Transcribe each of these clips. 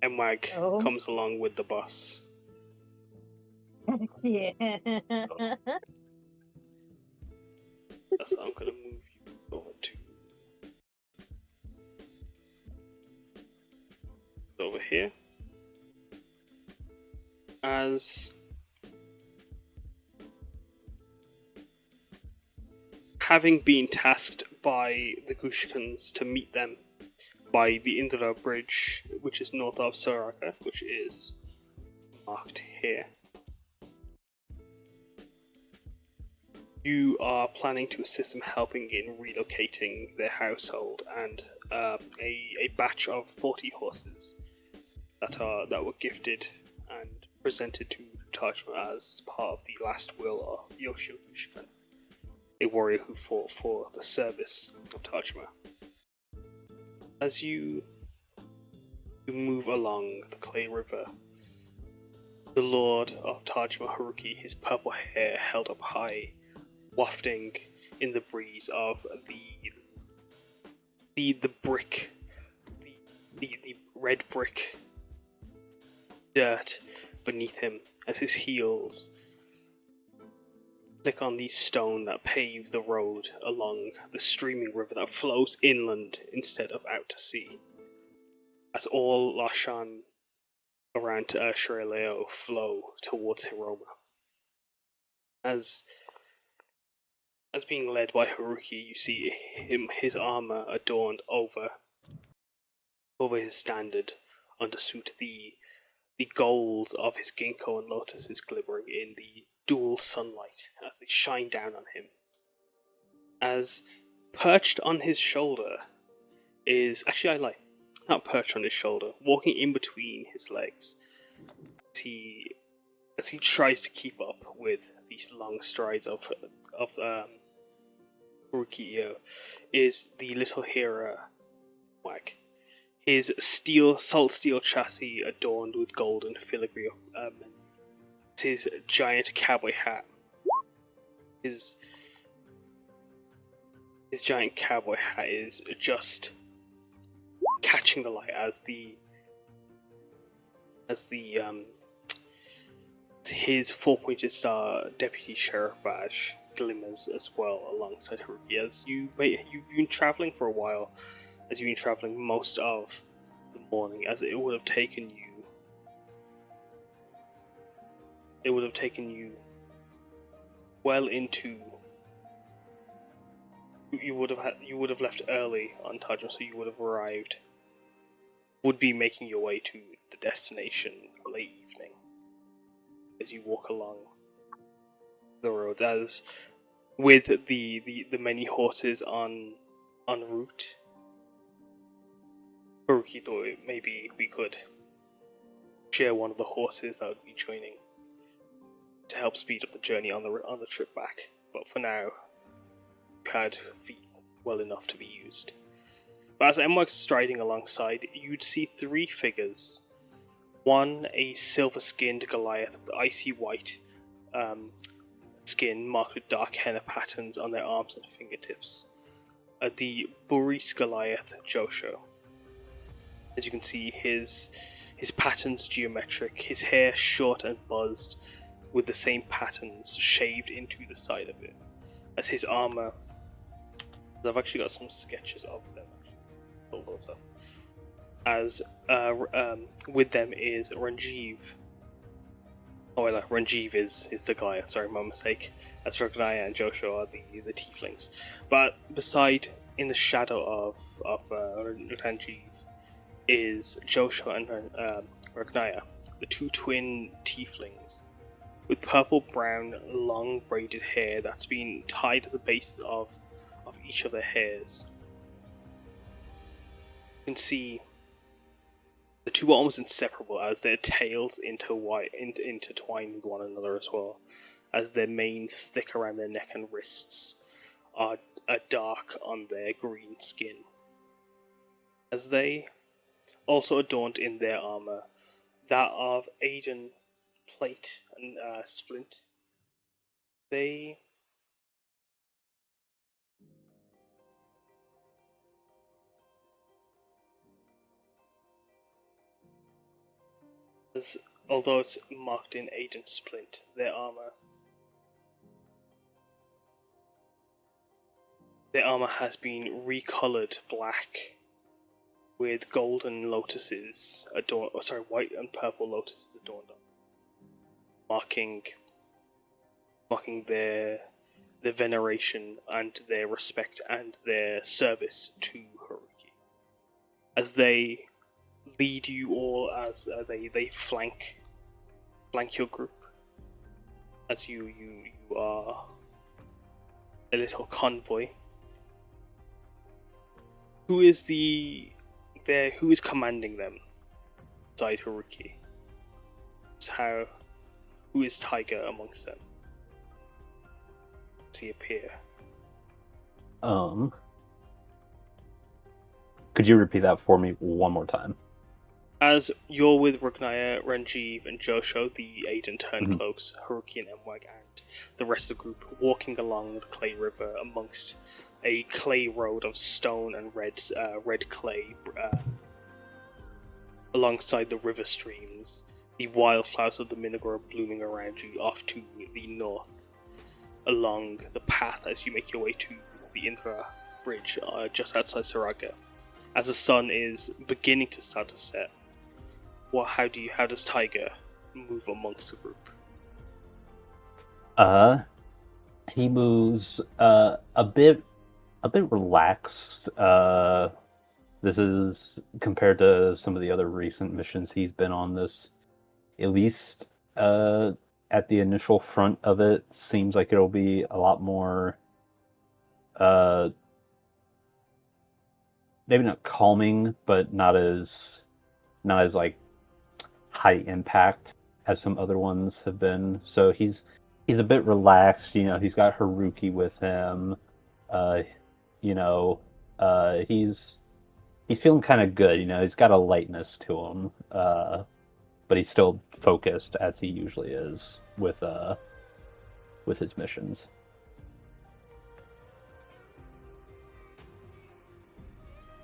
Mwag Oh. comes along with the bus. Yeah. So I'm gonna move you over to over here. As having been tasked by the Gushikans to meet them by the Indra Bridge, which is north of Sarhaga, which is marked here. You are planning to assist them helping in relocating their household and a batch of 40 horses that were gifted and presented to Tajima as part of the last will of Yoshio, a warrior who fought for the service of Tajima. As you move along the Clay River, the Lord of Tajima Haruki, his purple hair held up high, wafting in the breeze of the brick, the red brick dirt beneath him, as his heels click on the stone that pave the road along the streaming river that flows inland instead of out to sea. As all Lashan around Shireleo flow towards Hiroma. As being led by Haruki, you see his armor adorned over his standard undersuit. The golds of his ginkgo and lotus is glimmering in the dual sunlight as they shine down on him. As perched on his shoulder is actually I like not perched on his shoulder, walking in between his legs. As he tries to keep up with these long strides of Rukiyo is the little hero Wag. His salt steel chassis adorned with golden filigree of his giant cowboy hat. His giant cowboy hat is just catching the light as his four-pointed star deputy sheriff badge glimmers as well alongside Haruki. As you've been traveling for a while, as you've been traveling most of the morning, as it would have taken you well into. You would have left early on Tajima, so you would have arrived. Would be making your way to the destination late evening as you walk along the road, as with the many horses en route. Haruki thought maybe we could share one of the horses that would be joining to help speed up the journey on the trip back. But for now, you had feet well enough to be used. But as Emma was striding alongside, you'd see three figures. One, a silver-skinned Goliath with icy white skin marked with dark henna patterns on their arms and fingertips. The Buris Goliath Yoshio. As you can see, his patterns geometric, his hair short and buzzed, with the same patterns shaved into the side of it. As his armor, I've actually got some sketches of them. Hold those up. As with them is Ranjiv. Oh, wait, Ranjiv is the guy. Sorry, my mistake. As Ragnaya and Yoshio are the tieflings. But beside, in the shadow of Ranjiv, is Yoshio and Ragnaya, the two twin tieflings, with purple-brown, long braided hair that's been tied at the bases of each of their hairs. You can see the two are almost inseparable as their tails intertwine with one another as well, as their manes thick around their neck and wrists are dark on their green skin. As they also adorned in their armor that of Aiden Plate and Splint, they As, although it's marked in agent splint, their armor has been recolored black with golden lotuses adorned, white and purple lotuses adorned on, marking their veneration and their respect and their service to Haruki. As they lead you all, as they flank your group, as you are a little convoy. Who is commanding them? Beside Haruki. Who is Taiga amongst them? Does he appear? Could you repeat that for me one more time? As you're with Rugnaya, Ranjiv, and Yoshio, the agent turned cloaks, Haruki and Mwag, and the rest of the group walking along the clay river amongst a clay road of stone and red clay alongside the river streams, the wildflowers of the Minagura blooming around you off to the north, along the path as you make your way to the Indra Bridge just outside Sarhaga. As the sun is beginning to start to set, how does Taiga move amongst the group? He moves a bit relaxed. This is compared to some of the other recent missions he's been on. This, at least at the initial front of it, seems like it'll be a lot more maybe not calming, but not as like high impact as some other ones have been. So he's a bit relaxed. He's got Haruki with him. He's feeling kind of good. He's got a lightness to him, but he's still focused as he usually is with his missions.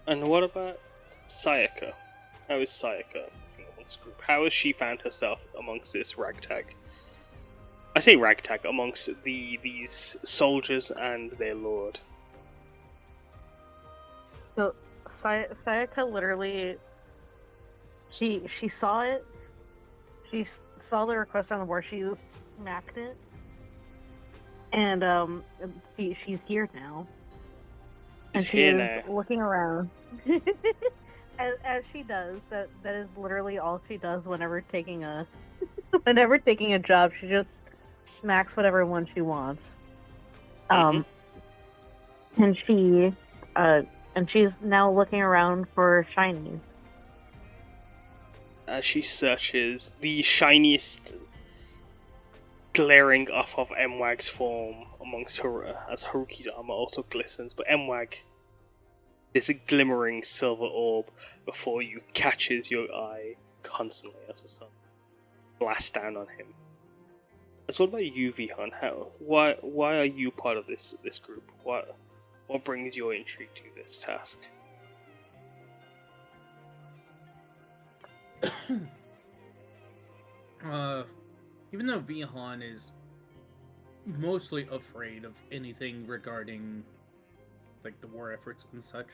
And what about Sayaka? How is Sayaka amongst the group? How has she found herself amongst this ragtag? I say ragtag, amongst these soldiers and their lord. So Sayaka literally, she saw it. She saw the request on the board. She smacked it, and she's here now. And she is looking around. as she does. That is literally all she does whenever taking a job. She just smacks whatever one she wants. And she's now looking around for shinies. As she searches, the shiniest glaring off of Mwag's form amongst her, as Haruki's armor also glistens, but Mwag, there's a glimmering silver orb before you catches your eye constantly as the sun blasts down on him. As what about you, Vihaan? Why are you part of this group? What brings your intrigue to this task? Even though Vihaan is mostly afraid of anything regarding like the war efforts and such,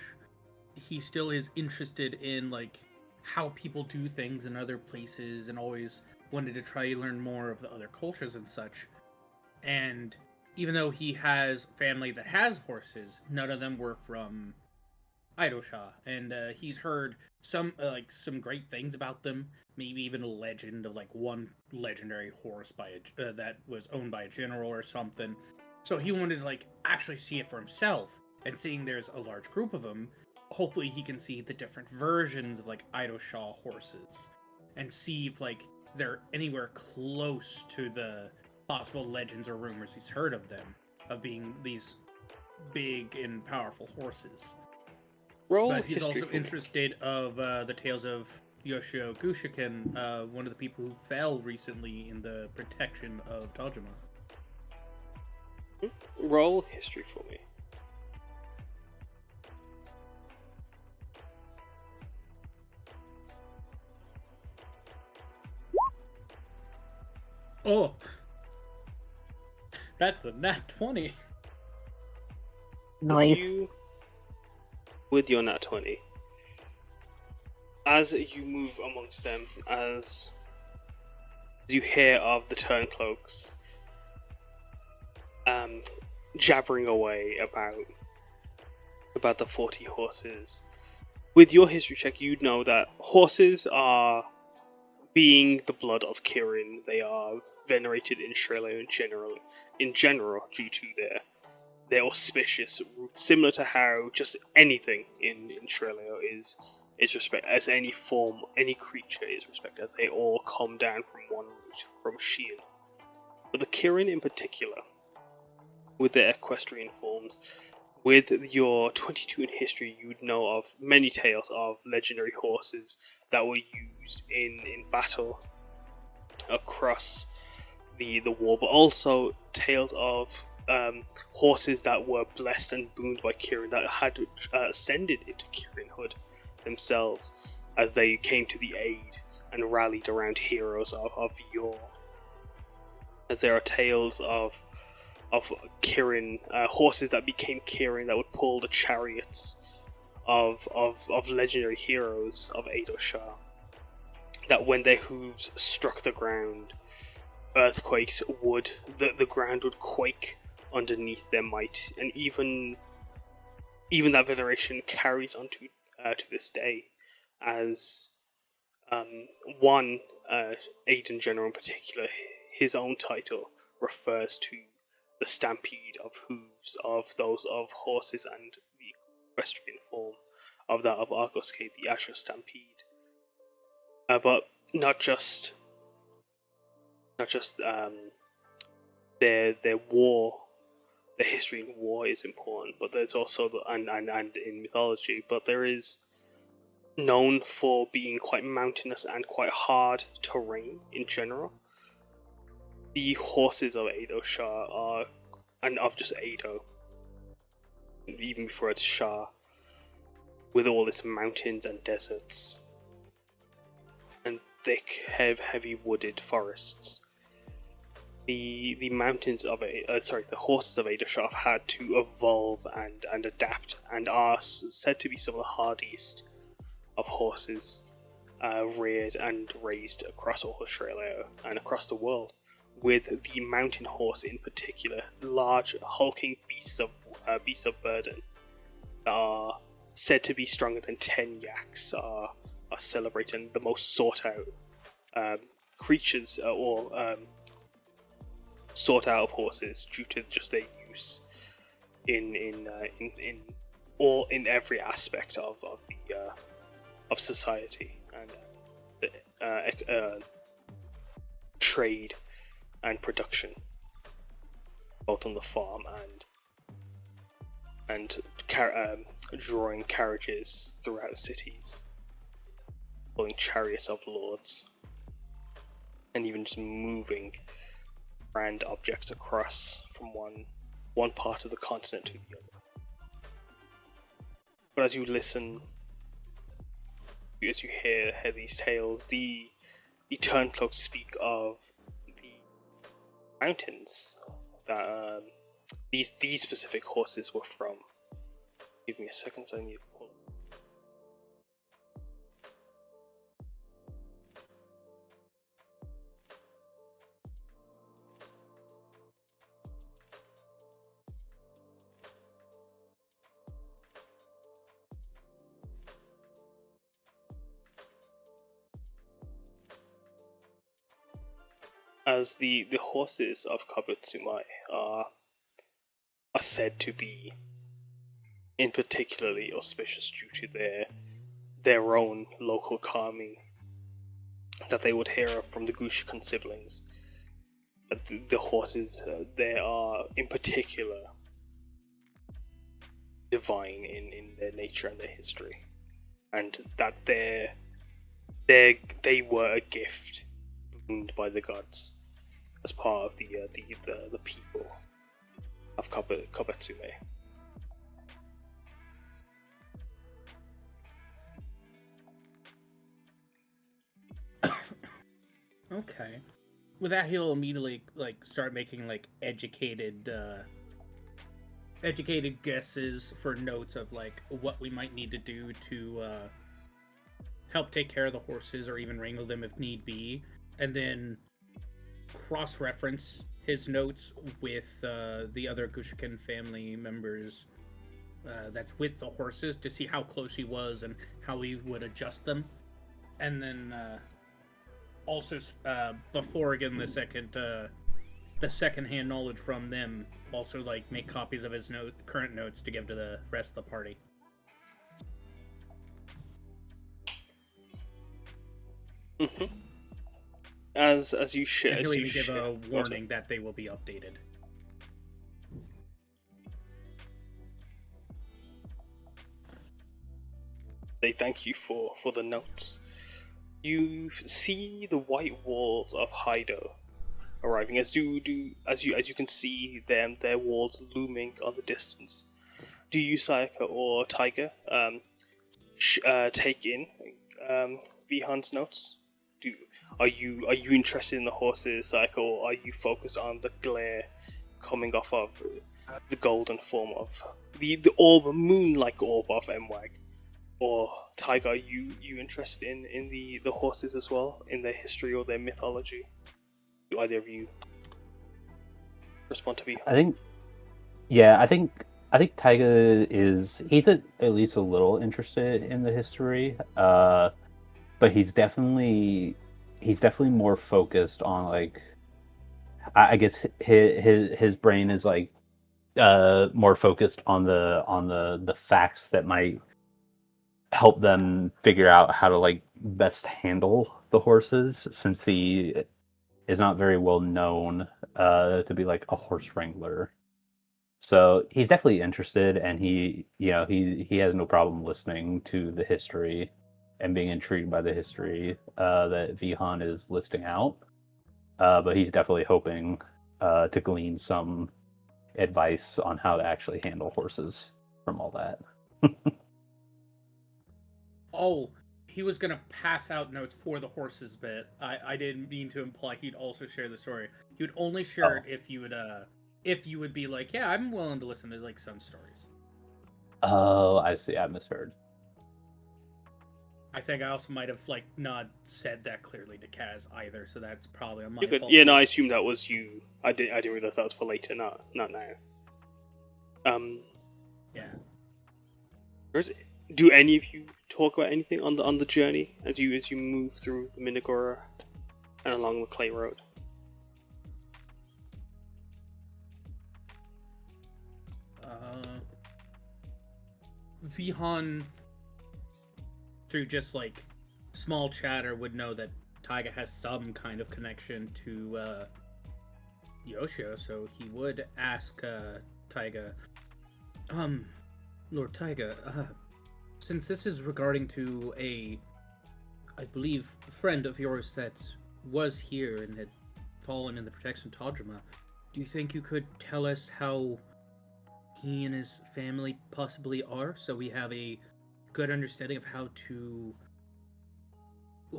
he still is interested in like how people do things in other places and always wanted to try to learn more of the other cultures and such. And even though he has family that has horses, none of them were from Idosha, and he's heard some great things about them. Maybe even a legend of like one legendary horse that was owned by a general or something. So he wanted to like actually see it for himself. And seeing there's a large group of them, hopefully he can see the different versions of like Idosha horses, and see if like they're anywhere close to the possible legends or rumors he's heard of them, of being these big and powerful horses. But he's also interested of the tales of Yoshio Gushiken, one of the people who fell recently in the protection of Tajima. Roll history for me. Oh, that's a nat 20. Nice. With your nat 20, as you move amongst them, as you hear of the Turncloaks jabbering away about the 40 horses. With your history check, you'd know that horses are, being the blood of Kirin, they are venerated in Australia in general due to their auspicious roots, similar to how just anything in Australia is respected, as any creature is respected, as they all come down from one root, from Sheol. But the Kirin in particular, with their equestrian forms, with your 22 in history, you would know of many tales of legendary horses that were used in battle across the war, but also tales of horses that were blessed and booned by Kirin, that had ascended into Kirinhood themselves as they came to the aid and rallied around heroes of yore. As there are tales of Kirin, horses that became Kirin that would pull the chariots of legendary heroes of Edo Shah, that when their hooves struck the ground, earthquakes the ground would quake underneath their might, and even that veneration carries on to this day, as one Aiden General in particular, his own title refers to the stampede of hooves of those of horses and the equestrian form of that of Argos Gate, the Azure Stampede. But not just their war, their history in war is important, but there's also and in mythology, but there is known for being quite mountainous and quite hard terrain in general. The horses of Edo Shah are, and of just Edo, even before it's Shah, with all its mountains and deserts and thick, heavy wooded forests, the mountains of the horses of Edo Shah have had to evolve and adapt, and are said to be some of the hardiest of horses reared and raised across all Australia and across the world, with the mountain horse in particular, large hulking beasts of burden that are said to be stronger than 10 yaks, are celebrated, the most sought out creatures or sought out of horses due to just their use in every aspect of society and trade and production, both on the farm and drawing carriages throughout cities, pulling chariots of lords, and even just moving grand objects across from one part of the continent to the other. But as you listen, as you hear these tales, the Turncloaks speak of the mountains that these specific horses were from. Give me a second, so I need to pull. As the horses of Kabutsumai are said to be in particularly auspicious due to their own local calming that they would hear from the Gushikan siblings. The horses they are in particular divine in their nature and their history, and that they were a gift booned by the gods as part of the people of Kabatsume. Okay. with that, he'll immediately start making educated guesses for notes of what we might need to do to help take care of the horses or even wrangle them if need be, and then cross-reference his notes with the other Gushiken family members that's with the horses to see how close he was and how he would adjust them, and then also before getting the second-hand knowledge from them, also make copies of his current notes to give to the rest of the party. Mm-hmm. As you share, and he'll even give a warning that they will be updated. They thank you for the notes. You see the white walls of Haido arriving, as you can see them, their walls looming on the distance. Do you, Sayaka or Taiga, take in Vihaan's notes? Are you interested in the horses, Sayaka, or are you focused on the glare coming off of the golden form of the orb, moon-like orb of Mwag? Or Taiga, are you interested in the horses as well, in their history or their mythology? Do either of you respond to me? I think Taiga he's at least a little interested in the history, but he's definitely more focused on I guess his brain is more focused on the facts that might help them figure out how to best handle the horses, since he is not very well known to be a horse wrangler. So he's definitely interested, and he has no problem listening to the history and being intrigued by the history that Vihaan is listing out. But he's definitely hoping to glean some advice on how to actually handle horses from all that. Oh, he was gonna pass out notes for the horses bit. I didn't mean to imply he'd also share the story. He would only share it if you would be like, yeah, I'm willing to listen to some stories. Oh, I see. I misheard. I think I also might have not said that clearly to Kaz either, so that's probably on my fault. Yeah, no, I assume that was you. I didn't realize that was for later, not now. Yeah. Do any of you talk about anything on the journey as you move through the Minagura and along the clay road? Vihaan, through just small chatter, would know that Taiga has some kind of connection to Yoshio, so he would ask Taiga, Lord Taiga, since this is regarding to I believe, friend of yours that was here and had fallen in the protection of Tajima, do you think you could tell us how he and his family possibly are, so we have a good understanding of how to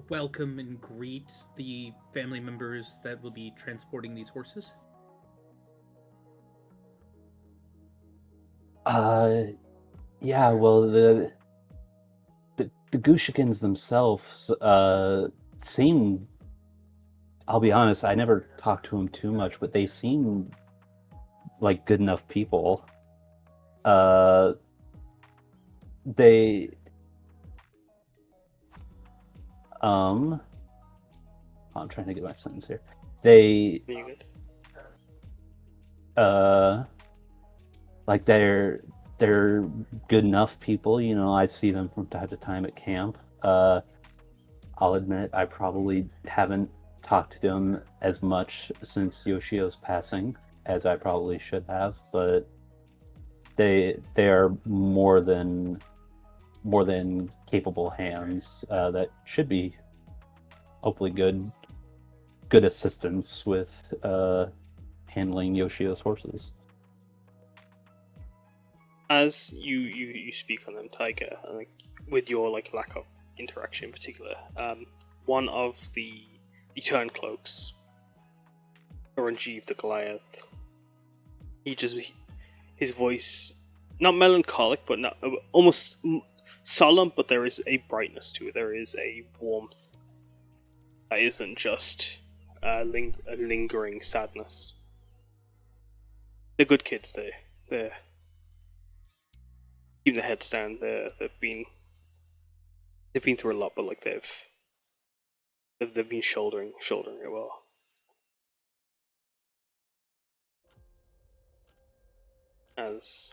welcome and greet the family members that will be transporting these horses? Yeah, well, the Gushikins themselves seem, I'll be honest, I never talked to them too much, but they seem like good enough people. They I'm trying to get my sentence here. They they're good enough people, I see them from time to time at camp. I'll admit I probably haven't talked to them as much since Yoshio's passing as I probably should have, but they are more than capable hands that should be hopefully good assistance with handling Yoshio's horses. As you speak on them, Taiga, with your lack of interaction in particular, one of the turncloaks Ranjiv the Goliath. His voice, not melancholic, but not almost solemn, but there is a brightness to it. There is a warmth that isn't just a lingering sadness. They're good kids. They're keeping their heads down. They've been through a lot, but like they've been shouldering it well. As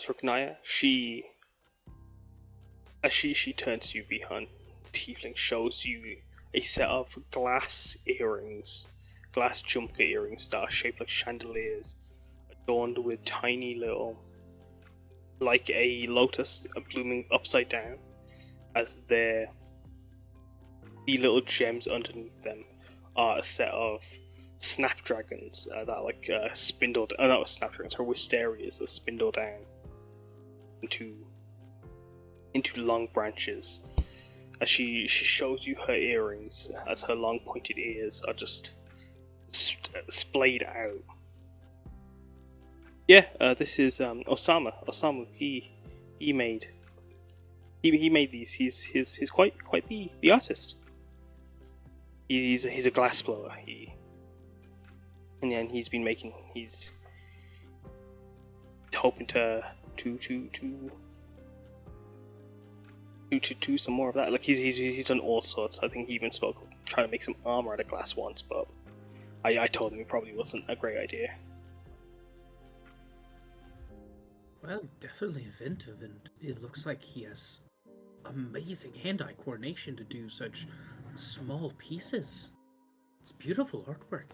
for Kanaya, she turns to you, Vihaan, the tiefling shows you a set of glass earrings, glass jumper earrings that are shaped like chandeliers, adorned with tiny little, like a lotus blooming upside down, as the little gems underneath them are a set of snapdragons that are like spindled, not snapdragons, or wisterias that spindle down into long branches. As she shows you her earrings, as her long pointed ears are just splayed out. Yeah, this is Osama. Osama, he made these. He's quite the artist. He's a glass blower. And then he's hoping to some more of that. Like he's done all sorts. I think he even spoke of trying to make some armor out of glass once, but I told him it probably wasn't a great idea. Well, definitely inventive, and it looks like he has amazing hand-eye coordination to do such small pieces. It's beautiful artwork.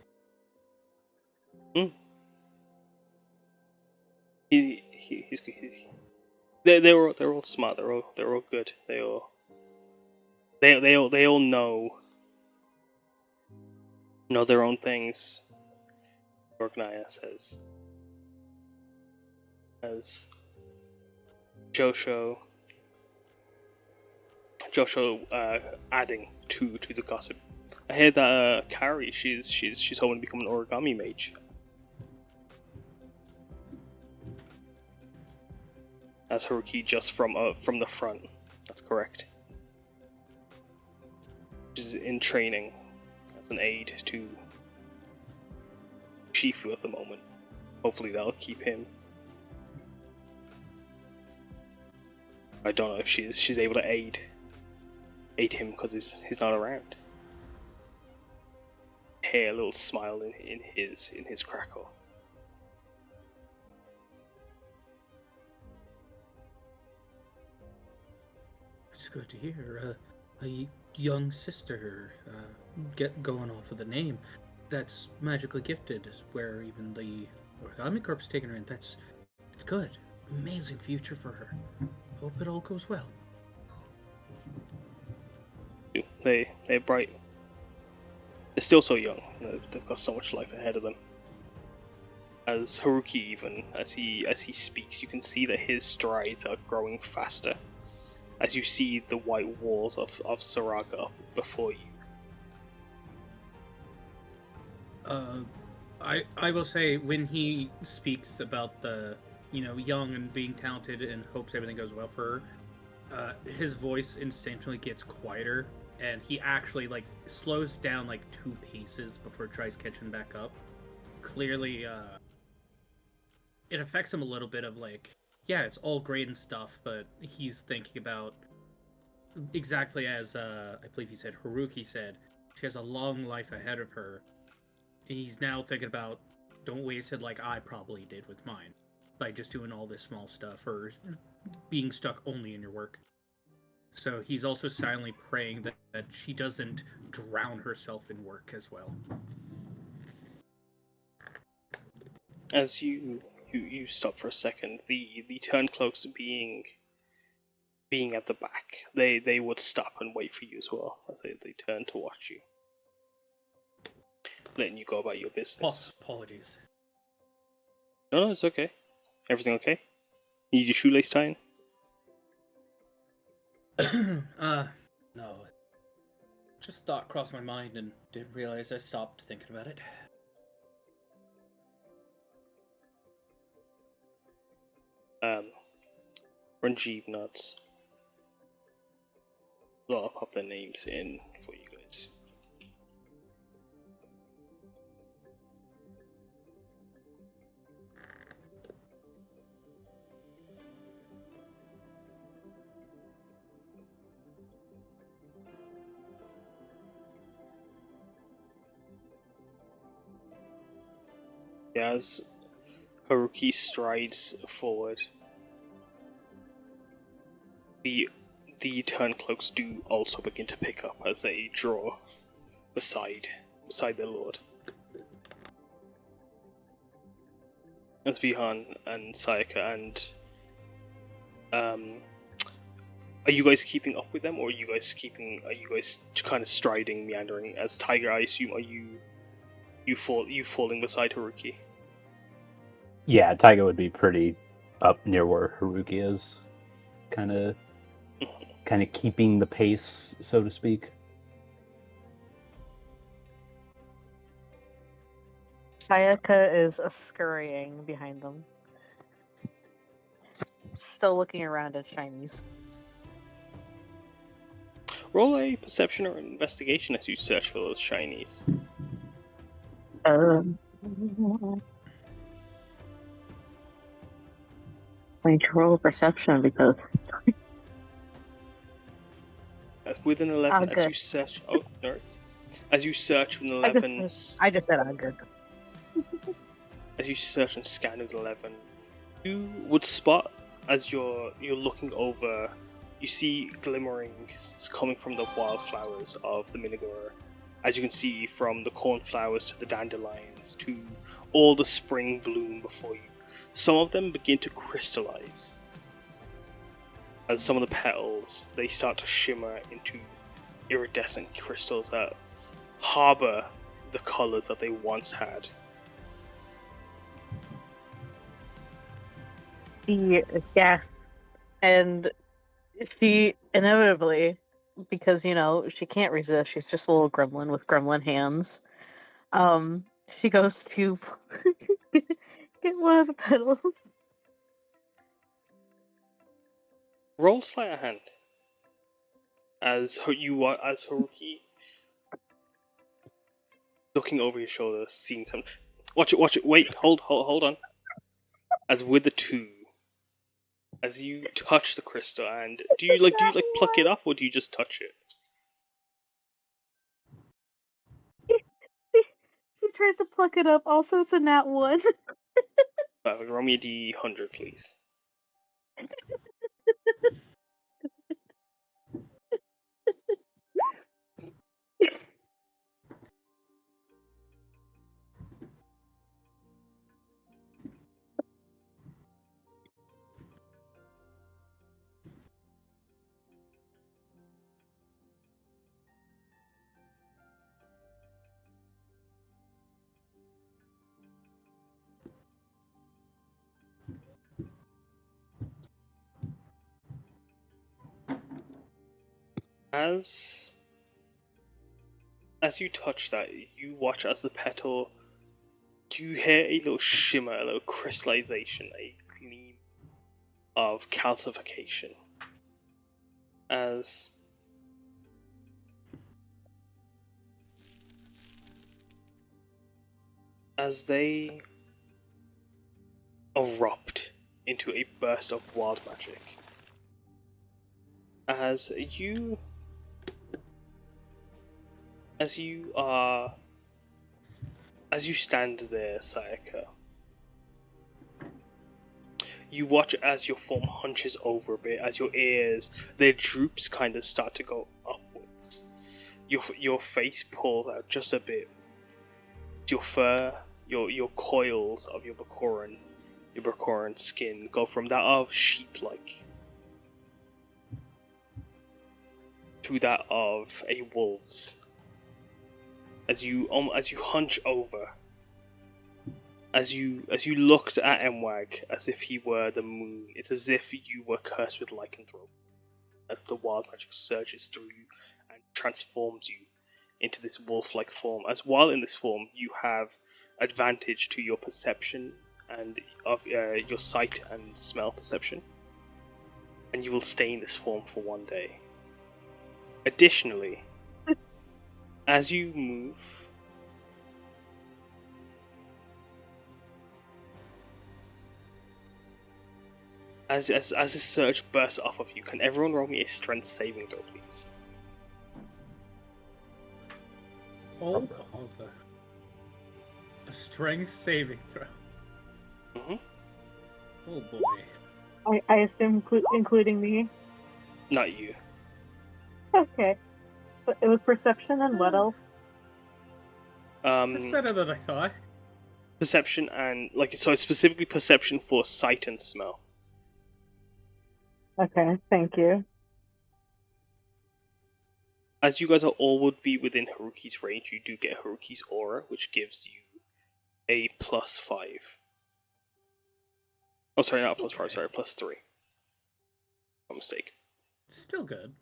They're all smart. They're all good. They all know their own things. Orgnaya says, as Yoshio adding to the gossip. I heard that Kari, she's hoping to become an origami mage. As Haruki just from the front. That's correct. She's in training as an aide to Shifu at the moment. Hopefully that'll keep him. I don't know if she's able to aid him because he's not around. Hey, a little smile in his crackle. It's good to hear. A young sister, get going off of the name, that's magically gifted, where even the Origami Corp's taken her in. It's good. Amazing future for her. Hope it all goes well. They're bright. They're still so young. They've got so much life ahead of them. As Haruki, even as he speaks, you can see that his strides are growing faster. As you see the white walls of Sarhaga up before you. I will say, when he speaks about the, young and being talented and hopes everything goes well for her, his voice instinctively gets quieter, and he actually, slows down, 2 paces before he tries catching back up. Clearly, it affects him a little bit of, yeah, it's all great and stuff, but he's thinking about, exactly as, I believe he said, Haruki said, she has a long life ahead of her. And he's now thinking about, don't waste it like I probably did with mine, by just doing all this small stuff, or being stuck only in your work. So he's also silently praying that she doesn't drown herself in work as well. As you stop for a second, the turncloaks being at the back, they would stop and wait for you as well, as they turn to watch you. Letting you go about your business. Apologies. No, it's okay. Everything okay? Need your shoelace tying? No. Just thought crossed my mind and didn't realize I stopped thinking about it. Ranjiv nods. I'll pop their names in for you guys. As Haruki strides forward, the turncloaks do also begin to pick up as they draw beside their lord. As Vihaan and Sayaka and are you guys keeping up with them, or are you guys kind of striding, meandering? As Taiga, I assume, are you falling beside Haruki? Yeah, Taiga would be pretty up near where Haruki is, kind of keeping the pace, so to speak. Sayaka is scurrying behind them, still looking around at Chinese. Roll a perception or investigation as you search for those shinies. I need to roll perception because With an 11, I'm as good. you search... Oh, no worries. As you search with an I 11... just said I'm good. As you search and scan with 11, you would spot, as you're looking over, you see glimmering coming from the wildflowers of the Minagura. As you can see, from the cornflowers to the dandelions to all the spring bloom before you. Some of them begin to crystallize. As some of the petals, they start to shimmer into iridescent crystals that harbor the colors that they once had. Yeah, and she inevitably, because she can't resist. She's just a little gremlin with gremlin hands. She goes to get one of the petals. Roll sleight of hand. As Haruki, looking over your shoulder, seeing something. Watch it. Wait, hold on. As with the two, as you touch the crystal, and do you pluck it off, or do you just touch it? She tries to pluck it up. Also, it's a nat 1. Roll me a D100, please. As you touch that, you watch as the petal. You hear a little shimmer, a little crystallization, a gleam of calcification. As they erupt into a burst of wild magic. As you stand there, Sayaka, you watch as your form hunches over a bit, as your ears, their droops kind of start to go upwards. Your face pulls out just a bit. Your fur, your coils of your Bakoran skin go from that of sheep-like to that of a wolf's. As you hunch over, as you looked at Mwag as if he were the moon, it's as if you were cursed with lycanthrope. As the wild magic surges through you and transforms you into this wolf-like form. As while in this form, you have advantage to your perception and of your sight and smell perception, and you will stay in this form for 1 day. Additionally, as you move, as this surge bursts off of you, can everyone roll me a strength saving throw, please? Oh, bother. A strength saving throw. Mm-hmm. Oh boy. I assume including me. Not you. Okay. So it was perception and what else? That's better than I thought. Perception and so it's specifically perception for sight and smell. Okay, thank you. As you guys are all would be within Haruki's range, you do get Haruki's aura, which gives you a +5. Oh, sorry, not +5. Sorry, +3. My mistake. Still good.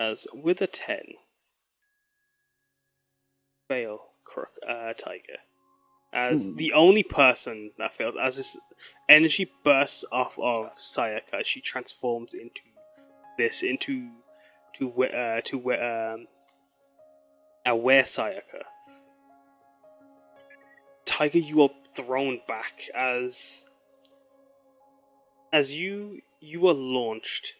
As with a 10, fail Taiga. As the only person that fails, as this energy bursts off of Sayaka, she transforms into aware Sayaka. Taiga, you are thrown back as you were launched.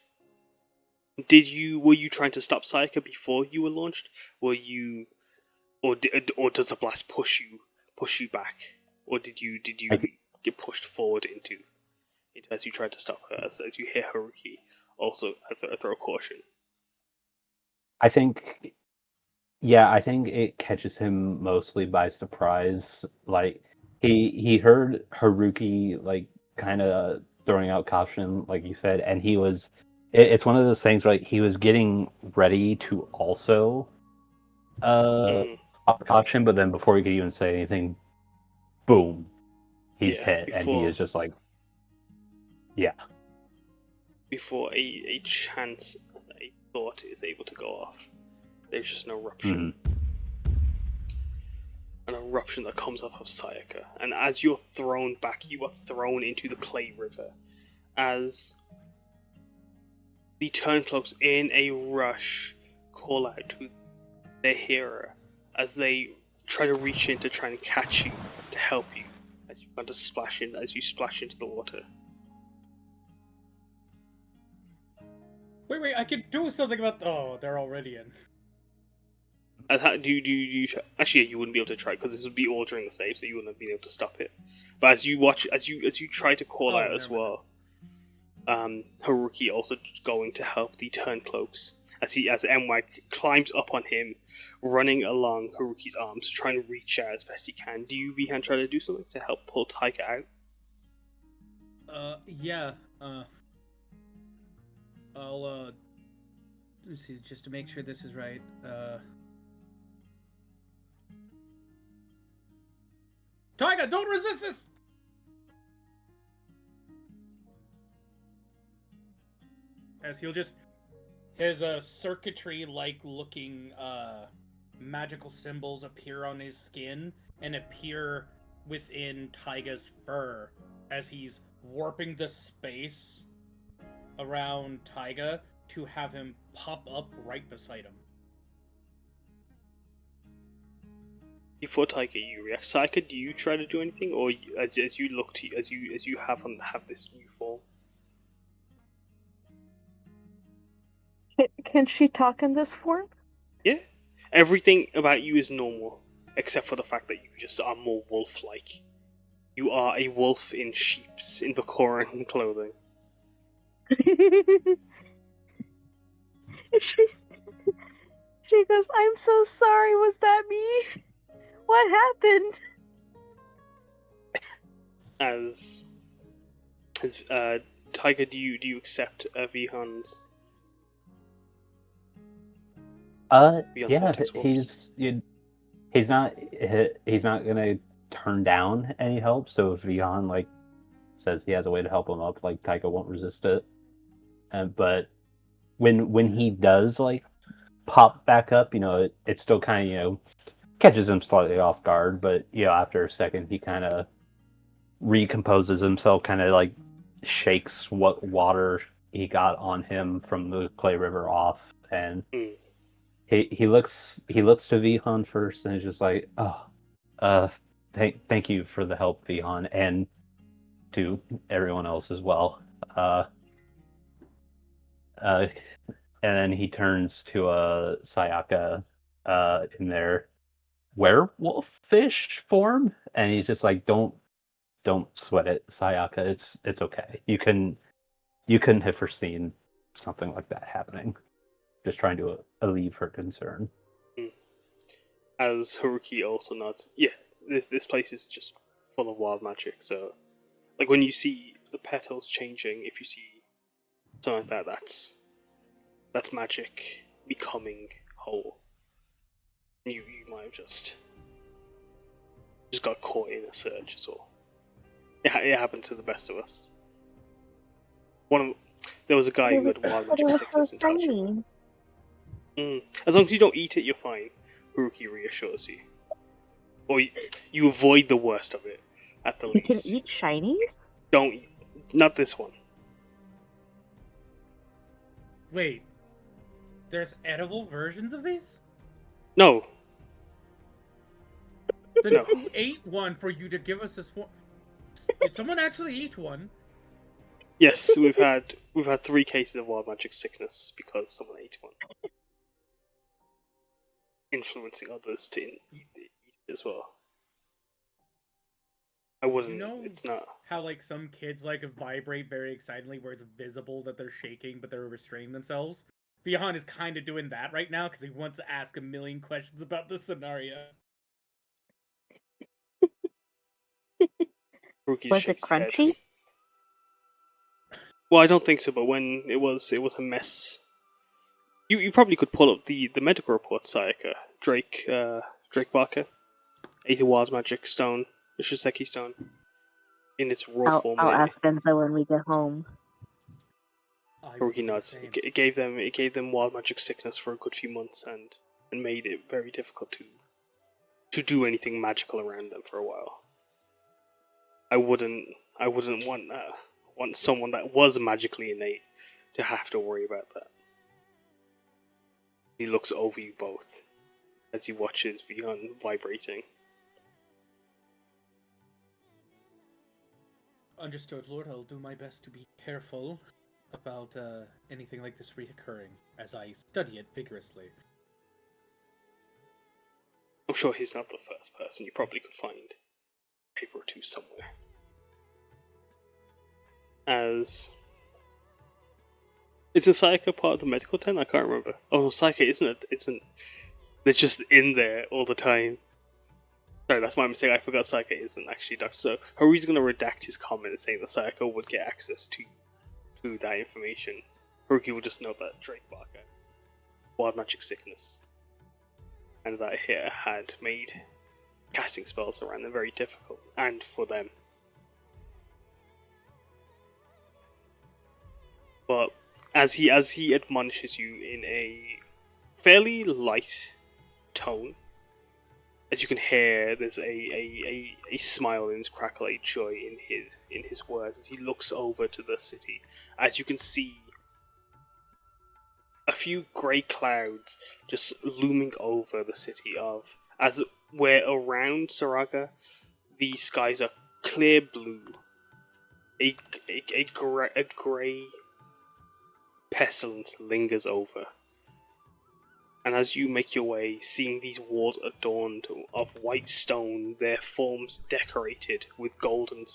Were you trying to stop Sayaka before you were launched? Or does the blast push you back, or did you get pushed forward into as you tried to stop her? As you hear Haruki also throw caution. I think it catches him mostly by surprise. Like he heard Haruki kind of throwing out caution, like you said, and he was. It's one of those things where he was getting ready to also off caution, but then before he could even say anything, boom, he's hit, and he is just like, yeah. Before a chance, a thought is able to go off, there's just an eruption. An eruption that comes off of Sayaka, and as you're thrown back, you are thrown into the clay river. As the Turncloaks, in a rush, call out to their hero as they try to reach in to try and catch you, to help you, as you splash into the water. Wait, I can do something about... Oh, they're already in. Actually, you wouldn't be able to try, because this would be all during the save, so you wouldn't have been able to stop it. But as you try to call out as well, Haruki also going to help the Turncloaks as Mwag climbs up on him, running along Haruki's arms, trying to reach out as best he can. Do you, Vihaan, try to do something to help pull Taiga out? Yeah. I'll let's see, just to make sure this is right. Taiga, don't resist this. As he'll just his circuitry-like looking magical symbols appear on his skin and appear within Taiga's fur as he's warping the space around Taiga to have him pop up right beside him. Before Taiga, you react. Sayaka, do you try to do anything, or as you look to as you have this new form? Can she talk in this form? Yeah, everything about you is normal, except for the fact that you just are more wolf-like. You are a wolf in sheep's, in Bakoran clothing. She goes, "I'm so sorry, was that me? What happened?" As Taiga, do you accept Vihaan's? Yeah, he's not gonna turn down any help. So if Vihaan like says he has a way to help him up, like Taiga won't resist it. But when he does like pop back up, it still kind of catches him slightly off guard. But after a second, he kind of recomposes himself, kind of like shakes what water he got on him from the Clay River off, and he looks to Vihaan first, and he's just like, thank you for the help, Vihaan, and to everyone else as well. And then he turns to Sayaka in their werewolf fish form, and he's just like, don't sweat it, Sayaka. It's okay. You couldn't have foreseen something like that happening. Just trying to alleviate her concern. As Haruki also nods, yeah, this place is just full of wild magic. So, like when you see the petals changing, if you see something like that, that's magic becoming whole. You might have just got caught in a surge. Is all. It happened to the best of us. There was a guy who had wild magic sickness in Tajima. As long as you don't eat it, you're fine. Haruki reassures you. Or you avoid the worst of it, at the least. You can eat shinies? Don't. Not this one. Wait. There's edible versions of these? No. Then No. who ate one for you to give us this one? Did someone actually eat one? Yes, we've had 3 cases of wild magic sickness because someone ate one. Influencing others to eat it as well. I wouldn't. It's not. How like some kids like vibrate very excitedly, where it's visible that they're shaking, but they're restraining themselves. Vihaan is kind of doing that right now because he wants to ask a million questions about this scenario. Was it crunchy? Well, I don't think so. But when it was a mess. You probably could pull up the medical report, Sayaka. Drake Barker ate a wild magic stone, the Shiseki stone, in its raw form. I'll ask Benzo when we get home. Haruki nods. It gave them wild magic sickness for a good few months and made it very difficult to do anything magical around them for a while. I wouldn't want someone that was magically innate to have to worry about that. He looks over you both as he watches Vihaan vibrating. Understood, Lord. I'll do my best to be careful about anything like this reoccurring as I study it vigorously. I'm sure he's not the first person. You probably could find a paper or two somewhere. As... Isn't Sayaka part of the medical tent? I can't remember. Oh, no, Sayaka isn't... They're just in there all the time. Sorry, that's my mistake. I forgot Sayaka isn't actually Doctor. So, Harui's going to redact his comment saying that Sayaka would get access to that information. Haruki will just know that Drake Barker, wild magic sickness, and that it had made casting spells around them very difficult, and for them. But as he admonishes you in a fairly light tone, as you can hear, there's a smile in his crackle, a joy in his words as he looks over to the city. As you can see, a few grey clouds just looming over the city as we're around Sarhaga, the skies are clear blue. A grey pestilence lingers over. And as you make your way, seeing these walls adorned of white stone, their forms decorated with golden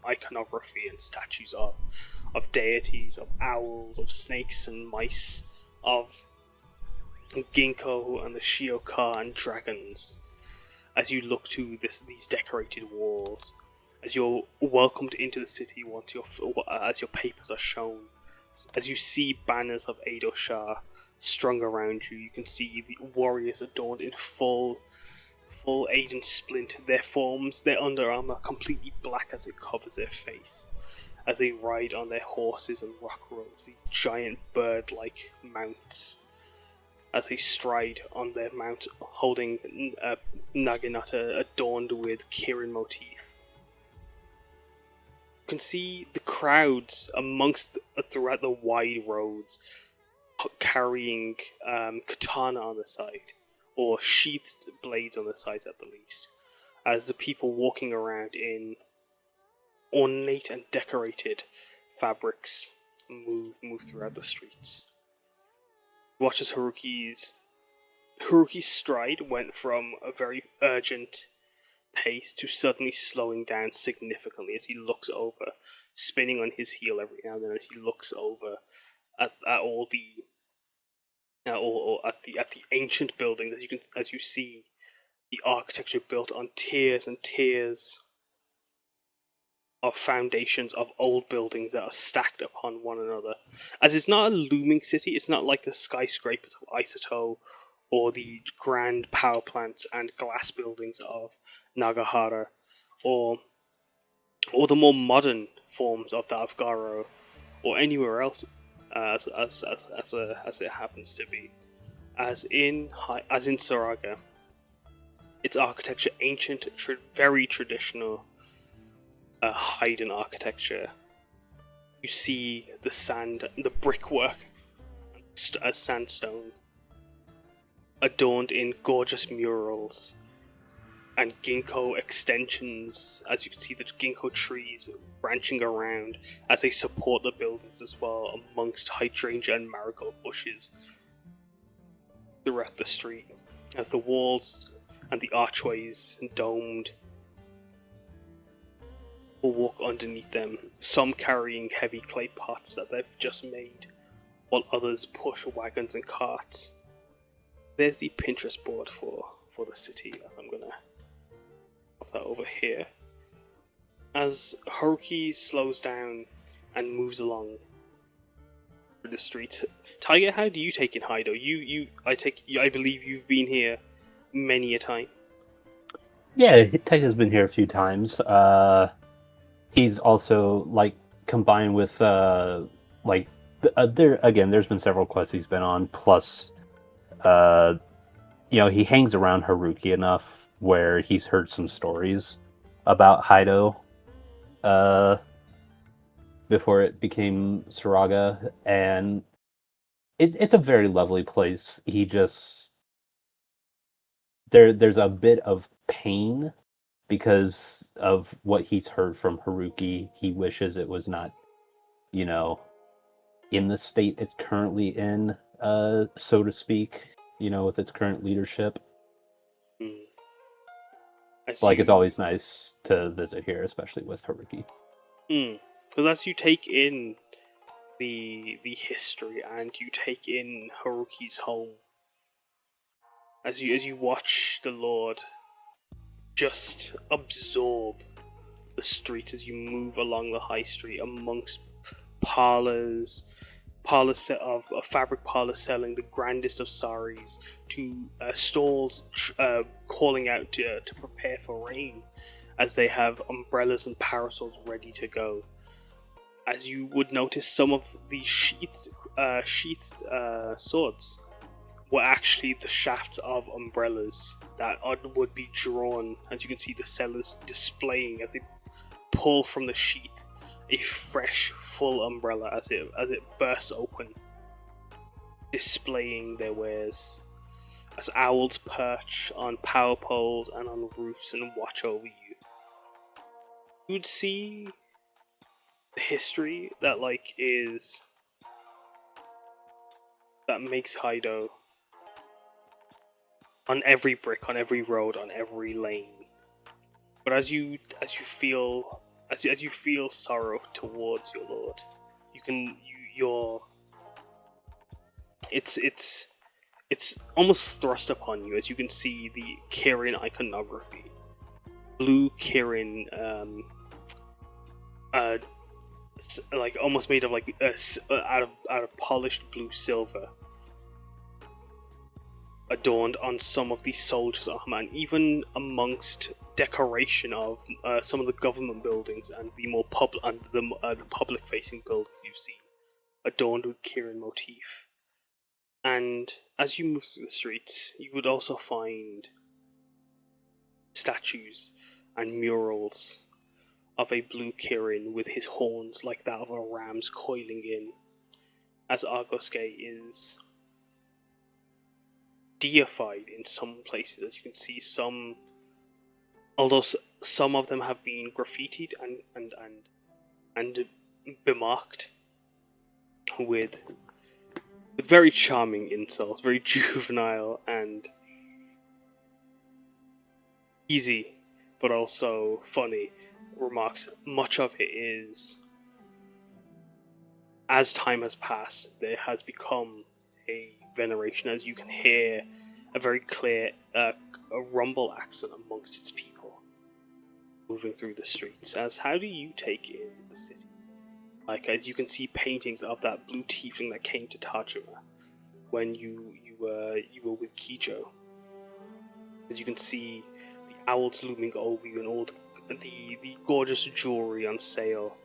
iconography and statues of deities, of owls, of snakes and mice, of ginkgo and the shioka and dragons. As you look to these decorated walls, as you're welcomed into the city as your papers are shown, as you see banners of Edo Shah strung around you, you can see the warriors adorned in full full Agent Splint, their forms, their under armor completely black as it covers their face, as they ride on their horses and rock roads, these giant bird-like mounts, as they stride on their mount, holding naginata adorned with Kirin motif. You can see the crowds throughout the wide roads, carrying katana on the side, or sheathed blades on the sides at the least, as the people walking around in ornate and decorated fabrics move throughout the streets. Watch as Haruki's stride went from a very urgent pace to suddenly slowing down significantly as he looks over, spinning on his heel every now and then as he looks over at the ancient building that as you see the architecture built on tiers and tiers of foundations of old buildings that are stacked upon one another. As it's not a looming city, it's not like the skyscrapers of Isoto or the grand power plants and glass buildings of Nagahara, or the more modern forms of that of Garo, or anywhere else as it happens to be. As in Sarhaga, its architecture ancient, very traditional Haiden architecture. You see the brickwork as sandstone, adorned in gorgeous murals and ginkgo extensions, as you can see the ginkgo trees branching around as they support the buildings as well, amongst hydrangea and marigold bushes throughout the street, as the walls and the archways domed will walk underneath them, some carrying heavy clay pots that they've just made, while others push wagons and carts. There's the Pinterest board for the city, as I'm gonna pop that over here. As Haruki slows down and moves along through the street, Taiga, how do you take in Haido? I believe you've been here many a time. Yeah, Taiga's been here a few times. He's also combined with there's been several quests he's been on. Plus, he hangs around Haruki enough where he's heard some stories about Haido before it became Sarhaga, and it's a very lovely place. He just there's a bit of pain because of what he's heard from Haruki. He wishes it was not, in the state it's currently in, so to speak, with its current leadership. It's always nice to visit here, especially with Haruki. Because as you take in the history and you take in Haruki's home, as you watch the Lord just absorb the streets as you move along the high street amongst parlors of a fabric parlor selling the grandest of saris, to stalls calling out to prepare for rain, as they have umbrellas and parasols ready to go. As you would notice, some of the sheathed swords were actually the shafts of umbrellas that would be drawn, as you can see the sellers displaying as they pull from the sheath a fresh, full umbrella as it bursts open, displaying their wares. As owls perch on power poles and on roofs and watch over you, you'd see the history that that makes Haido on every brick, on every road, on every lane. But as you feel sorrow towards your lord, it's almost thrust upon you as you can see the Kirin iconography, blue Kirin, almost made of out of polished blue silver, adorned on some of the soldiers' armor, and even amongst decoration of some of the government buildings and the more the public-facing buildings you've seen, adorned with Kirin motif. And as you move through the streets, you would also find statues and murals of a blue Kirin with his horns like that of a ram's coiling in, as Argoske is deified in some places. As you can see, although some of them have been graffitied and bemarked with very charming insults, very juvenile and easy, but also funny remarks. Much of it is, as time has passed, there has become a veneration, as you can hear a very clear a rumble accent amongst its people moving through the streets. As how do you take in the city? Like, as you can see paintings of that blue tiefling that came to Tajima when you were with Kijo. As you can see the owls looming over you and all the gorgeous jewelry on sale,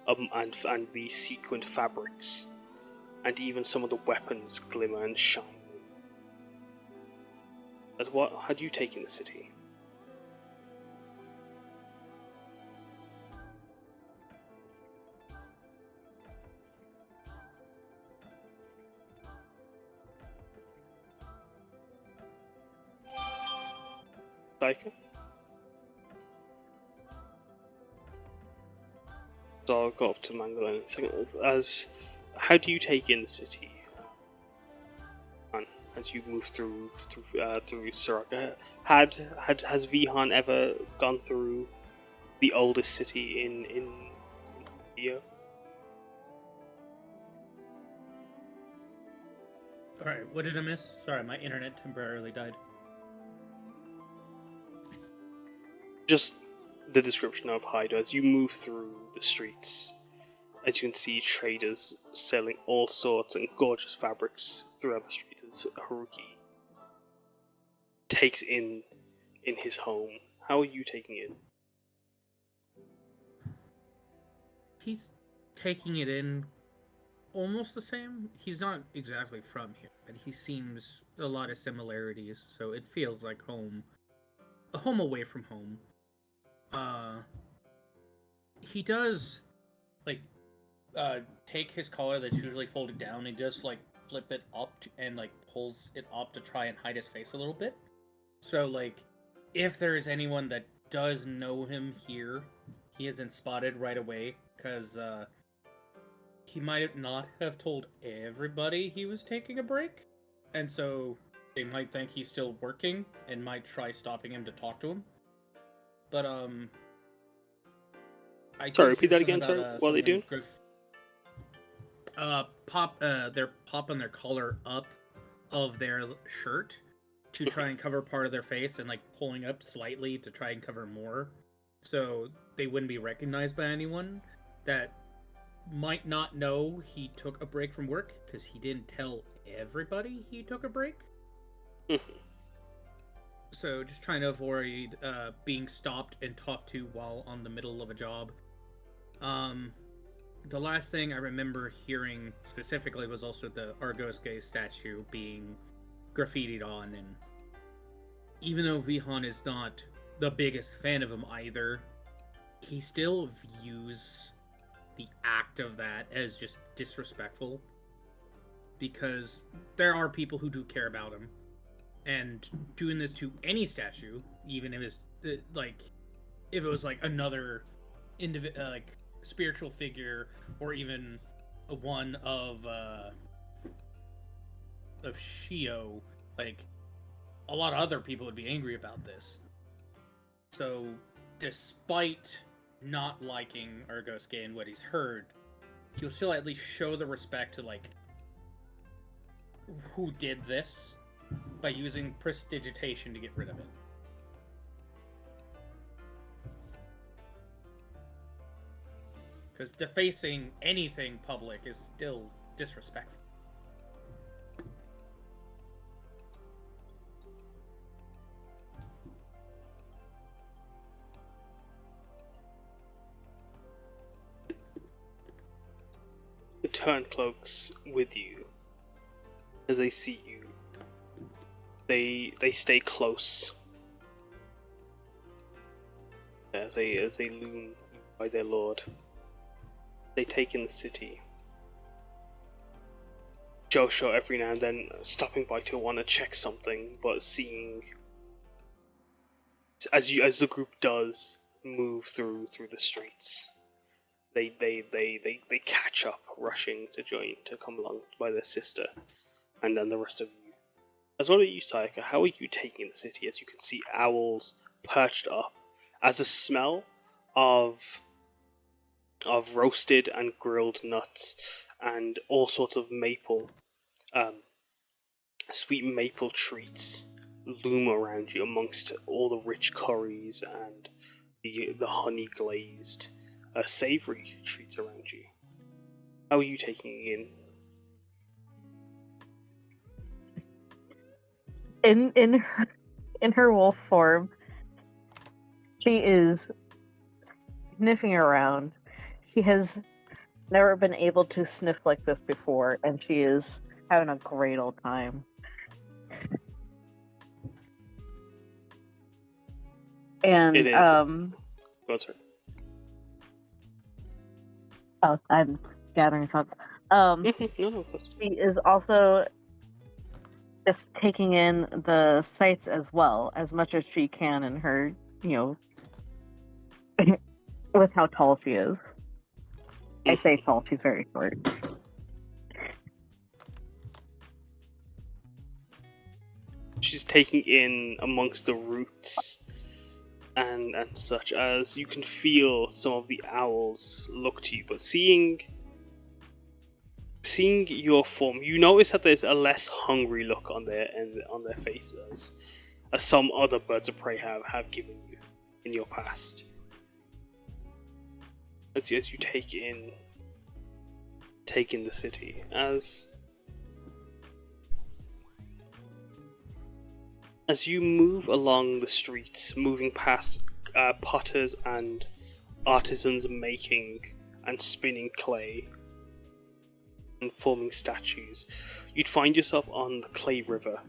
and the sequined fabrics, and even some of the weapons glimmer and shine. How do you take in the city? Sayaka? So I'll go up to Mango in a second. How do you take in the city? As you move through Sarhaga, has Vihaan ever gone through the oldest city in India? Alright, what did I miss? Sorry, my internet temporarily died. Just the description of Haido. As you move through the streets, as you can see traders selling all sorts and gorgeous fabrics throughout the streets, as Haruki takes in his home. How are you taking it? He's taking it in almost the same. He's not exactly from here, but he seems a lot of similarities, so it feels like home. A home away from home. He does, like, take his collar that's usually folded down and just, like, flip it up and, like, pulls it up to try and hide his face a little bit. So, like, if there is anyone that does know him here, he isn't spotted right away, because, he might not have told everybody he was taking a break, and so they might think he's still working and might try stopping him to talk to him. But, Sorry, repeat that again, sorry. What are they doing? They're popping their collar up of their shirt to try and cover part of their face, and like pulling up slightly to try and cover more, so they wouldn't be recognized by anyone that might not know he took a break from work, because he didn't tell everybody he took a break. So just trying to avoid being stopped and talked to while on the middle of a job. The last thing I remember hearing specifically was also the Argoske statue being graffitied on, and even though Vihaan is not the biggest fan of him either, he still views the act of that as just disrespectful, because there are people who do care about him, and doing this to any statue, even if it's like, if it was like another like spiritual figure, or even one of Shio, like, a lot of other people would be angry about this. So, despite not liking Argoske and what he's heard, he'll still at least show the respect to, like, who did this by using prestidigitation to get rid of it. Because defacing anything public is still disrespectful. turncloaks with you. As they see you, they stay close. As they loom by their lord. They take in the city. Yoshio every now and then stopping by to want to check something, but seeing as the group does move through the streets, they catch up, rushing to come along by their sister, and then the rest of you. As well as you, Sayaka, how are you taking the city? As you can see owls perched up, as the smell of roasted and grilled nuts and all sorts of maple, sweet maple treats loom around you amongst all the rich curries and the honey glazed, savory treats around you. How are you taking it in? In her wolf form, she is sniffing around. She has never been able to sniff like this before, and she is having a great old time. And It is. Oh, sorry. Oh, I'm gathering thoughts. No, of course. She is also just taking in the sights as well, as much as she can in her, with how tall she is. I say tall, she's very short. She's taking in amongst the roots and such, as you can feel some of the owls look to you, but seeing your form, you notice that there's a less hungry look on their faces, as some other birds of prey have given you in your past. As you take in the city, as you move along the streets, moving past potters and artisans making and spinning clay and forming statues, you'd find yourself on the clay river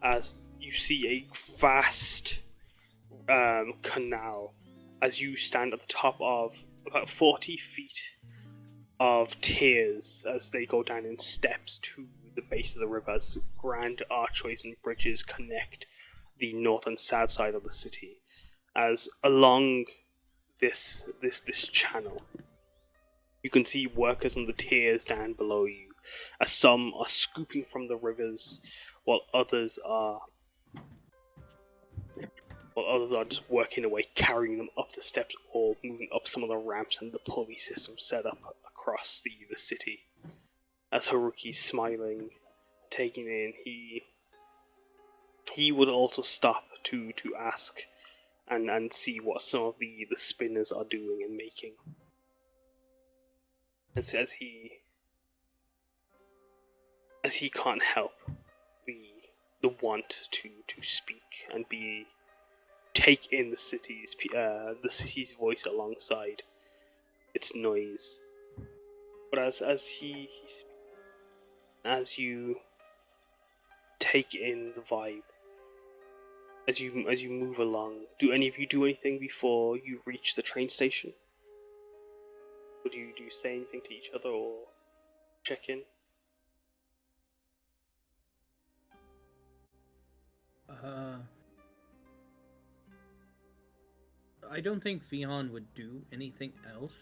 as you see a vast canal as you stand at the top of about 40 feet of tiers as they go down in steps to the base of the river, as grand archways and bridges connect the north and south side of the city. As along this channel, you can see workers on the tiers down below you, as some are scooping from the rivers, while others are just working away, carrying them up the steps or moving up some of the ramps and the pulley system set up across the city. As Haruki's smiling, taking in, he would also stop to ask and see what some of the spinners are doing and making. As he can't help the want to speak and take in the city's voice alongside its noise. But as you take in the vibe, as you move along, do any of you do anything before you reach the train station? Would you say anything to each other or check in? I don't think Vihaan would do anything else,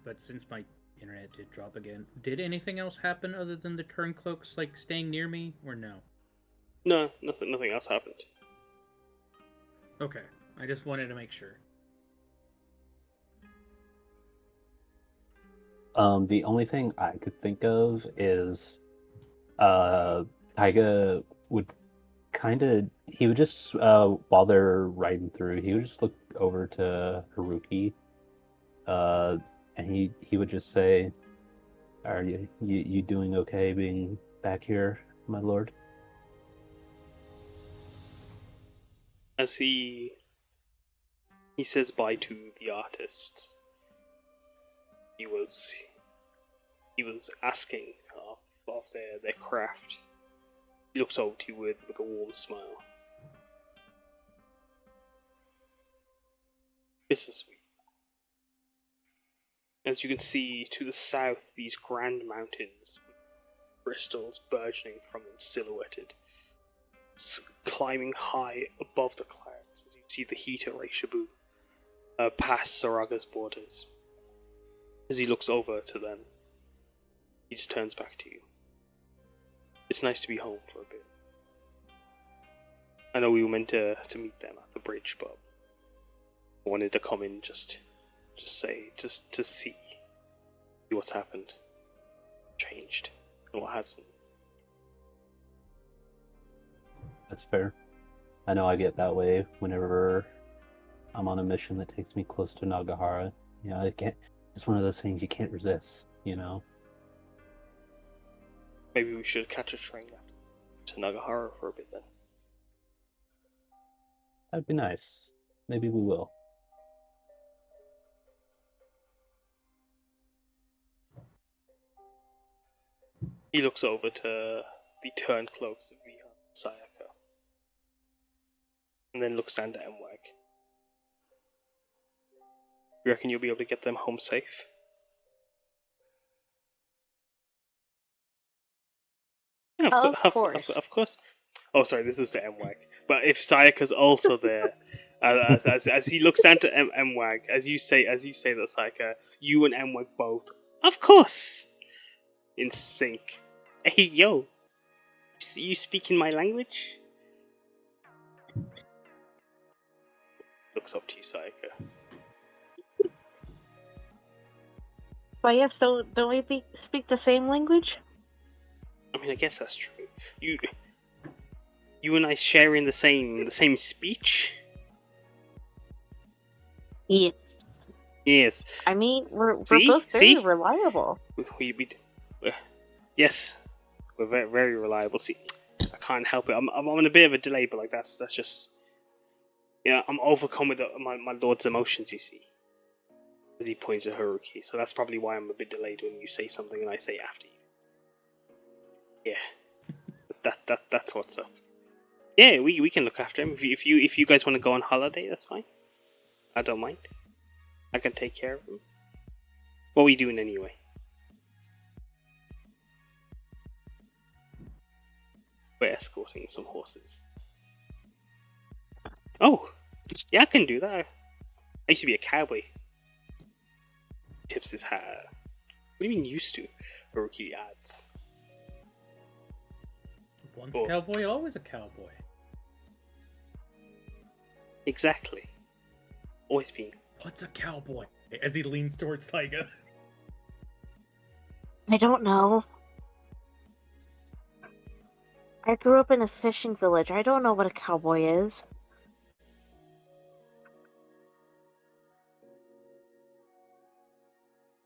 but since my internet did drop again, did anything else happen other than the turncloaks like staying near me, or no? No, nothing else happened. Okay, I just wanted to make sure. The only thing I could think of is Taiga would he would just while they're riding through, he would just look over to Haruki, and he would just say, "Are you doing okay being back here, my lord?" As he says bye to the artists, he he was asking of their craft. He looks over to you with a warm smile. This is sweet. As you can see to the south, these grand mountains with crystals burgeoning from them silhouetted, climbing high above the clouds as you see the heat of Reishibu past Sarhaga's borders. As he looks over to them, he just turns back to you. It's nice to be home for a bit. I know we were meant to meet them at the bridge, but I wanted to come in just to see what's happened, changed, and what hasn't. That's fair. I know I get that way whenever I'm on a mission that takes me close to Nagahara. You know, I can't. It's one of those things you can't resist. You know. Maybe we should catch a train to Nagahara for a bit then. That'd be nice. Maybe we will. He looks over to the turned cloaks of Vihaan and Sayaka, and then looks down to Mwag. You reckon you'll be able to get them home safe? Yeah, Of course. Of course. Oh, sorry, this is to Mwag. But if Sayaka's also there, as he looks down to Mwag, as you say that, Sayaka, you and Mwag both, of course, in sync. Hey, yo, you speaking my language? Looks up to you, Sayaka. But yes, don't we speak the same language? I mean, I guess that's true. You and I sharing the same speech? Yeah. Yes. I mean, we're both See? very reliable. Yes, we're very, very reliable. See, I can't help it. I'm on a bit of a delay, but like that's just, yeah, I'm overcome with my lord's emotions. You see, as he points at Haruki. So that's probably why I'm a bit delayed when you say something and I say after you. Yeah, that's what's up. Yeah, we can look after him. If you guys want to go on holiday, that's fine. I don't mind. I can take care of him. What are we doing anyway? We're escorting some horses. Oh, yeah, I can do that. I used to be a cowboy. Tips his hat. What do you mean used to? Haruki adds. Once a cowboy, always a cowboy. Exactly. Always been. What's a cowboy? As he leans towards Taiga. I don't know. I grew up in a fishing village. I don't know what a cowboy is.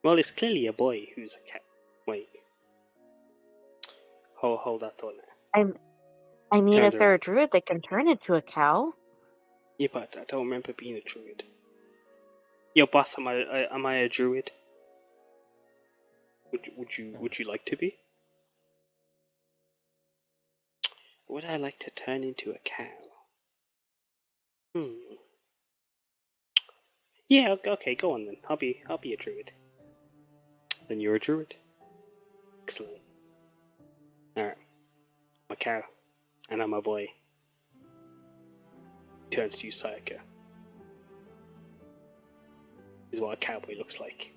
Well, it's clearly a boy who's a cat. Wait. Hold that thought now. I mean, Turns if they're a around. druid, they can turn into a cow. Yeah, but I don't remember being a druid. Yo, boss, am I a druid? Would you like to be? Would I like to turn into a cow? Yeah, okay, go on then. I'll be a druid. Then you're a druid. Excellent. Alright. I'm a cow. And I'm a boy. He turns to you, Sayaka. This is what a cowboy looks like.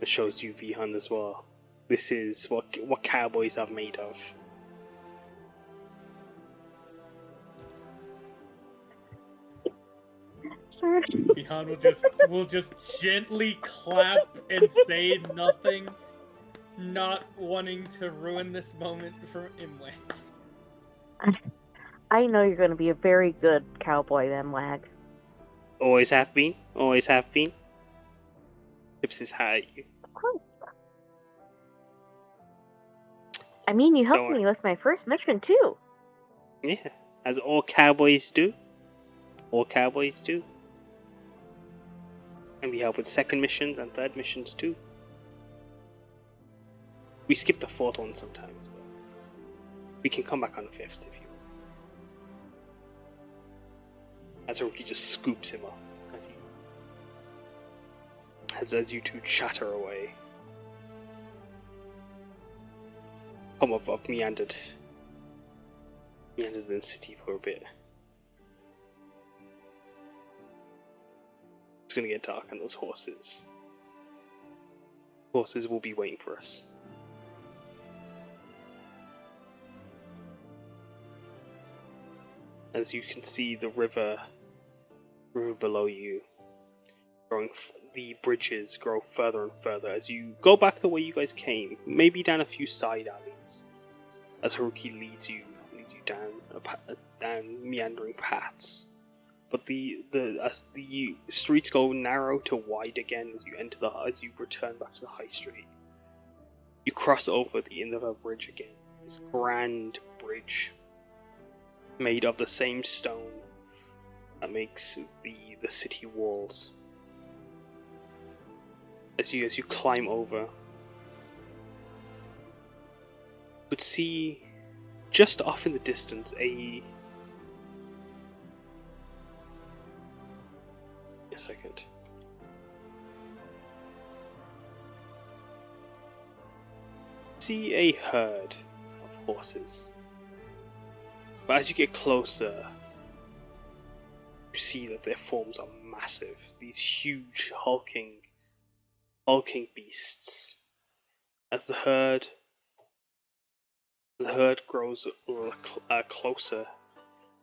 It shows you Vihaan as well. This is what cowboys are made of. Sir. Vihaan will just gently clap and say nothing, not wanting to ruin this moment for Imwe. I know you're going to be a very good cowboy, then, Wag. Always have been. Always have been. Tips his hat at you. Of course. I mean, you Don't helped worry. me with my first mission, too. Yeah, as all cowboys do. All cowboys do. And we help with second missions and third missions too. We skip the fourth one sometimes, but we can come back on the fifth if you want. As Haruki just scoops him up as you two chatter away. Come up, meandered in the city for a bit. It's gonna get dark, and those horses will be waiting for us. As you can see the river below you, the bridges grow further and further as you go back the way you guys came, maybe down a few side alleys, as Haruki leads you down meandering paths. But as the streets go narrow to wide again as you return back to the high street, you cross over the end of a bridge again. This grand bridge made of the same stone that makes the city walls. As you climb over, you could see just off in the distance a second. See a herd of horses. But as you get closer, you see that their forms are massive. These huge, hulking beasts. As the herd grows closer,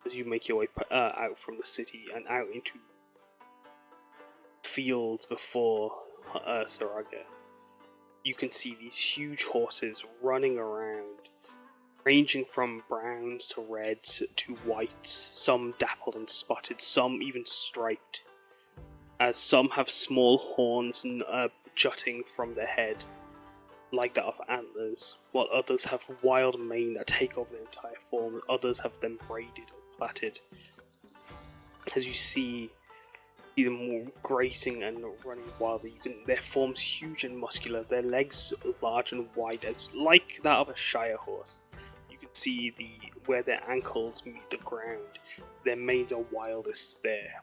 as you make your way out from the city and out into fields before Sarhaga, you can see these huge horses running around, ranging from browns to reds to whites, some dappled and spotted, some even striped, as some have small horns jutting from their head, like that of antlers, while others have wild mane that take over their entire form, and others have them braided or plaited. As you see them grazing and running wildly, their forms huge and muscular, their legs large and wide, as like that of a Shire horse. You can see where their ankles meet the ground. Their manes are wildest there,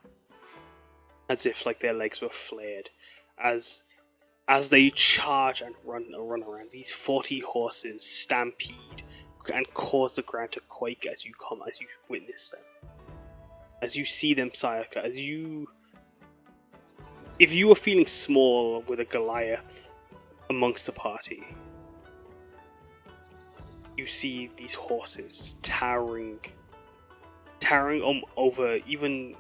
as if like their legs were flared. As they charge and run around, these 40 horses stampede and cause the ground to quake as you witness them. As you see them, Sayaka, if you were feeling small with a Goliath amongst the party, you see these horses towering over even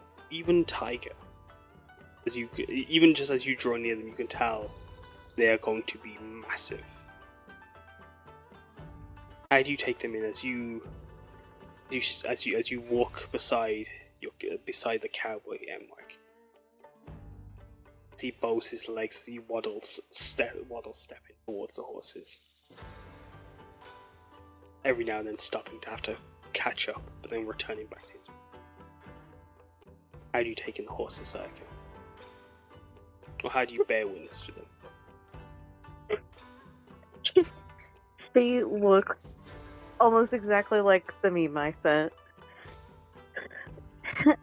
Taiga. Even just as you draw near them, you can tell they are going to be massive. How do you take them in as you walk beside the cowboy Mike? He bows his legs as he waddles stepping towards the horses. Every now and then stopping to have to catch up, but then returning back to his. How do you take in the horses, Sayaka? Or how do you bear witness to them? She looks almost exactly like the meme I sent.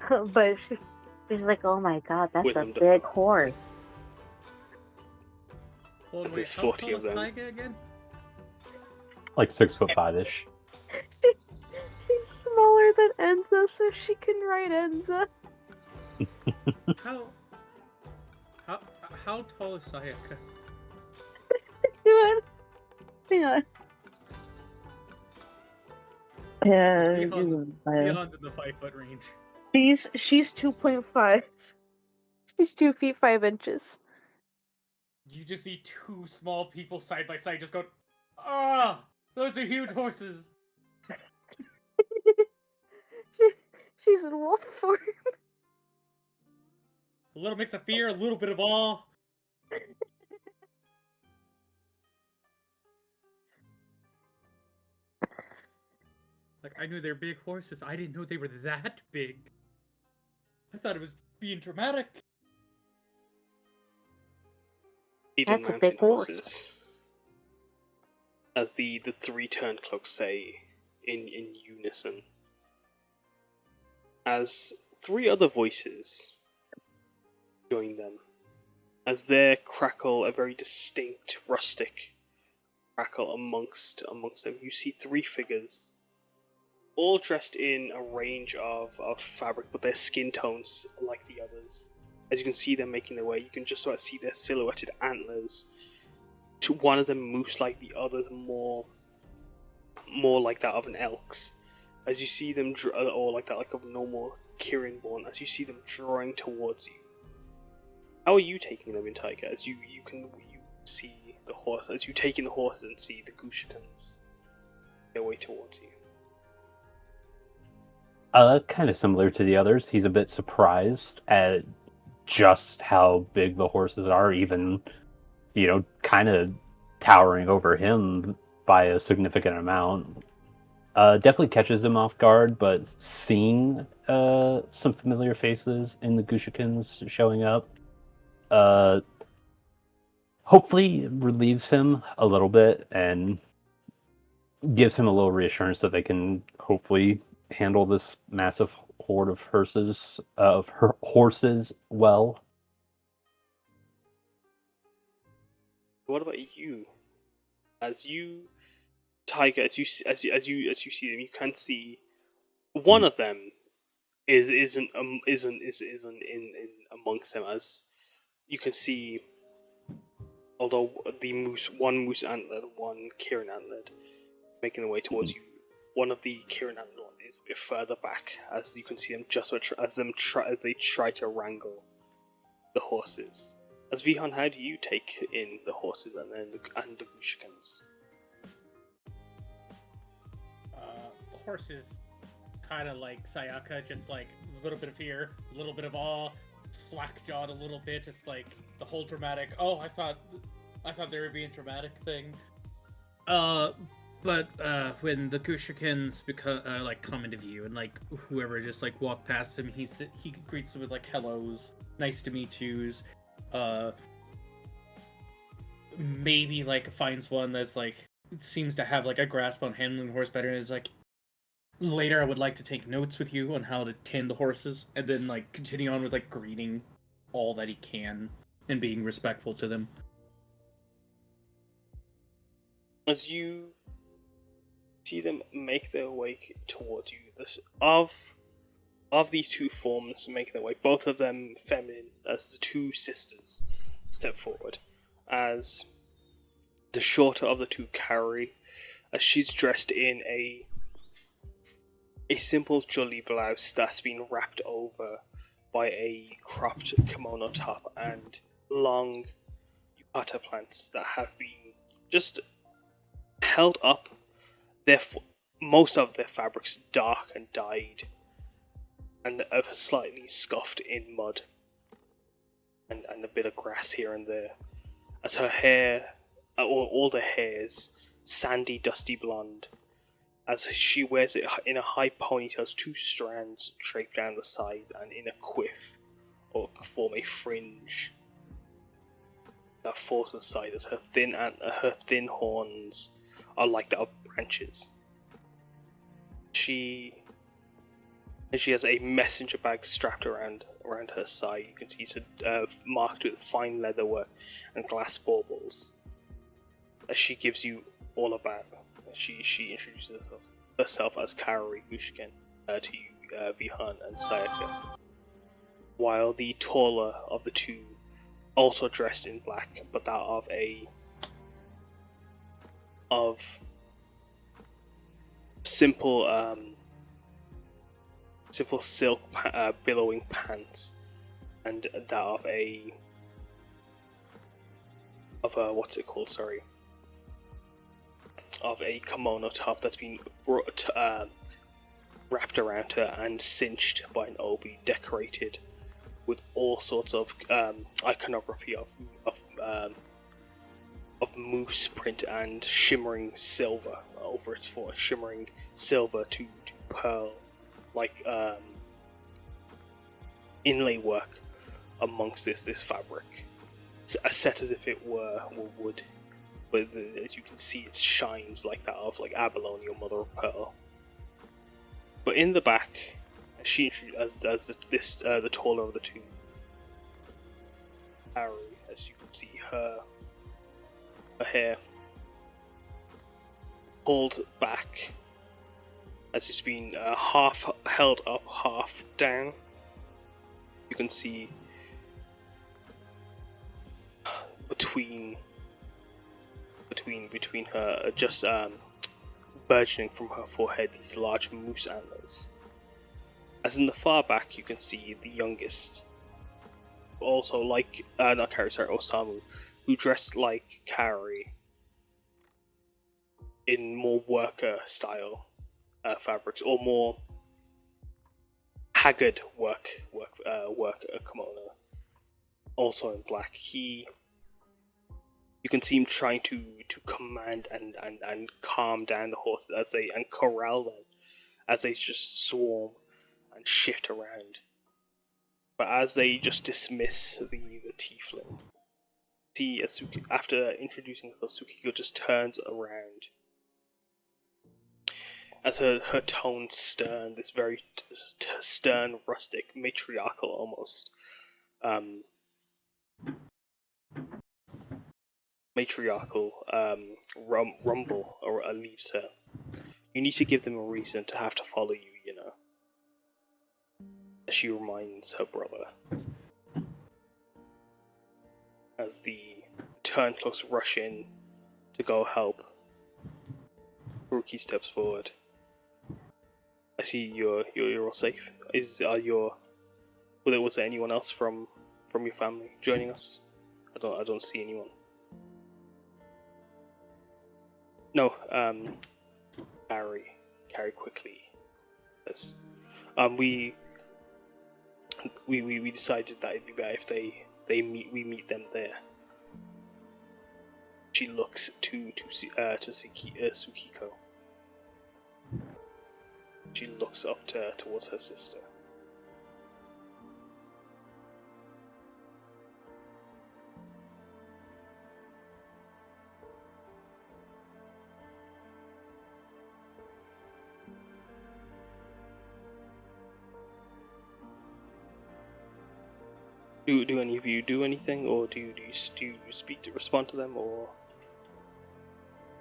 But she's like, oh my god, that's a big horse. Hold on, There's how 40 tall of is them. Taiga again? Like 6'5"-ish. She's smaller than Enza, so she can ride Enza. How tall is Sayaka? Hang on. Yeah, Vihaan's in the 5-foot range. she's 2.5. She's 2 feet 5 inches. You just see two small people side by side just going, ah, those are huge horses. she's in wolf form. A little mix of fear, a little bit of awe. Like, I knew they were big horses. I didn't know they were that big. I thought it was being dramatic. Maiden That's a mountain big horse. horses. As the three turncloaks say in unison. As three other voices join them. As their crackle, a very distinct, rustic crackle amongst them. You see three figures, all dressed in a range of fabric, but their skin tones are like the others. As you can see them making their way, you can just about see their silhouetted antlers. To one of them moves like the others, more like that of an elk's. As you see them, or like that, like of normal Kirin-born, as you see them drawing towards you. How are you taking them in Taiga? As you see the horse, as you take in the horses and see the Gushitans their way towards you. Kind of similar to the others. He's a bit surprised at just how big the horses are, even, kind of towering over him by a significant amount. Definitely catches him off guard, but seeing some familiar faces in the Gushikins showing up, hopefully relieves him a little bit and gives him a little reassurance that they can hopefully handle this massive horde of horses well. What about you? As you, Taiga, as you see them, you can see one of them isn't in amongst them. As you can see, although one moose antlered, one Kirin antlered, making their way towards you. One of the Kirin antlered is a bit further back, as you can see them as they try to wrangle the horses. As Vihaan, how do you take in the horses and the Gushikins? The horses, kind of like Sayaka, just like a little bit of fear, a little bit of awe, slack-jawed a little bit, just like the whole dramatic, oh, I thought there would be a dramatic thing. But when the Gushikins come into view and like whoever just like walk past him, he greets them with like hellos, nice to meet yous. Maybe like finds one that's like seems to have like a grasp on handling the horse better, and is like, later I would like to take notes with you on how to tend the horses, and then like continue on with like greeting all that he can and being respectful to them. As you see them make their way towards you, of these two forms making their way, both of them feminine, as the two sisters step forward, as the shorter of the two carry, as she's dressed in a simple jolly blouse that's been wrapped over by a cropped kimono top and long yukata plants that have been just held up. Most of their fabrics dark and dyed, and slightly scuffed in mud, and a bit of grass here and there. As her hair, all the hairs, sandy, dusty blonde, as she wears it in a high ponytail, two strands draped down the sides, and in a quiff, or form a fringe that falls to the side, as her thin horns are like that of branches. She has a messenger bag strapped around her side. You can see it's marked with fine leatherwork and glass baubles. As she gives you all about, she introduces herself as Kaori Gushiken to you, Vihaan and Sayaka. While the taller of the two, also dressed in black, but that of simple silk billowing pants, and that of a what's it called? Sorry, of a kimono top that's been wrapped around her and cinched by an obi, decorated with all sorts of iconography of moose print and shimmering silver over its forehead, shimmering silver to pearl, like inlay work amongst this fabric. set as if it were wood, but as you can see, it shines like that of like abalone or mother of pearl. But in the back, the taller of the two, Harry, as you can see, her hair pulled back, as it's been half held up, half down. You can see between her, just burgeoning from her forehead, these large moose antlers. As in the far back, you can see the youngest, also like Osamu, who dressed like Kari in more worker style fabrics, or more haggard work kimono, also in black. You can see him trying to command and calm down the horses and corral them as they just swarm and shift around. But as they just dismiss the tiefling, see Asuki, after introducing her, Sukiko just turns around. As her tone stern, this very stern, rustic, matriarchal almost, rumble leaves her. You need to give them a reason to have to follow you, you know. As she reminds her brother. As the turncloaks rush in to go help, Haruki steps forward. I see you're all safe. Was there anyone else from your family joining us? I don't see anyone. No, Carry quickly. Yes. We decided that it'd be better if we meet them there. She looks to Sukiko. She looks up towards her sister. Do any of you do anything, or do you respond to them, or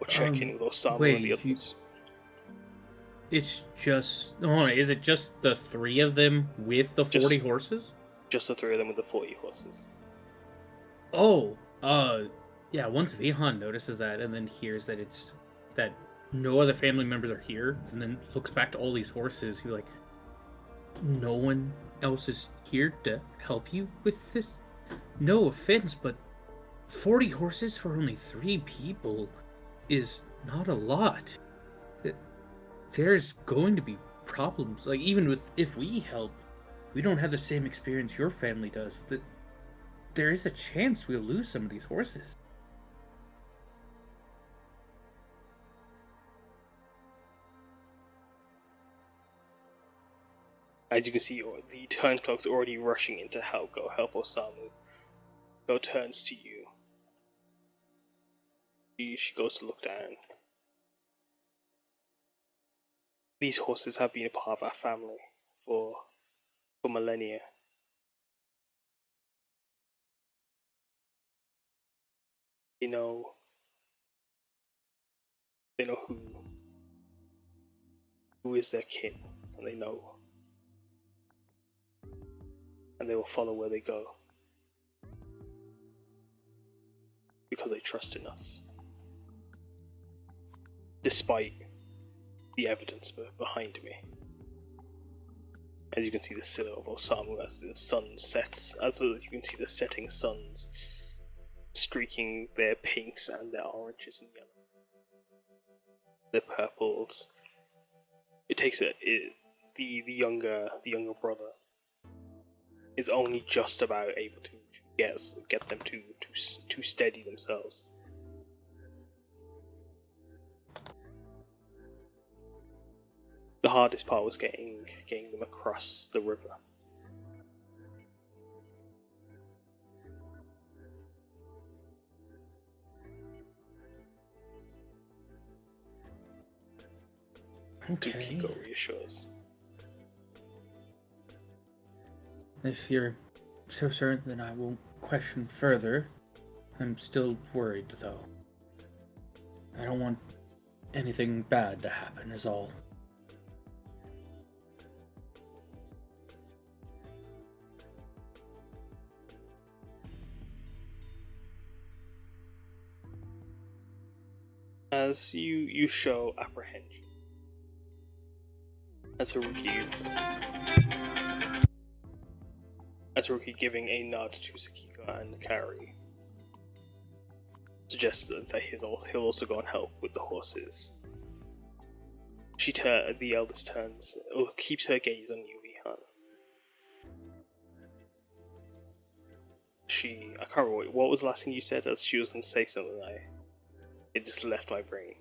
check in with Osamu and the others? It's just... Hold on, is it just the three of them with the 40 horses? Just the three of them with the 40 horses. Oh, yeah, once Vihaan notices that and then hears that no other family members are here, and then looks back to all these horses, he's like, no one else is here to help you with this? No offense, but 40 horses for only 3 people is not a lot. There's going to be problems. Like, even if we help, we don't have the same experience your family does. There is a chance we'll lose some of these horses. As you can see, the turncloak's already rushing in to help Osamu. Go turns to you. She goes to look down. These horses have been a part of our family for millennia. They know who is their kin, and they know. And they will follow where they go. Because they trust in us. Despite the evidence behind me. As you can see the silhouette of Osamu as the sun sets, you can see the setting suns streaking their pinks and their oranges and yellow. Their purples. It takes the younger brother is only just about able to get them to steady themselves. The hardest part was getting them across the river. Okay. Yukiko reassures. If you're so certain, then I won't question further. I'm still worried, though. I don't want anything bad to happen, is all. As you show apprehension, as Haruki giving a nod to Sakiko and Kari, suggests that he'll also go and help with the horses. The eldest turns, keeps her gaze on you, Vihaan. I can't remember what was the last thing you said. As she was going to say something, it just left my brain.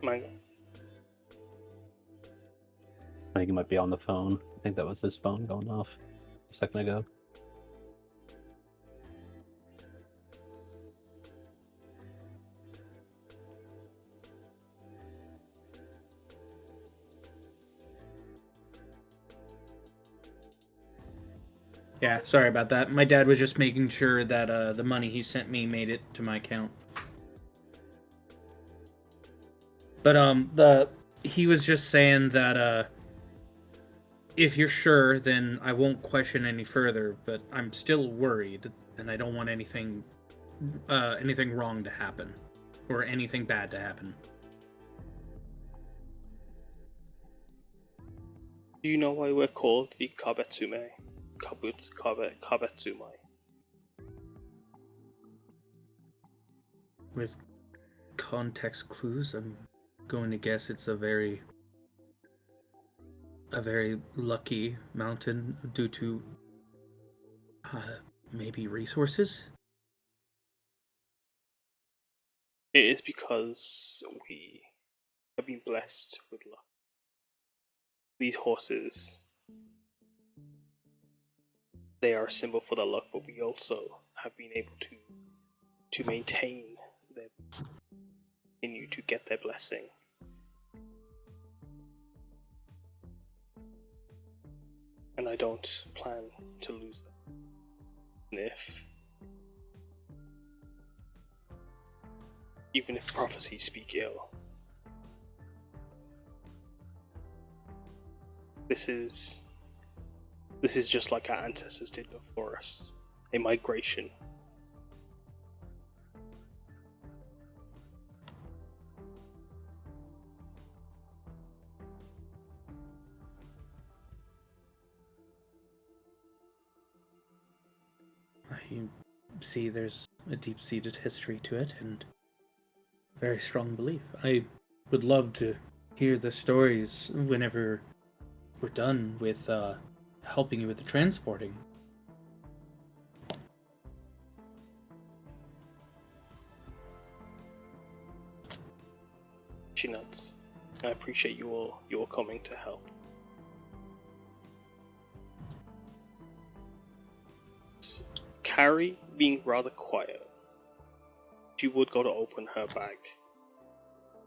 Mango. I think he might be on the phone. I think that was his phone going off a second ago. Yeah, sorry about that. My dad was just making sure that the money he sent me made it to my account. But he was just saying that if you're sure, then I won't question any further. But I'm still worried, and I don't want anything wrong to happen, or anything bad to happen. Do you know why we're called the Kabetsume? Kabetsumai. With context clues, I'm going to guess it's a very lucky mountain due to maybe resources. It is because we have been blessed with luck. These horses, they are a symbol for the luck, but we also have been able to maintain their, continue to get their blessing. And I don't plan to lose them. And even if prophecies speak ill, this is just like our ancestors did before us, a migration. You see, there's a deep-seated history to it, and very strong belief. I would love to hear the stories whenever we're done with helping you with the transporting. She nods. I appreciate you all coming to help. Carrie being rather quiet, she would go to open her bag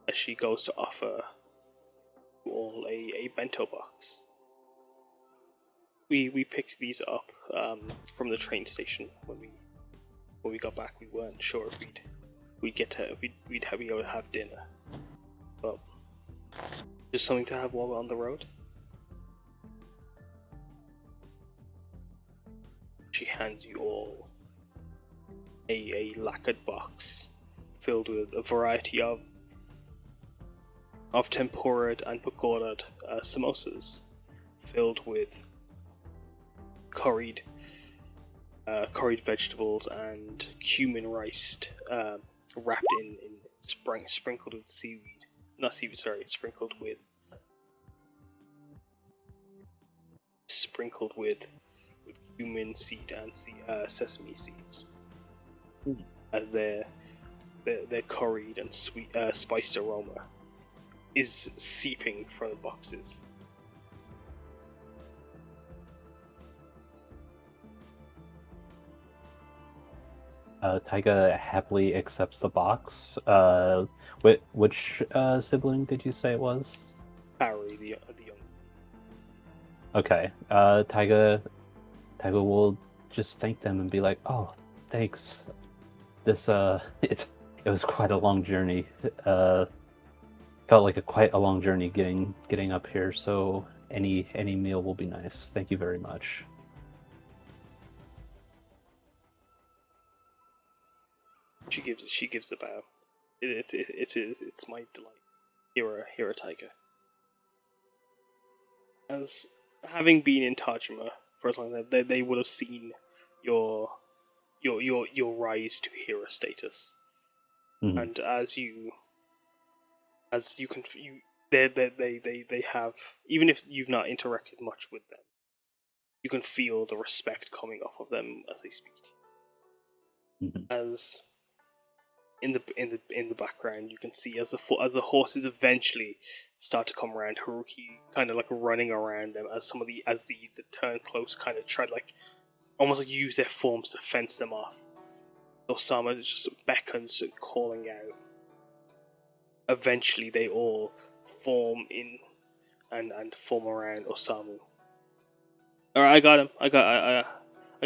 as she goes to offer you all a bento box. We picked these up from the train station when we got back. We weren't sure if we'd be able to have dinner, but just something to have while we're on the road. She hands you all a lacquered box filled with a variety of tempura'd and pakorda'd samosas, filled with curried vegetables and cumin rice, wrapped in sprinkled with seaweed. Not seaweed, sorry, sprinkled with cumin seed and sesame seeds, as their curried and sweet spiced aroma is seeping from the boxes. Taiga happily accepts the box. Which sibling did you say it was? Harry, the young. Okay. Taiga will just thank them and be like, "Oh, thanks. This it was quite a long journey. Felt like quite a long journey getting up here. So any meal will be nice. Thank you very much." She gives the bow. It's my delight. Here a Taiga. As having been in Tajima for as long as they would have seen your rise to hero status, and as you can they have, even if you've not interacted much with them, you can feel the respect coming off of them as they speak to you. As in the background, you can see as the horses eventually start to come around, Haruki kind of like running around them as the turn close kind of try to like almost like use their forms to fence them off. Osama just beckons and calling out. Eventually, they all form in and form around Osamu. All right, I got him. I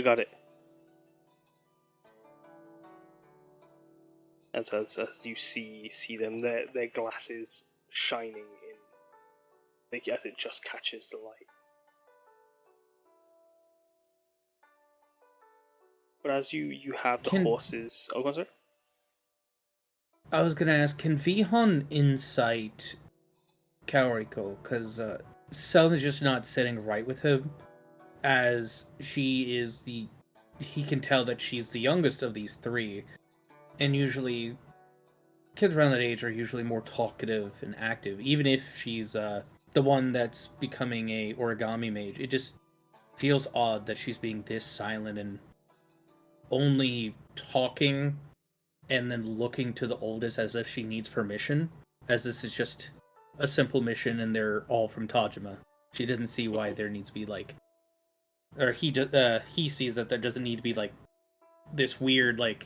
got it. As you see them, their glasses shining in, as it just catches the light. But as you have the horses, oh, go on, sir. I was gonna ask, can Vihaan insight Kaoriko? Because something's just not sitting right with him, as she is he can tell that she's the youngest of these three, and usually kids around that age are usually more talkative and active, even if she's the one that's becoming a origami mage. It just feels odd that she's being this silent and only talking and then looking to the oldest as if she needs permission, as this is just a simple mission and they're all from Tajima. She doesn't see why there needs to be like, or he sees that there doesn't need to be like this weird like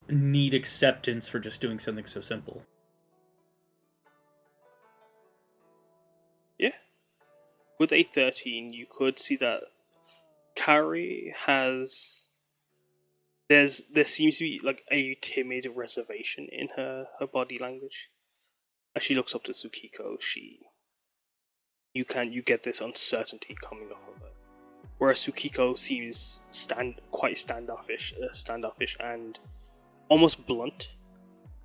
need acceptance for just doing something so simple. Yeah. With A13, you could see that Kari has... There seems to be like a timid reservation in her body language. As she looks up to Tsukiko, you get this uncertainty coming off of her. Whereas Tsukiko seems quite standoffish and almost blunt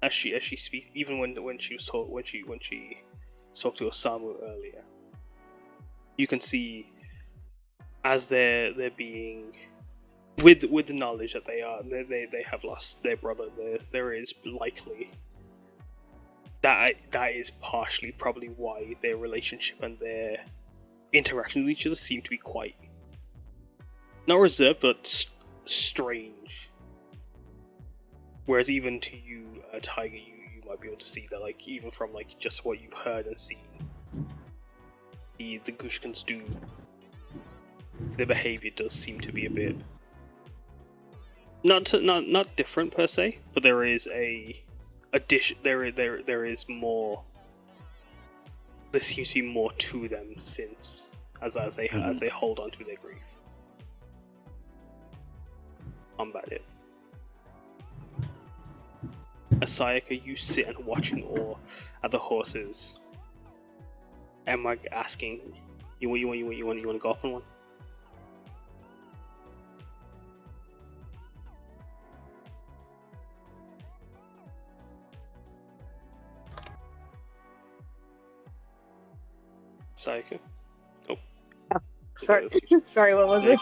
as she speaks. Even when she spoke to Osamu earlier, you can see as they're being with the knowledge that they have lost their brother. There is likely that is partially probably why their relationship and their interaction with each other seem to be quite not reserved but strange. Whereas even to you, Taiga, you might be able to see that, like, even from like just what you've heard and seen, the Gushkins do. Their behavior does seem to be a bit not different per se, but there is there is more. There seems to be more to them since as they hold on to their grief. Combat it. As Sayaka, you sit and watch in awe at the horses. And Mike asking, you want to go up on one? Sayaka? Oh. Sorry, sorry, what was it?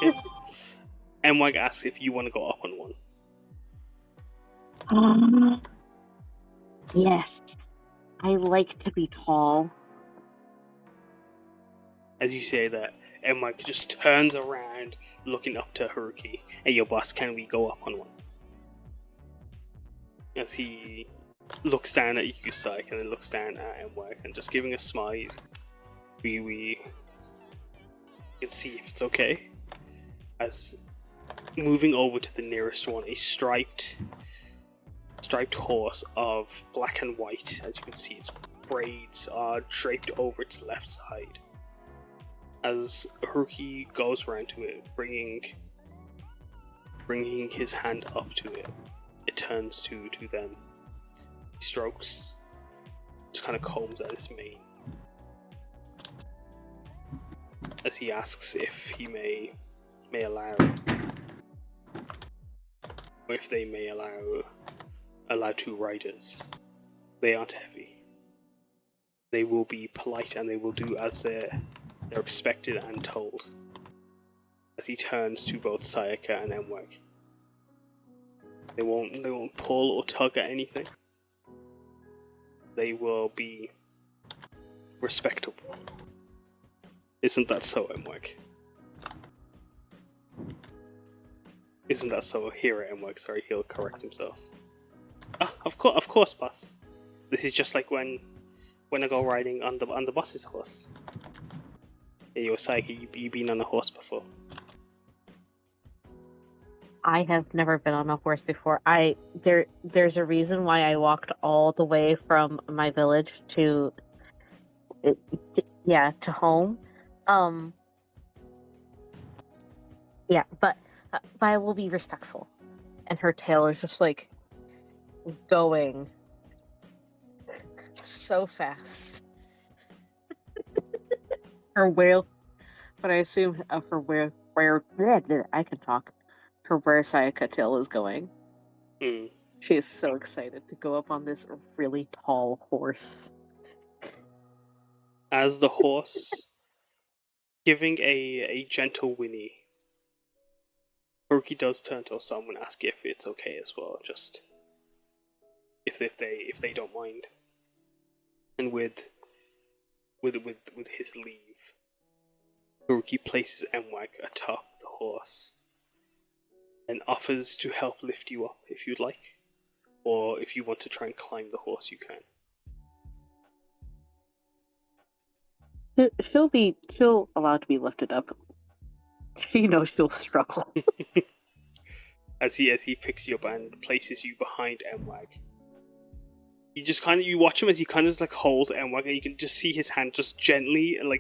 And Mike asks if you want to go up on one. Yes. I like to be tall. As you say that, and Mike just turns around, looking up to Haruki. Hey, your boss, can we go up on one? As he looks down at you, Sayaka, and then looks down at Mike, and just giving a smile. We can see if it's okay. As moving over to the nearest one, a striped horse of black and white. As you can see, its braids are draped over its left side. As Haruki goes around to it, bringing his hand up to it, it turns to them. He strokes, just kind of combs at its mane, as he asks if he may allow, or if they may allow two riders. They aren't heavy. They will be polite and they will do as they're expected and told. As he turns to both Sayaka and Emweg. They won't pull or tug at anything. They will be respectable. Isn't that so, Emweg? Isn't that so? Here at Emweg, sorry, he'll correct himself. Ah, of course, boss. This is just like when I go riding on the boss's horse. Hey, Sayaka, you been on a horse before? I have never been on a horse before. There's a reason why I walked all the way from my village to home. But I will be respectful. And her tail is just like going so fast. Her whale, but I assume for where I can talk. For where Sayaka tail is going. Hmm. She is so excited to go up on this really tall horse. As the horse, giving a gentle whinny, Haruki does turn to Osamu and ask if it's okay as well, just if they don't mind. And with his leave, Haruki places Emwag atop the horse and offers to help lift you up if you'd like, or if you want to try and climb the horse, you can. She'll allowed to be lifted up. She knows she'll struggle. As he picks you up and places you behind Emwag. You watch him as he kind of just like holds Emwag, and you can just see his hand just gently and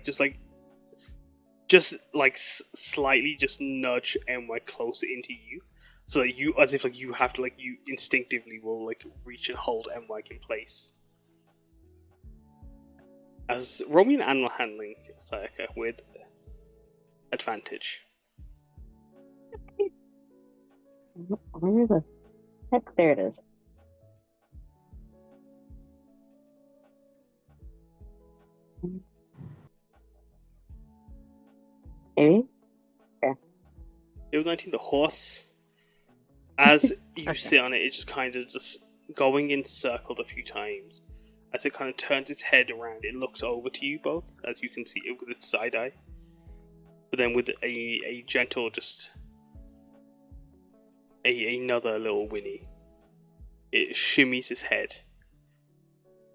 slightly just nudge Emwag closer into you, so that you, as if like you have to you instinctively will reach and hold Emwag in place. As roll me an animal handling, Sayaka, with advantage. Where the heck? There it is. Maybe? Level 19, the horse. As you sit on it, it's just kind of just going in circles a few times. As it kind of turns its head around, it looks over to you both, as you can see it with its side eye. But then with a gentle, just another little whinny, it shimmies its head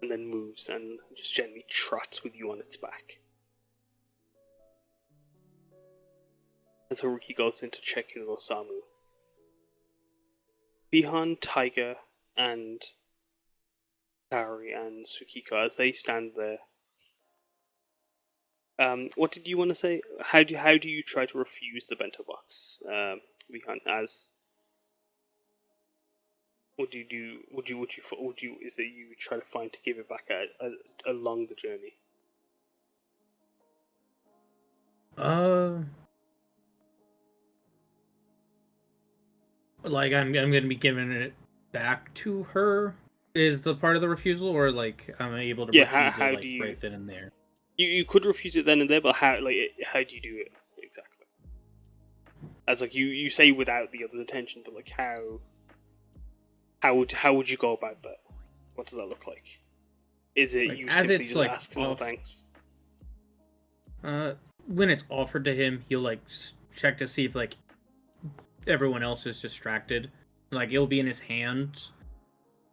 and then moves and just gently trots with you on its back. As Haruki goes in to check in with Osamu, Vihaan, Taiga, and Kaori and Tsukiko, as they stand there. What did you want to say? How do you try to refuse the bento box, Vihaan? As what do you do? Would you? Is it you try to find to give it back along the journey? Like I'm gonna be giving it back to her. Is the part of the refusal, or am I able to refuse how it do you, right then and there? You could refuse it then and there, but how do you do it exactly? As you say without the other intention, but how would you go about that? What does that look like? Is it you as simply it's just ask no thanks? When it's offered to him, he'll check to see if everyone else is distracted. It'll be in his hands,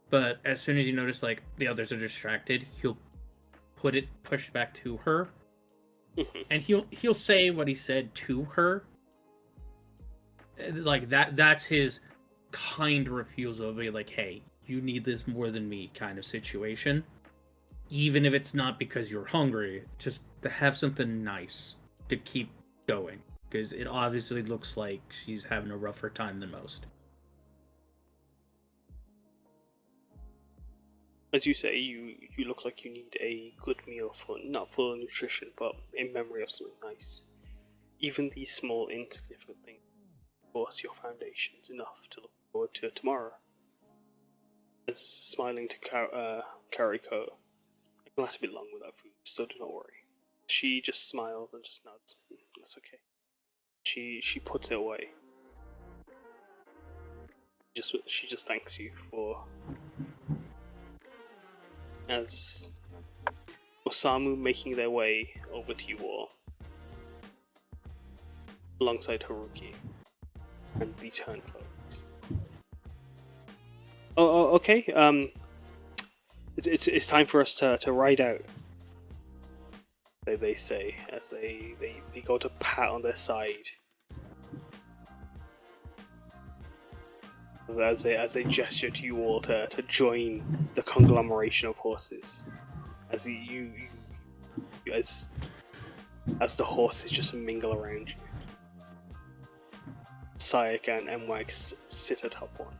but as soon as you notice the others are distracted, he'll push it back to her, and he'll say what he said to her, like that's his kind refusal of being like, hey, you need this more than me kind of situation. Even if it's not because you're hungry, just to have something nice to keep going. Because it obviously looks like she's having a rougher time than most. As you say, you look like you need a good meal for not for nutrition, but in memory of something nice. Even these small insignificant things force your foundations enough to look forward to tomorrow. As smiling to Kariko, it can last a bit long without food, so do not worry. She just smiles and just nods. That's okay. She puts it away. She just thanks you for. As Osamu making their way over to you all, alongside Haruki, and the turncloaks. Okay. It's time for us to ride out. They say as they go to pat on their side. As they gesture to you all to join the conglomeration of horses, as as the horses just mingle around you. Sayaka and Mwag sit atop one.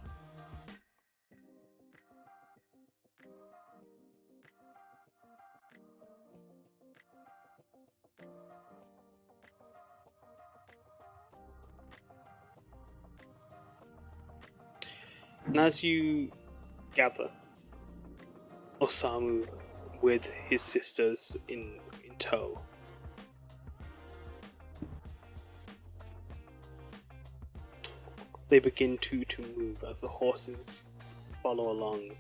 And as you gather, Osamu with his sisters in tow, they begin to move as the horses follow along.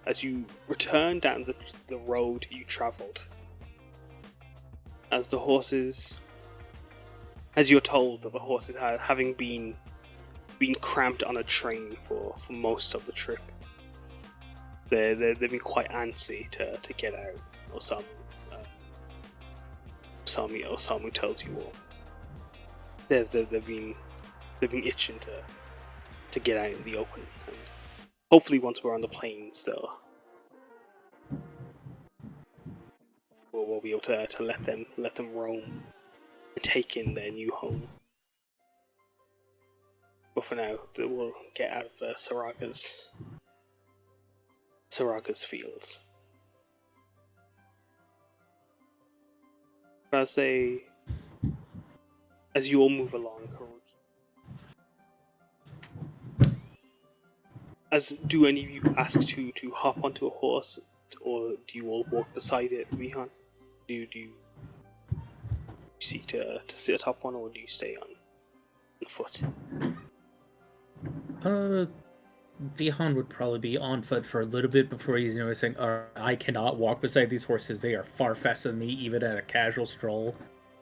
As you return down the road you travelled, as the horses, as you're told that the horses having been cramped on a train for most of the trip. They've been quite antsy to get out. Osamu tells you all. They've been itching to get out in the open, and hopefully once we're on the plains, we'll be able to let them roam and take in their new home. But for now, we'll get out of Saraga's fields. As you all move along, Haruki, do any of you ask to hop onto a horse, or do you all walk beside it, Vihaan? Do you seek to sit atop one, or do you stay on foot? Vihaan would probably be on foot for a little bit before he's noticing, I cannot walk beside these horses. They are far faster than me, even at a casual stroll.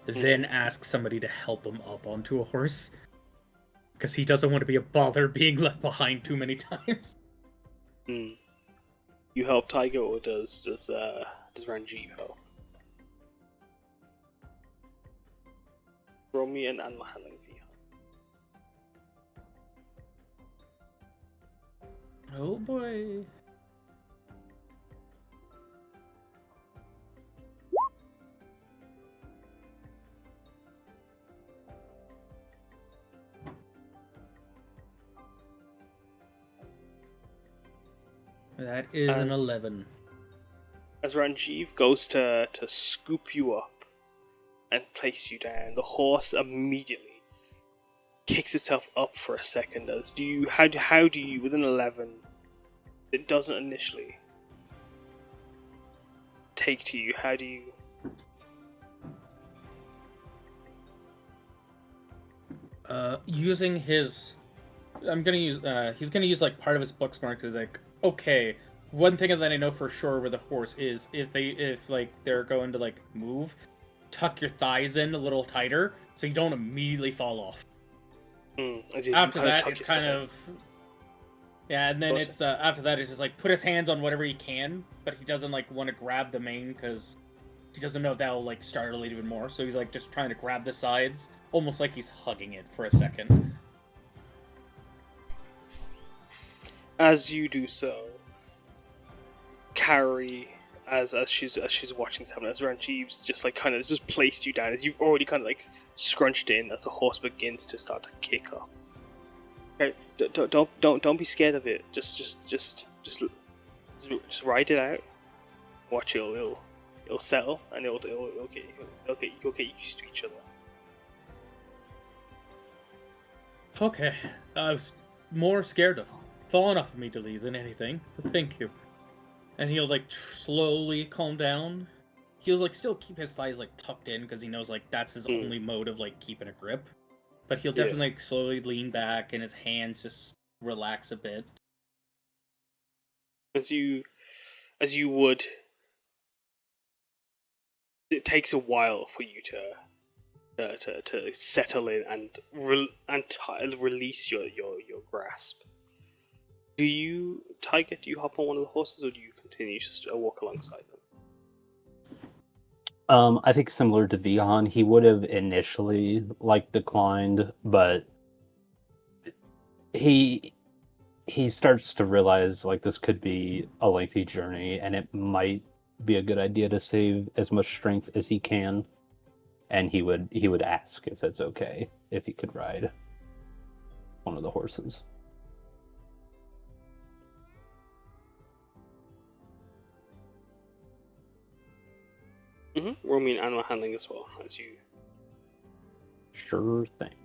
Then ask somebody to help him up onto a horse. Because he doesn't want to be a bother being left behind too many times. You help Taiga, or does Ranjiv help? Romy and Mahaling. Oh boy. That is an 11. As Ranjiv goes to scoop you up and place you down, the horse immediately kicks itself up for a second. How do you with an 11? It doesn't initially take to you. How do you? Using his, I'm gonna use. He's gonna use like part of his book smarts as like, okay, one thing that I know for sure with a horse is if they're going to like move, tuck your thighs in a little tighter so you don't immediately fall off. After that, it's kind of... Yeah, and then it's after that, it's just like put his hands on whatever he can, but he doesn't like want to grab the mane because he doesn't know if that'll like startle it even more. So he's like just trying to grab the sides, almost like he's hugging it for a second. As you do so, Carrie, as she's watching this happen, as Ranjiv's just like kind of just placed you down, as you've already kind of like scrunched in, as the horse begins to start to kick up. Okay, don't be scared of it. Just ride it out. Watch it'll settle, and you'll get used to each other. Okay, I was more scared of falling off immediately than anything. But thank you. And he'll like slowly calm down. He'll like still keep his thighs like tucked in because he knows like that's his only mode of like keeping a grip. But he'll definitely like slowly lean back and his hands just relax a bit. As you would, it takes a while for you to settle in and release your grasp. Do you, Taiga, do you hop on one of the horses, or do you continue to walk alongside them? I think similar to Vihaan, he would have initially like declined, but he starts to realize like this could be a lengthy journey, and it might be a good idea to save as much strength as he can. And he would ask if it's okay if he could ride one of the horses. Roll me an animal handling as well, as you. Sure thing.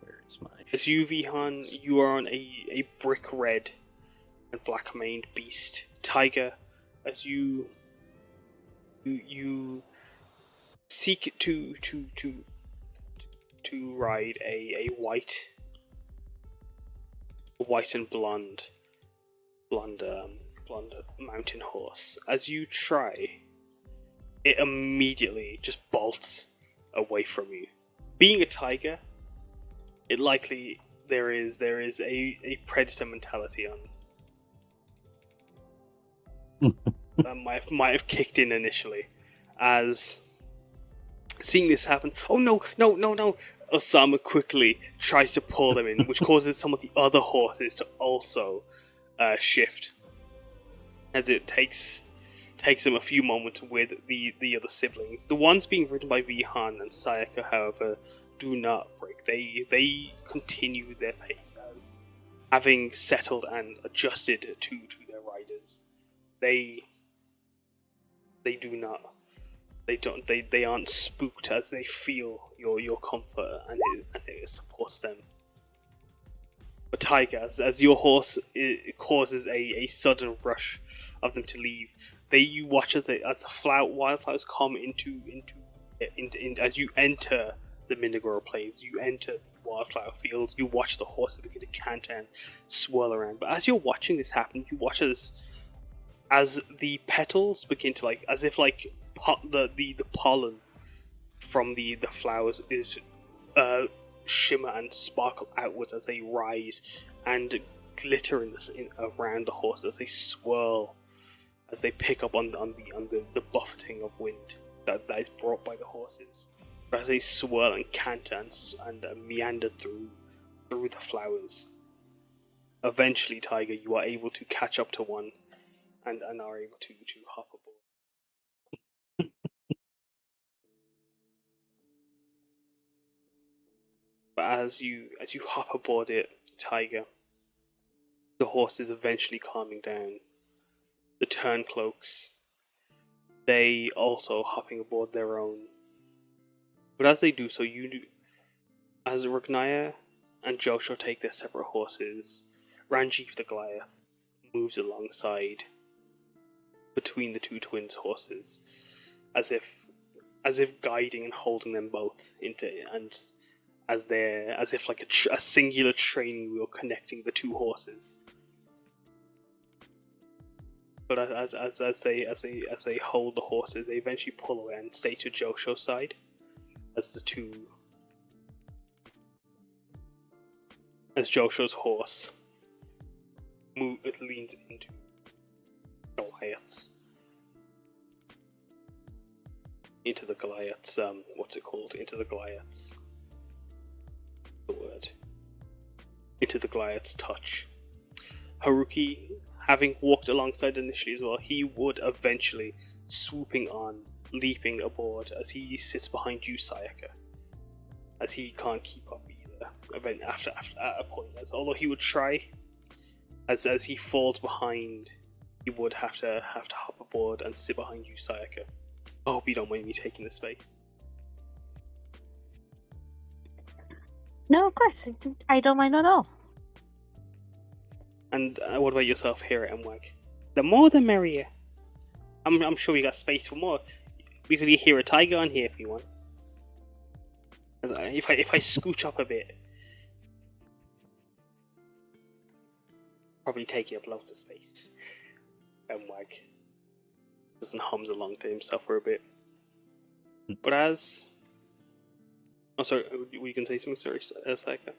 Where's my? As you, Vihaan, you are on a brick red and black maned beast. Taiga, as you seek to ride a white and blonde mountain horse. As you try, it immediately just bolts away from you. Being a tiger, it likely there is a predator mentality on that might have kicked in initially. As seeing this happen, oh no! Osama quickly tries to pull them in, which causes some of the other horses to also shift. As it takes him a few moments with the other siblings. The ones being ridden by Vihaan and Sayaka, however, do not break. They continue their pace as having settled and adjusted to their riders. They aren't spooked as they feel your comfort and it supports them. But Taiga, as your horse, it causes a sudden rush of them to leave. You watch as wildflowers come into as you enter the Minagura Plains. You enter the wildflower fields. You watch the horses begin to canter and swirl around. But as you're watching this happen, you watch as the petals begin to as if the pollen from the flowers is shimmer and sparkle outwards as they rise and glitter around the horses as they swirl, as they pick up on the buffeting of wind that is brought by the horses, as they swirl and canter and meander through the flowers. Eventually, Taiga, you are able to catch up to one and are able to hop aboard. But as you hop aboard it, Taiga, the horse is eventually calming down. The turncloaks, they also hopping aboard their own. But as they do so, as Ragnaya and Yoshio take their separate horses, Ranjiv the Goliath moves alongside between the two twins' horses, as if guiding and holding them both as if like a singular training wheel connecting the two horses. But as they hold the horses, they eventually pull away and stay to Yoshio's side, as Yoshio's horse leans into Goliath's. Into the Goliath's touch. Haruki, having walked alongside initially as well, he would eventually swooping on, leaping aboard as he sits behind you, Sayaka, as he can't keep up either. Event after at a point, as although he would try, as he falls behind, he would have to hop aboard and sit behind you, Sayaka. I hope you don't mind me taking the space. No, of course. I don't mind at all. And what about yourself here at MWAG? The more the merrier. I'm sure we got space for more. We could hear a Taiga on here if you want. If I scooch up a bit, probably taking up loads of space. MWAG doesn't hums along to himself for a bit. But as... Oh, sorry, were you going to say something? Sorry, Sayaka?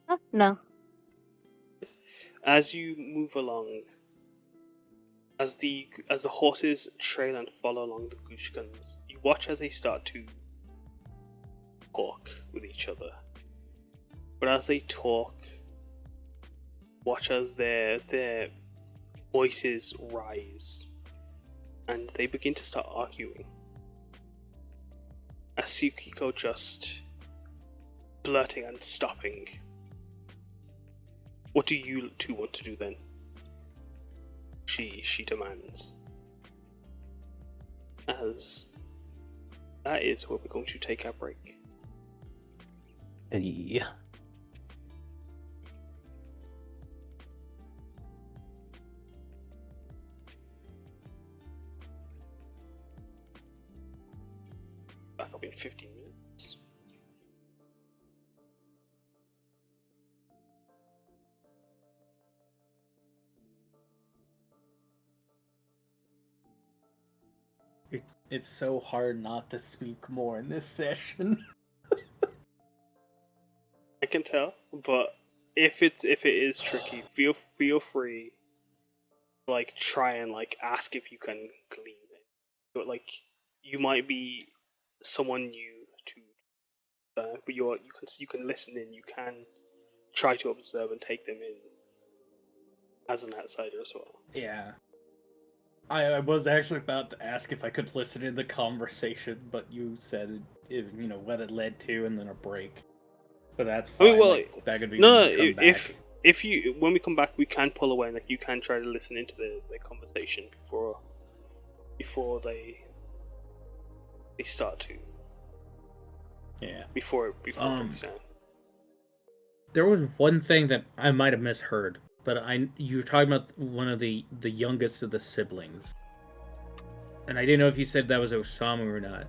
Oh, no. As you move along, as the horses trail and follow along the Gushkans, you watch as they start to talk with each other. But as they talk, watch as their voices rise, and they begin to start arguing. As Tsukiko just blurting and stopping. What do you two want to do then? She demands. As that is where we're going to take our break. Yeah. Back up in 15 minutes. It's so hard not to speak more in this session. I can tell, but if it is tricky, feel free. Like try and like ask if you can glean it. But like you might be someone new to, but you can listen in. You can try to observe and take them in as an outsider as well. Yeah. I was actually about to ask if I could listen in the conversation, but you said it what it led to, and then a break. But that's fine. I mean, well, like, that could be no. when we come back. If you when we come back, we can pull away. Like you can try to listen into the conversation before they start to. Yeah. Before it breaks down. There was one thing that I might have misheard, but you were talking about one of the youngest of the siblings, and I didn't know if you said that was Osamu or not.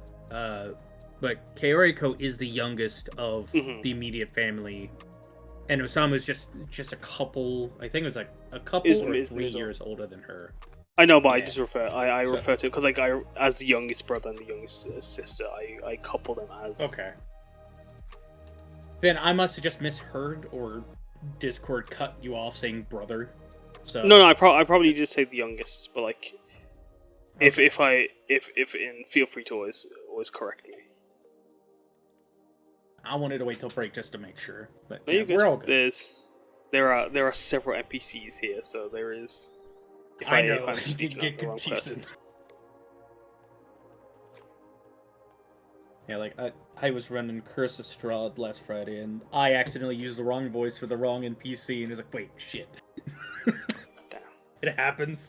But Kaoriko is the youngest of the immediate family, and Osamu is just a couple. I think it was like a couple or 3 years older than her. I know, but I just refer. I refer to because like as the youngest brother and the youngest sister, I couple them as. Okay. Then I must have just misheard, or Discord cut you off saying brother. So No, I probably did say the youngest, but like, if feel free to always correct me. I wanted to wait till break just to make sure, but No, yeah, we're all good. There are several NPCs here, so there is. If I know if I'm it speaking can of get the wrong confusing. person. Yeah, like I was running Curse of Strahd last Friday, and I accidentally used the wrong voice for the wrong NPC, and it's like, wait, shit. Damn. It happens.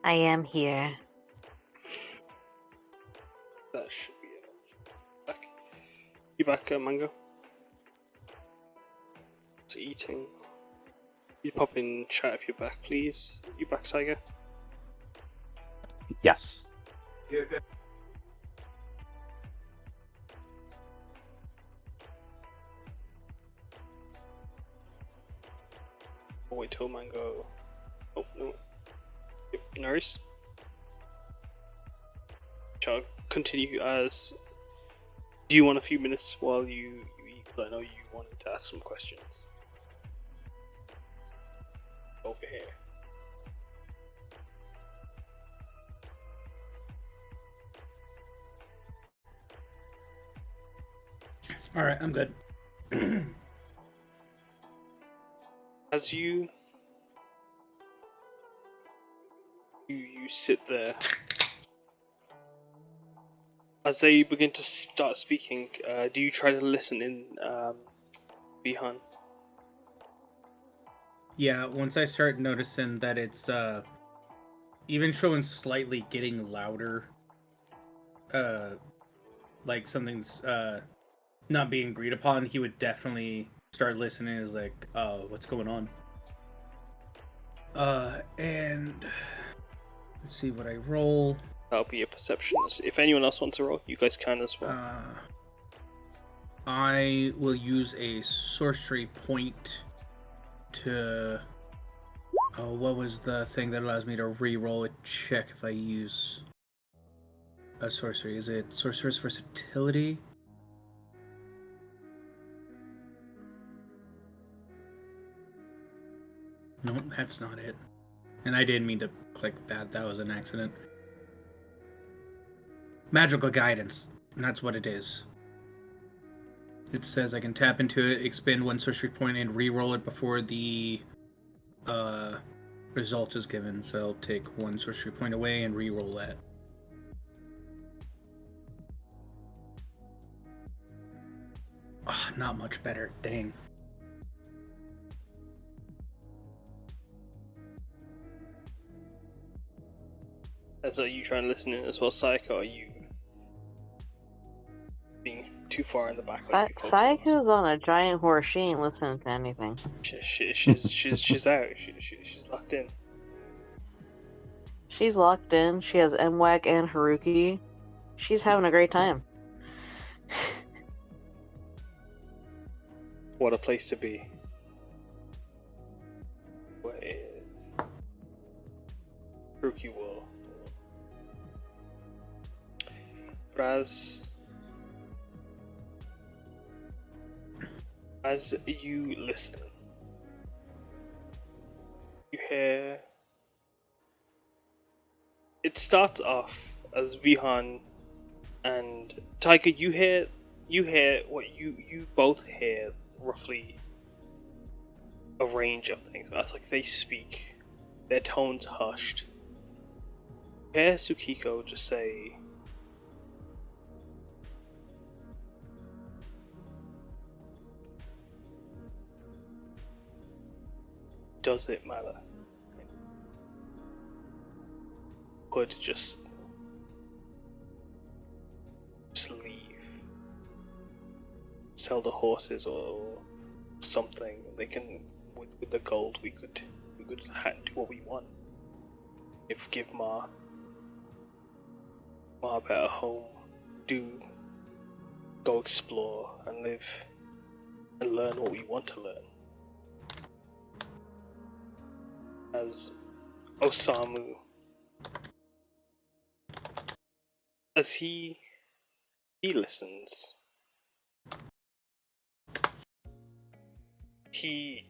I am here. That should be it. Back. You back, Mango? It's eating. You pop in chat if you're back, please. You back, Taiga? Yes. I'll wait till Mango. Oh, no. Yep, Norris. Shall I continue as. Do you want a few minutes while you eat? 'Cause I know you wanted to ask some questions. Over here. Alright, I'm good. As you sit there, as they begin to start speaking, do you try to listen in, Vihaan? Yeah, once I start noticing that it's even showing slightly getting louder, like something's not being agreed upon, he would definitely start listening. Is like, what's going on? And let's see what I roll. That'll be your perceptions. If anyone else wants to roll, you guys can as well. I will use a sorcery point to. Oh, what was the thing that allows me to re-roll a check if I use a sorcery? Is it sorcerer's versatility? No, that's not it. And I didn't mean to click that. That was an accident. Magical guidance. That's what it is. It says I can tap into it, expend one sorcery point, and re-roll it before the result is given. So I'll take one sorcery point away and re-roll that. Oh, not much better. Dang. As are you trying to listen in as well, Sayaka? Or are you being too far in the back? Sayaka's on a giant horse. She ain't listening to anything. She's out. She's locked in. She's locked in. She has MWAC and Haruki. She's having a great time. What a place to be. Where is Haruki will. But as you listen, you hear. It starts off as Vihaan and Taiga. You hear what you both hear roughly a range of things. As like they speak, their tones hushed. You hear Tsukiko just say, "Does it matter?" Could just leave, sell the horses or something. They can with the gold. We could do what we want. If give Ma a better home, go explore and live and learn what we want to learn. As Osamu, as he listens, he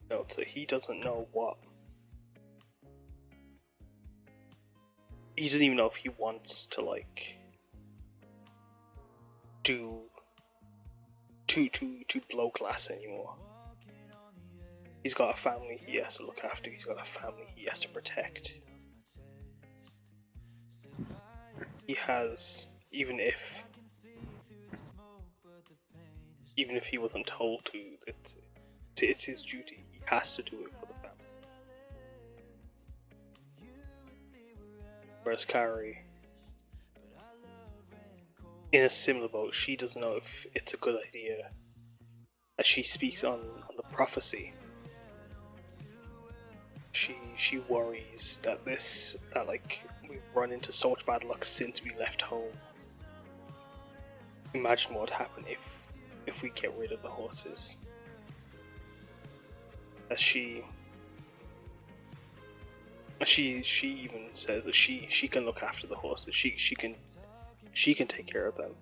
notes that he doesn't know what. He doesn't even know if he wants to to blow glass anymore. He's got a family he has to look after. He's got a family he has to protect. He has, even if he wasn't told to, it's his duty. He has to do it for the family. Whereas Kari, in a similar boat, she doesn't know if it's a good idea. As she speaks on the prophecy, she worries that we've run into so much bad luck since we left home. Imagine what would happen if we get rid of the horses. As she even says that she can look after the horses. She can take care of them.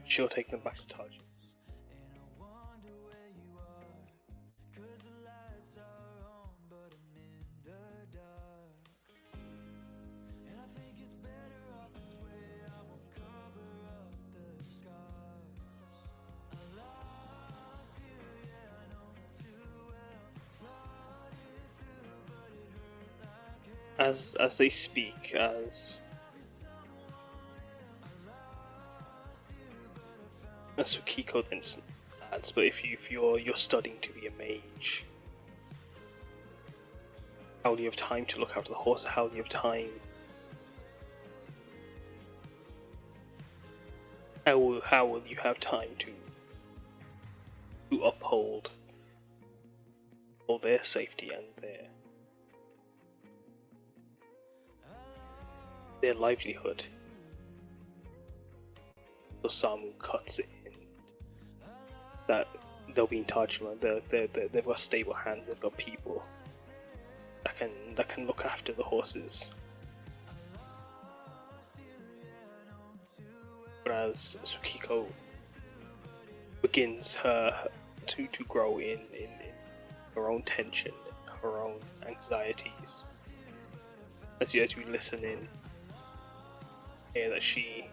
She'll take them back to Tajima. As they speak, as Sukiko then just adds, but if you're studying to be a mage, how do you have time to look after the horse? How do you have time? How will you have time to uphold all their safety and their livelihood? So Samu cuts it in that they'll be in Tajima. They've got stable hands. They've got people that can look after the horses. Whereas Sukiko begins to grow in her own tension, her own anxieties. As you listen in, hear that she,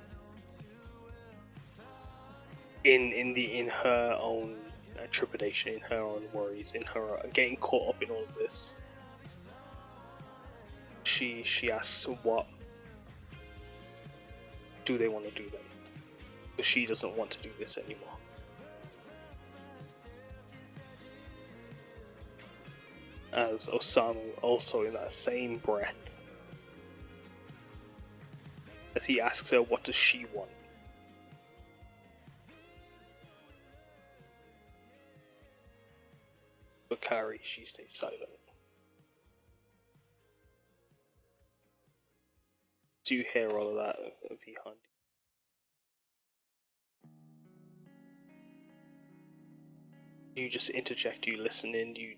in her own trepidation, in her own worries, in her getting caught up in all of this, she asks what do they want to do then? Because she doesn't want to do this anymore. As Osamu also in that same breath, as he asks her what does she want. But Kari, she stays silent. Do you hear all of that, Vihaan? Do you just interject? Do you listen in? Do you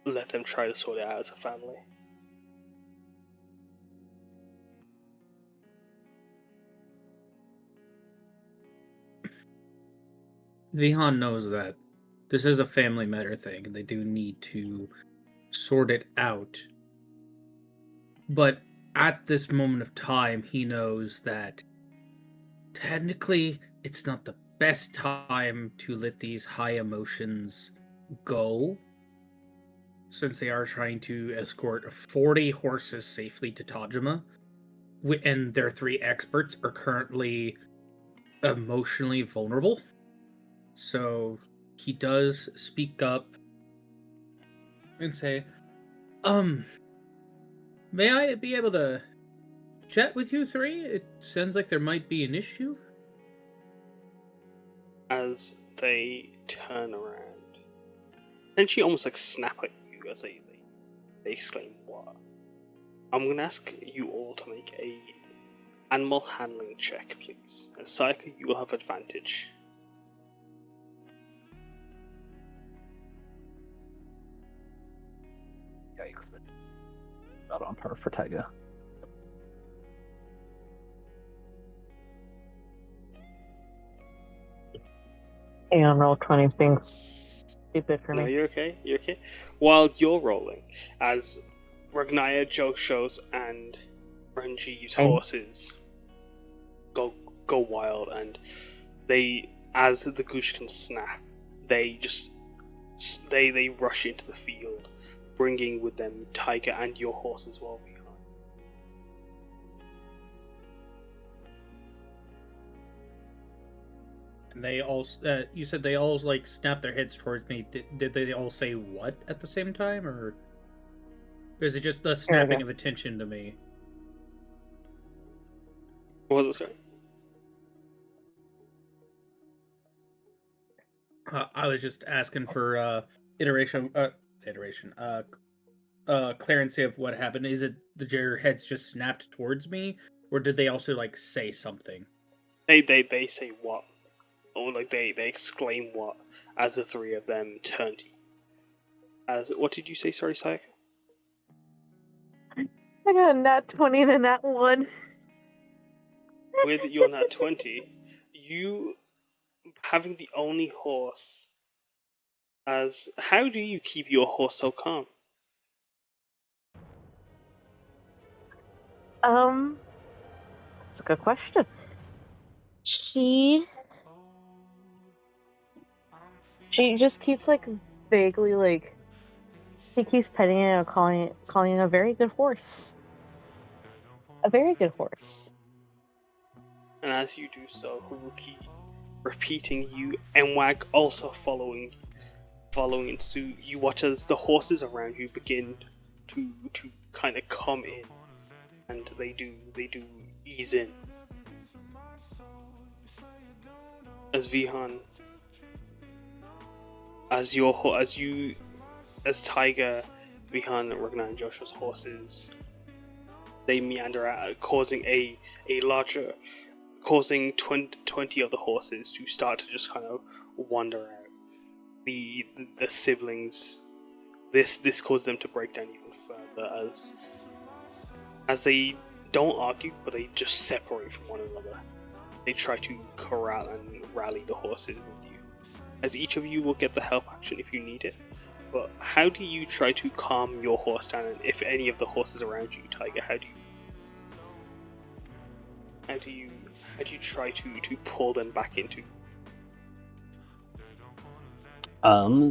let them try to sort it out as a family? Vihaan knows that this is a family matter thing, and they do need to sort it out. But at this moment of time, he knows that technically it's not the best time to let these high emotions go, since they are trying to escort 40 horses safely to Tajima, and their 3 experts are currently emotionally vulnerable. So he does speak up and say, may I be able to chat with you 3? It sounds like there might be an issue. As they turn around, and she almost like snap at you as they exclaim, "What?" I'm gonna ask you all to make a animal handling check, please. And Sayaka, you will have advantage. Yikes. Not on par for Taiga. Hang on, roll 20 is being stupid for No, me. you're okay. You're okay. While you're rolling, as Ragnaya, Joshio's, and Ranji's horses go wild, and they, as the Gushkins snap, they rush into the field, bringing with them Taiga and your horse as well. And they all, you said they all like snapped their heads towards me. Did they all say what at the same time, or is it just the snapping of attention to me? What was it, sorry? I was just asking for clearance of what happened. Is it their heads just snapped towards me, or did they also like say something? They say what? Or like they exclaim what as the three of them turn to you. As what did you say, sorry, Sayaka? I got a nat 20 and a nat 1. With your nat 20, you having the only horse as how do you keep your horse so calm? That's a good question. She just keeps like vaguely like she keeps petting it and calling it a very good horse. A very good horse. And as you do so, Haruki repeating you and Wag also following suit, you watch as the horses around you begin to kind of come in, and they do ease in. As Vihaan, as Taiga, Vihaan, Ragnar, and Joshua's horses, they meander out, causing causing 20 of the horses to start to just kind of wander out. The siblings, this caused them to break down even further as they don't argue, but they just separate from one another. They try to corral and rally the horses with you, as each of you will get the help action if you need it. But how do you try to calm your horse down, and if any of the horses around you, Taiga, how do you try to pull them back into?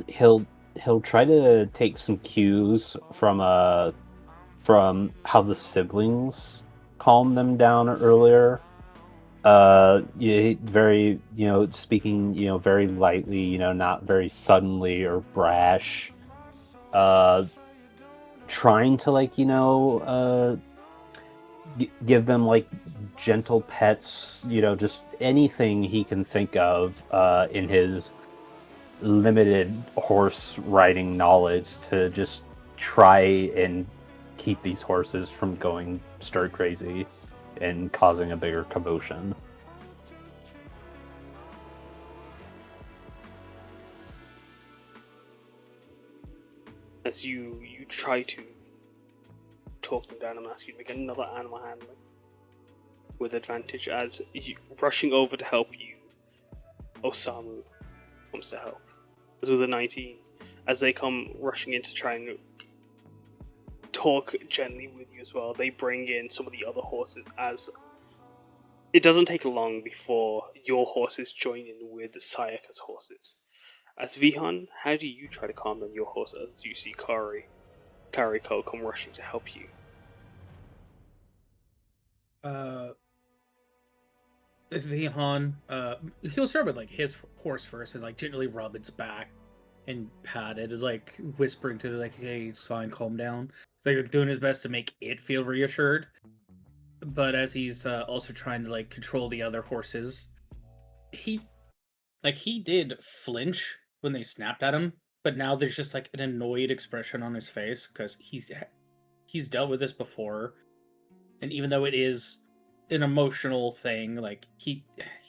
He'll try to take some cues from how the siblings calmed them down earlier. Very, speaking, very lightly, not very suddenly or brash. Trying to give them like gentle pets, just anything he can think of in his limited horse riding knowledge to just try and keep these horses from going stir crazy and causing a bigger commotion. As you try to talk them down, I'm asking you to make another animal handling with advantage, as rushing over to help you, Osamu comes to help. As with a 19, as they come rushing in to try and talk gently with you as well, they bring in some of the other horses, as it doesn't take long before your horses join in with Sayaka's horses. As Vihaan, how do you try to calm down your horse as you see Kariko come rushing to help you? Vihaan, he'll start with like his horse first and like gently rub its back and pat it, like whispering to it, like, "Hey, it's fine, calm down." So like doing his best to make it feel reassured. But as he's also trying to like control the other horses, he did flinch when they snapped at him, but now there's just like an annoyed expression on his face because he's dealt with this before, and even though it is an emotional thing, like he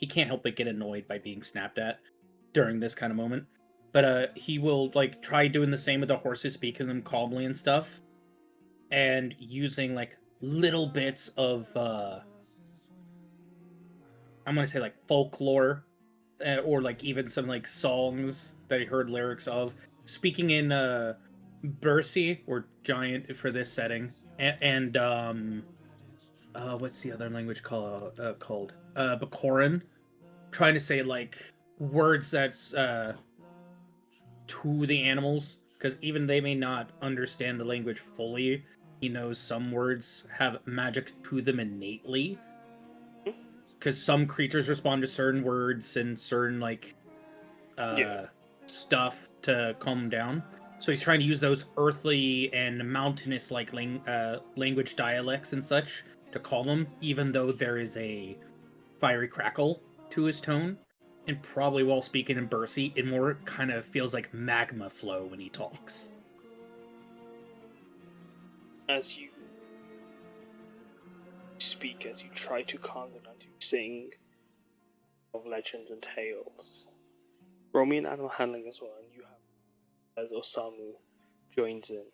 can't help but get annoyed by being snapped at during this kind of moment. But he will like try doing the same with the horses, speaking them calmly and stuff, and using like little bits of I'm gonna say like folklore, or like even some like songs that I heard lyrics of, speaking in Bursi or Giant for this setting, and what's the other language called? Bakoran, trying to say like words that's to the animals, because even they may not understand the language fully. He knows some words have magic to them innately, because some creatures respond to certain words and certain like stuff to calm them down. So he's trying to use those earthly and mountainous like language dialects and such to calm them, even though there is a fiery crackle to his tone. And probably while speaking in Bercy, it more kind of feels like magma flow when he talks. As you speak, as you try to calm them down, to sing of legends and tales. Roll me an animal handling as well, and you have as Osamu joins in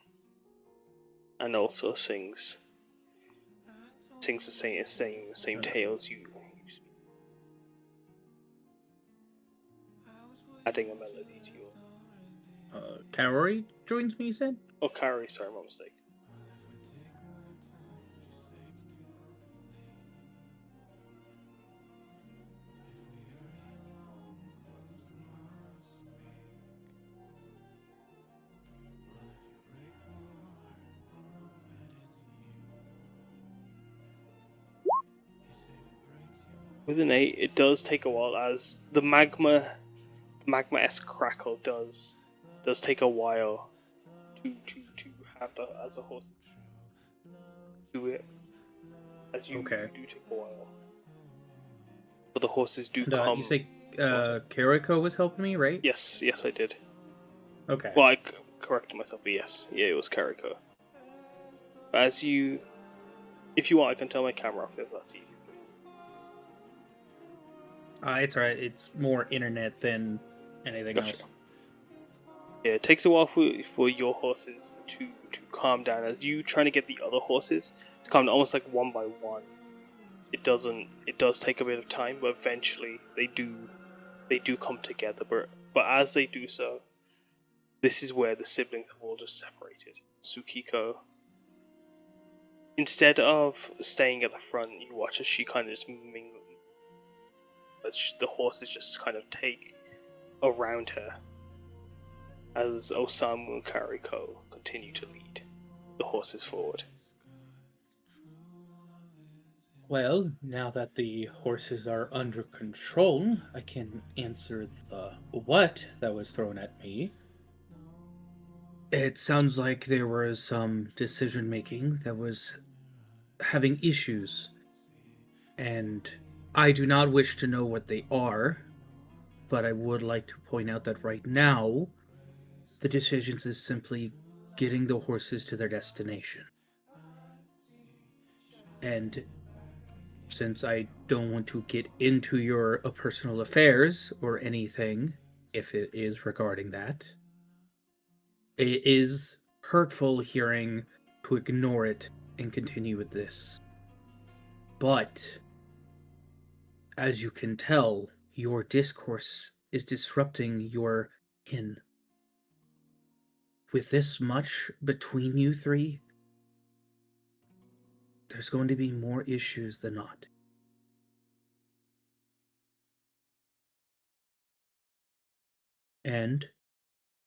and also sings the same tales you speak, adding a melody to your. Kaori joins me, you said? Oh, Kari, sorry, my mistake. With an 8, it does take a while, as the magma-esque crackle does take a while to have as a horse do it. As you do take a while, but the horses do come. You say Kariko was helping me, right? Yes, I did. Okay. Well, I corrected myself, but yes, it was Kariko. But if you want, I can turn my camera off if that's easy. It's alright. It's more internet than anything else. Yeah, it takes a while for your horses to calm down. As you trying to get the other horses to calm down, almost like one by one. It does take a bit of time, but eventually they do come together. But as they do so, this is where the siblings have all just separated. Tsukiko, instead of staying at the front, you watch as she kind of just mingles. The horses just kind of take around her as Osamu and Kariko continue to lead the horses forward. Well, now that the horses are under control, I can answer the what that was thrown at me. It sounds like there was some decision making that was having issues, and I do not wish to know what they are, but I would like to point out that right now, the decisions is simply getting the horses to their destination. And since I don't want to get into your personal affairs or anything, if it is regarding that, it is hurtful hearing to ignore it and continue with this. But as you can tell, your discourse is disrupting your kin. With this much between you three, there's going to be more issues than not. And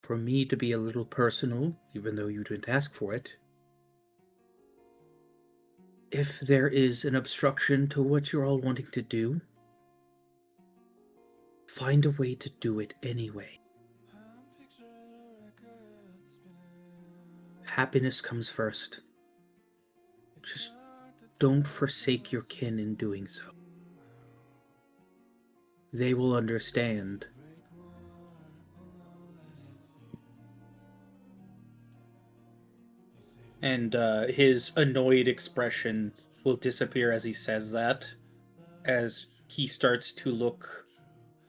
for me to be a little personal, even though you didn't ask for it, if there is an obstruction to what you're all wanting to do, find a way to do it anyway. Happiness comes first. Just don't forsake your kin in doing so. They will understand. And his annoyed expression will disappear as he says that, as he starts to look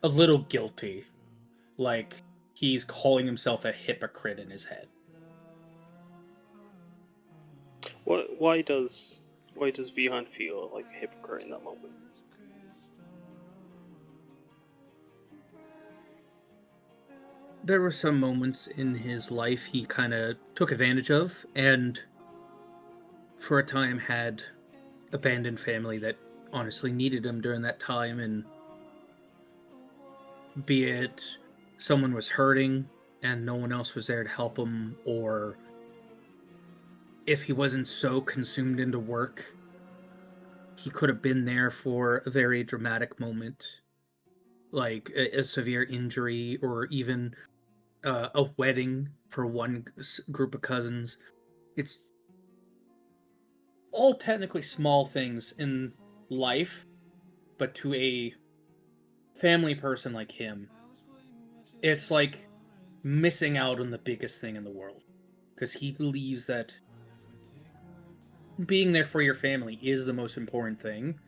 a little guilty, like he's calling himself a hypocrite in his head. Why does Vihaan feel like a hypocrite in that moment? There were some moments in his life he kind of took advantage of, and for a time had abandoned family that honestly needed him during that time, and be it someone was hurting and no one else was there to help him, or if he wasn't so consumed into work, he could have been there for a very dramatic moment, like a severe injury, or even a wedding for one group of cousins. It's all technically small things in life, but to a family person like him, it's like missing out on the biggest thing in the world, because he believes that being there for your family is the most important thing,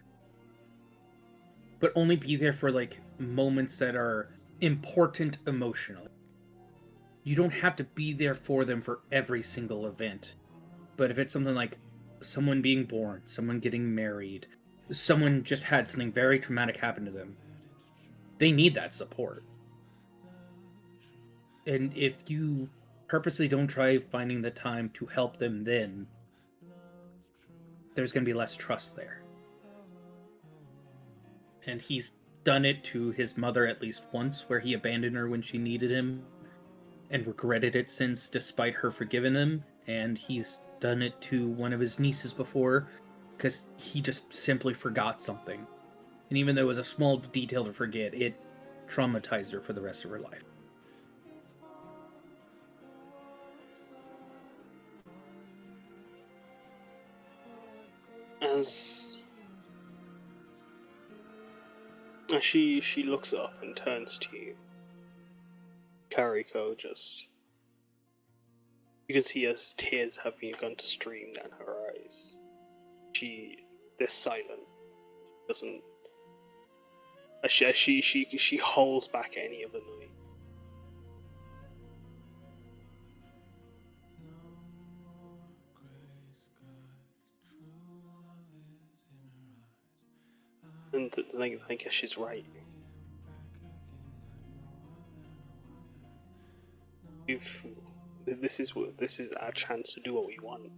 but only be there for like moments that are important emotionally. You don't have to be there for them for every single event, but if it's something like someone being born, someone getting married, someone just had something very traumatic happen to them, they need that support. And if you purposely don't try finding the time to help them, then there's going to be less trust there. And he's done it to his mother at least once, where he abandoned her when she needed him and regretted it since, despite her forgiving him. And he's done it to one of his nieces before, because he just simply forgot something. And even though it was a small detail to forget, it traumatized her for the rest of her life. As she looks up and turns to you, Kariko you can see as tears have begun to stream down her eyes. They're silent. Doesn't she holds back any of the noise. And I guess she's right. This is our chance to do what we want.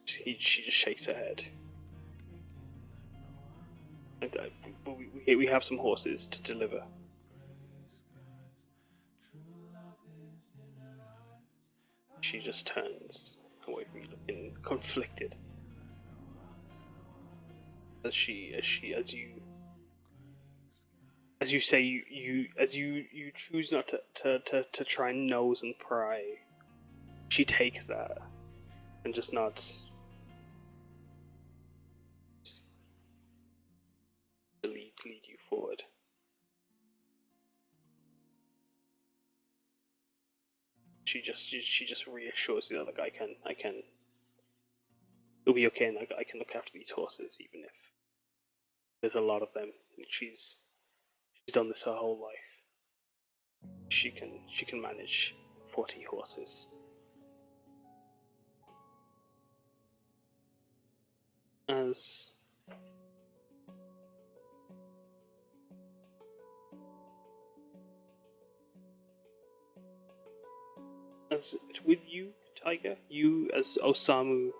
She just shakes her head. And, we have some horses to deliver. She just turns away from you, looking conflicted. As you say, you choose not to try and nose and pry. She takes that and just nods. To lead you forward. She just reassures you that, like, I can. It'll be okay, and I can look after these horses, even if there's a lot of them. She's done this her whole life. She can manage 40 horses. As with you, Taiga, you as Osamu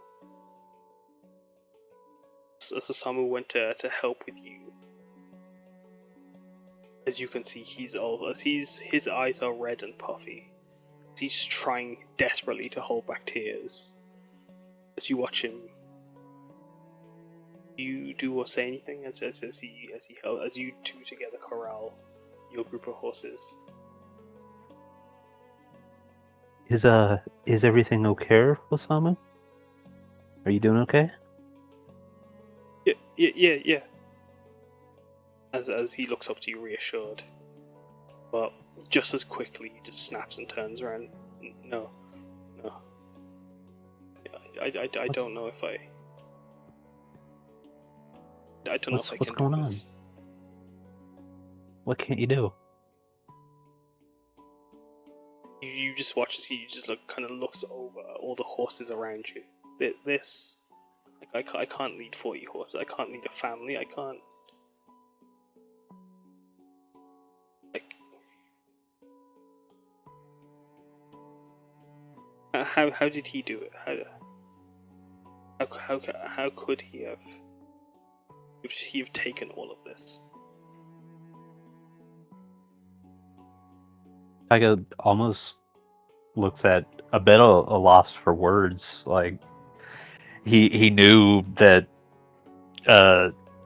went to help with you. As you can see, his eyes are red and puffy. He's trying desperately to hold back tears. As you watch him, do you do or say anything as you two together corral your group of horses? Is everything okay, Osamu? Are you doing okay? Yeah. As he looks up to you, reassured, but just as quickly he just snaps and turns around. No. I don't know if I don't know if I can. What's going on? What can't you do? You just watch as he just kind of looks over all the horses around you. This, like, I can't lead 40 horses. I can't lead a family. I can't. Like, how did he do it? How could he have? Would he have taken all of this? Taiga almost looks at a bit of a loss for words. Like, he knew that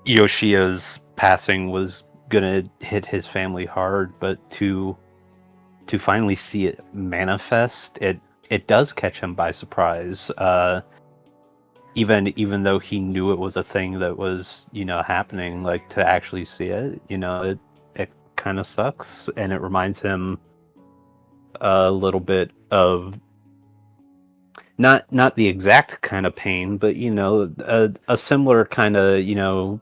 Yoshio's passing was gonna hit his family hard, but to finally see it manifest, it does catch him by surprise. Even though he knew it was a thing that was, happening, like, to actually see it, it kind of sucks, and it reminds him a little bit of not the exact kind of pain, but a similar kind of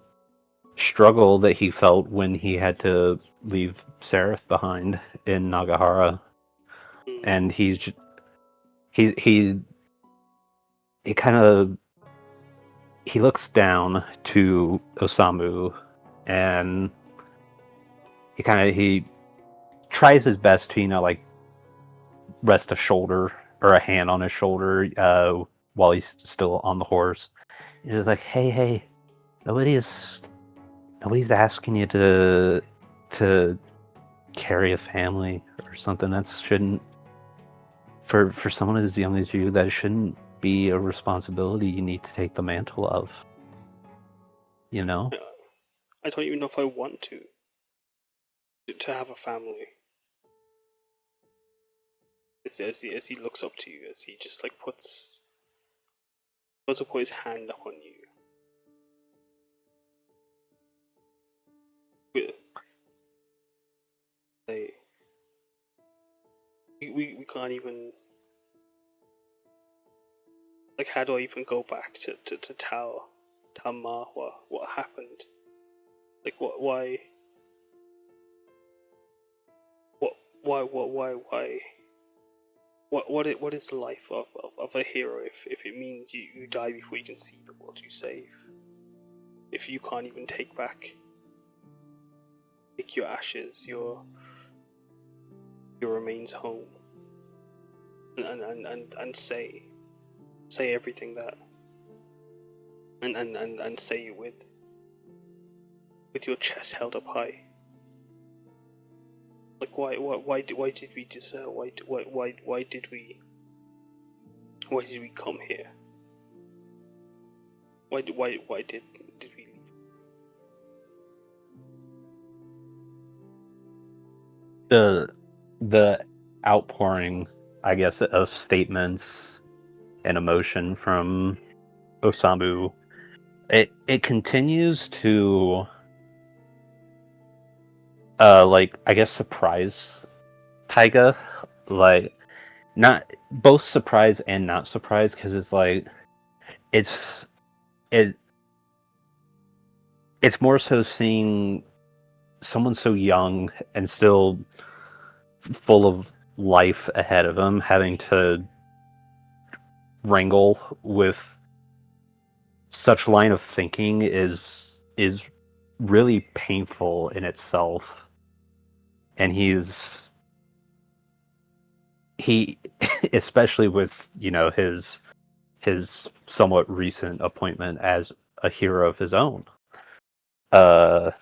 struggle that he felt when he had to leave Seraph behind in Nagahara, and he kind of he looks down to Osamu, and he tries his best to like rest a shoulder or a hand on his shoulder while he's still on the horse. He's like, hey, nobody's asking you to carry a family or something. That shouldn't, for someone as young as you, that shouldn't be a responsibility you need to take the mantle of. I don't even know if I want to have a family. As he looks up to you, as he just like puts his hand up on you. We can't even, like, how do I even go back to tell Ma what happened? Like, why what is the life of a hero if it means you die before you can see the world you save? If you can't even take your ashes, your remains home, and say everything that, and say it with your chest held up high. Like, why did we deserve? Why did we come here? Why did we leave? The outpouring, I guess, of statements and emotion from Osamu, it continues to like, I guess, surprise Taiga, like, not both surprise and not surprise, because it's like it's more so seeing someone so young and still full of life ahead of him having to wrangle with such line of thinking is really painful in itself. And he especially with his somewhat recent appointment as a hero of his own, it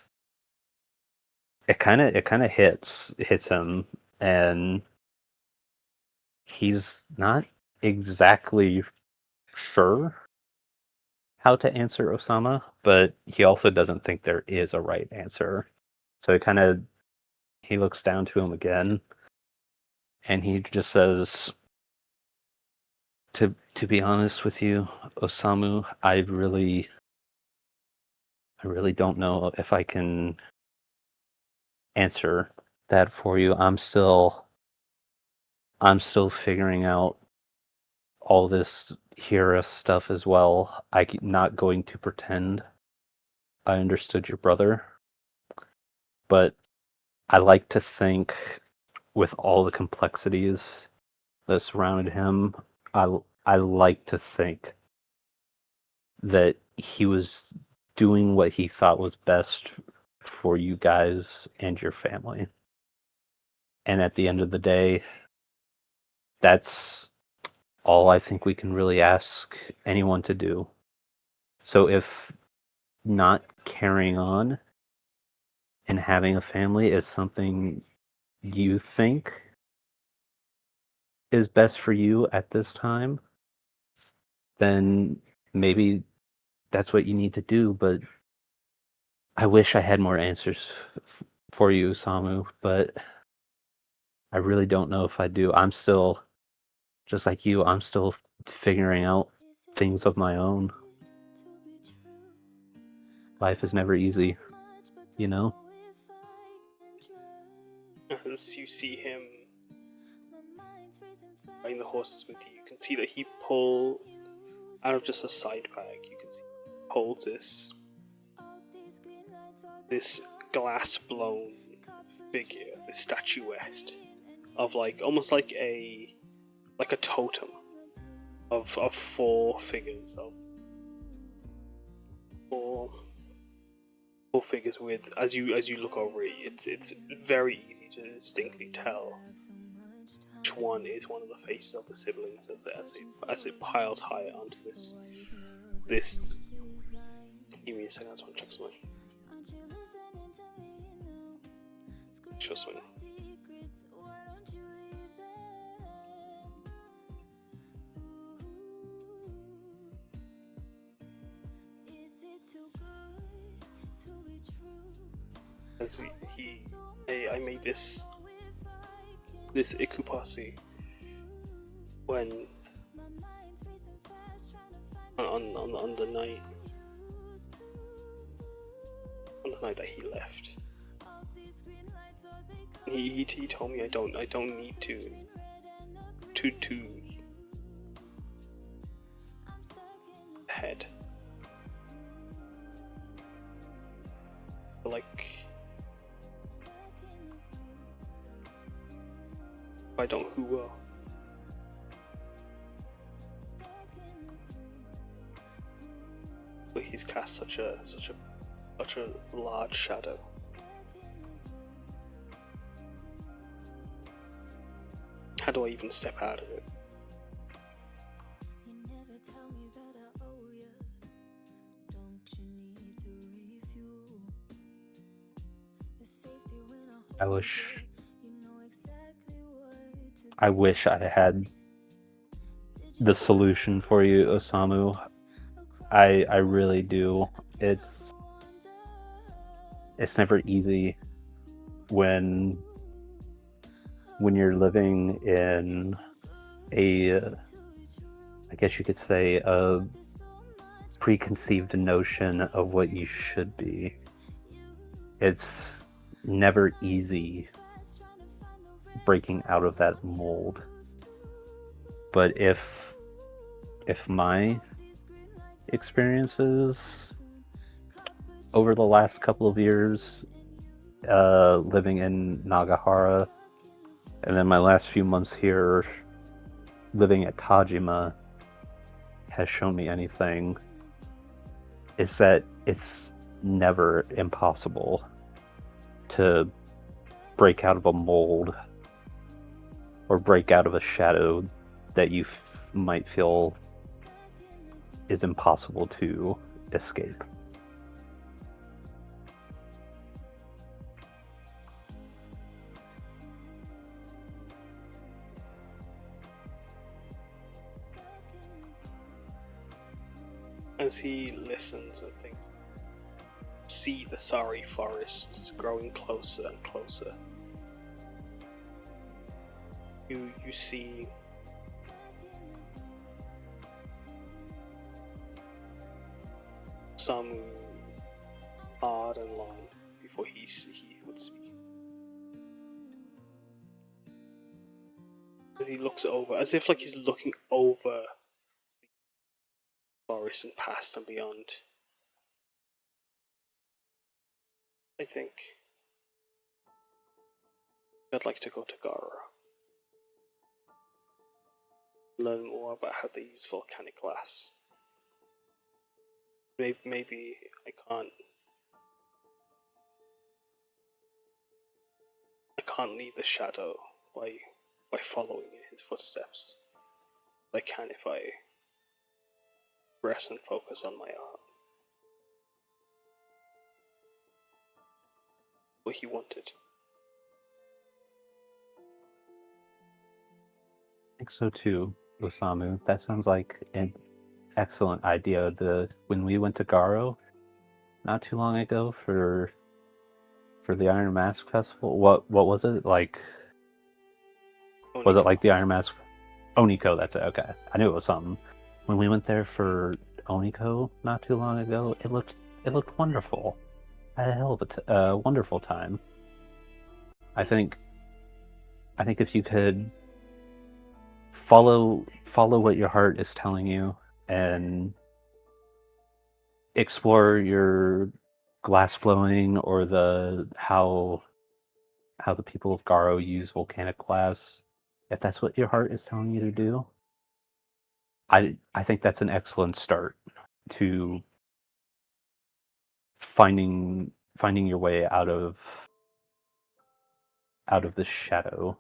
kind of hits him, and he's not exactly sure how to answer Osama, but he also doesn't think there is a right answer. So he looks down to him again, and he just says, to be honest with you, Osamu, I really don't know if I can answer that for you. I'm still figuring out all this Hira stuff as well. I'm not going to pretend I understood your brother, but I like to think, with all the complexities that surrounded him, I like to think that he was doing what he thought was best for you guys and your family. And at the end of the day, that's all I think we can really ask anyone to do. So if not carrying on and having a family is something you think is best for you at this time, then maybe that's what you need to do, but I wish I had more answers for you, Samu, but I really don't know if I do. I'm still, just like you, I'm still figuring out things of my own. Life is never easy, you know? As you see him riding the horses with you, you can see that he pull out of just a side bag. You can see he holds this glass blown figure, this statuette of almost like a totem of four figures of four figures with, as you look over it, it's very easy to distinctly tell which one is one of the faces of the siblings as it piles higher onto this. Give me a second, I just want to check something. Sure something. As I made this ikupasi when on the night that he left. He told me I don't need to head. Like, if I don't, who will? But he's cast such a large shadow. How do I even step out of it? I wish I had the solution for you, Osamu. I really do. It's never easy when you're living in I guess you could say, a preconceived notion of what you should be. It's never easy breaking out of that mold. But if my experiences over the last couple of years living in Nagahara, and then my last few months here living at Tajima has shown me anything, is that it's never impossible to break out of a mold or break out of a shadow that you might feel is impossible to escape. As he listens and thinks, see the sorry forests growing closer and closer. You see some hard and long before he would speak. As he looks over, as if like he's looking over forest and past and beyond. I think I'd like to go to Gara. Learn more about how they use volcanic glass. Maybe I can't leave the shadow by following in his footsteps. I can if I rest and focus on my art. What he wanted. I think so too, Osamu. That sounds like excellent idea. When we went to Garo not too long ago for the Iron Mask Festival, what was it like? Was it like the Iron Mask? Oniko, that's it. Okay, I knew it was something. When we went there for Oniko not too long ago, it looked wonderful. I had a hell of a wonderful time. I think if you could follow what your heart is telling you and explore your glass flowing or how the people of Garo use volcanic glass, if that's what your heart is telling you to do, I think that's an excellent start to finding your way out of the shadow.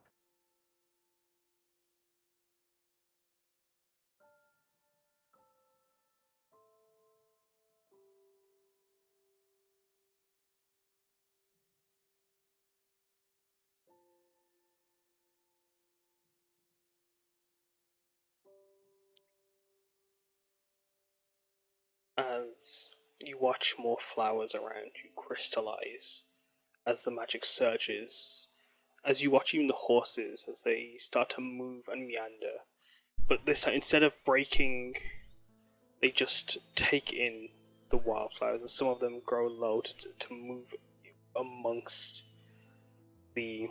As you watch more flowers around you crystallize, as the magic surges, as you watch even the horses as they start to move and meander, but this time instead of breaking, they just take in the wildflowers, and some of them grow low to move amongst the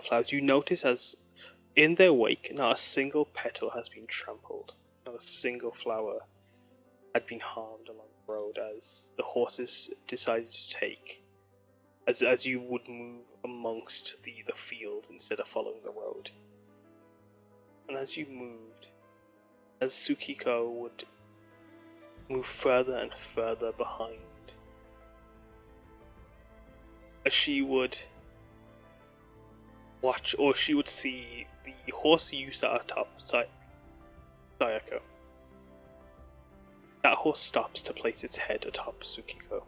flowers. You notice as in their wake, not a single petal has been trampled, not a single flower had been harmed along the road as the horses decided to take, as you would move amongst the fields instead of following the road. And as you moved, as Tsukiko would move further and further behind, as she would watch, or she would see the horse you sat atop, Sayaka. That horse stops to place its head atop Tsukiko.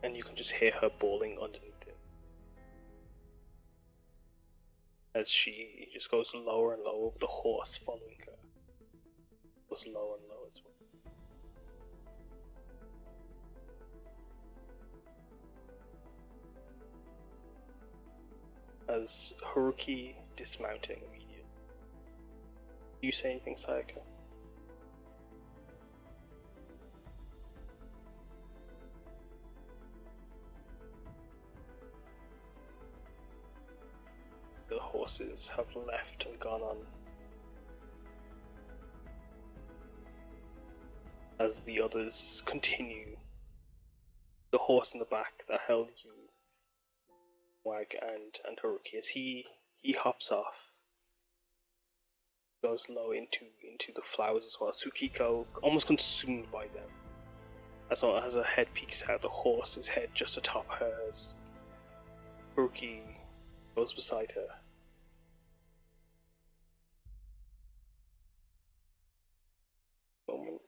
And you can just hear her bawling underneath it. As she just goes lower and lower, with the horse following her. Goes lower and lower as well. As Haruki dismounting immediately. Do you say anything, Sayaka? The horses have left and gone on. As the others continue, the horse in the back that held you, Wag and Haruki, as he hops off, goes low into the flowers as well. Tsukiko almost consumed by them. As her head peeks out, the horse's head just atop hers. Haruki goes beside her. Moment.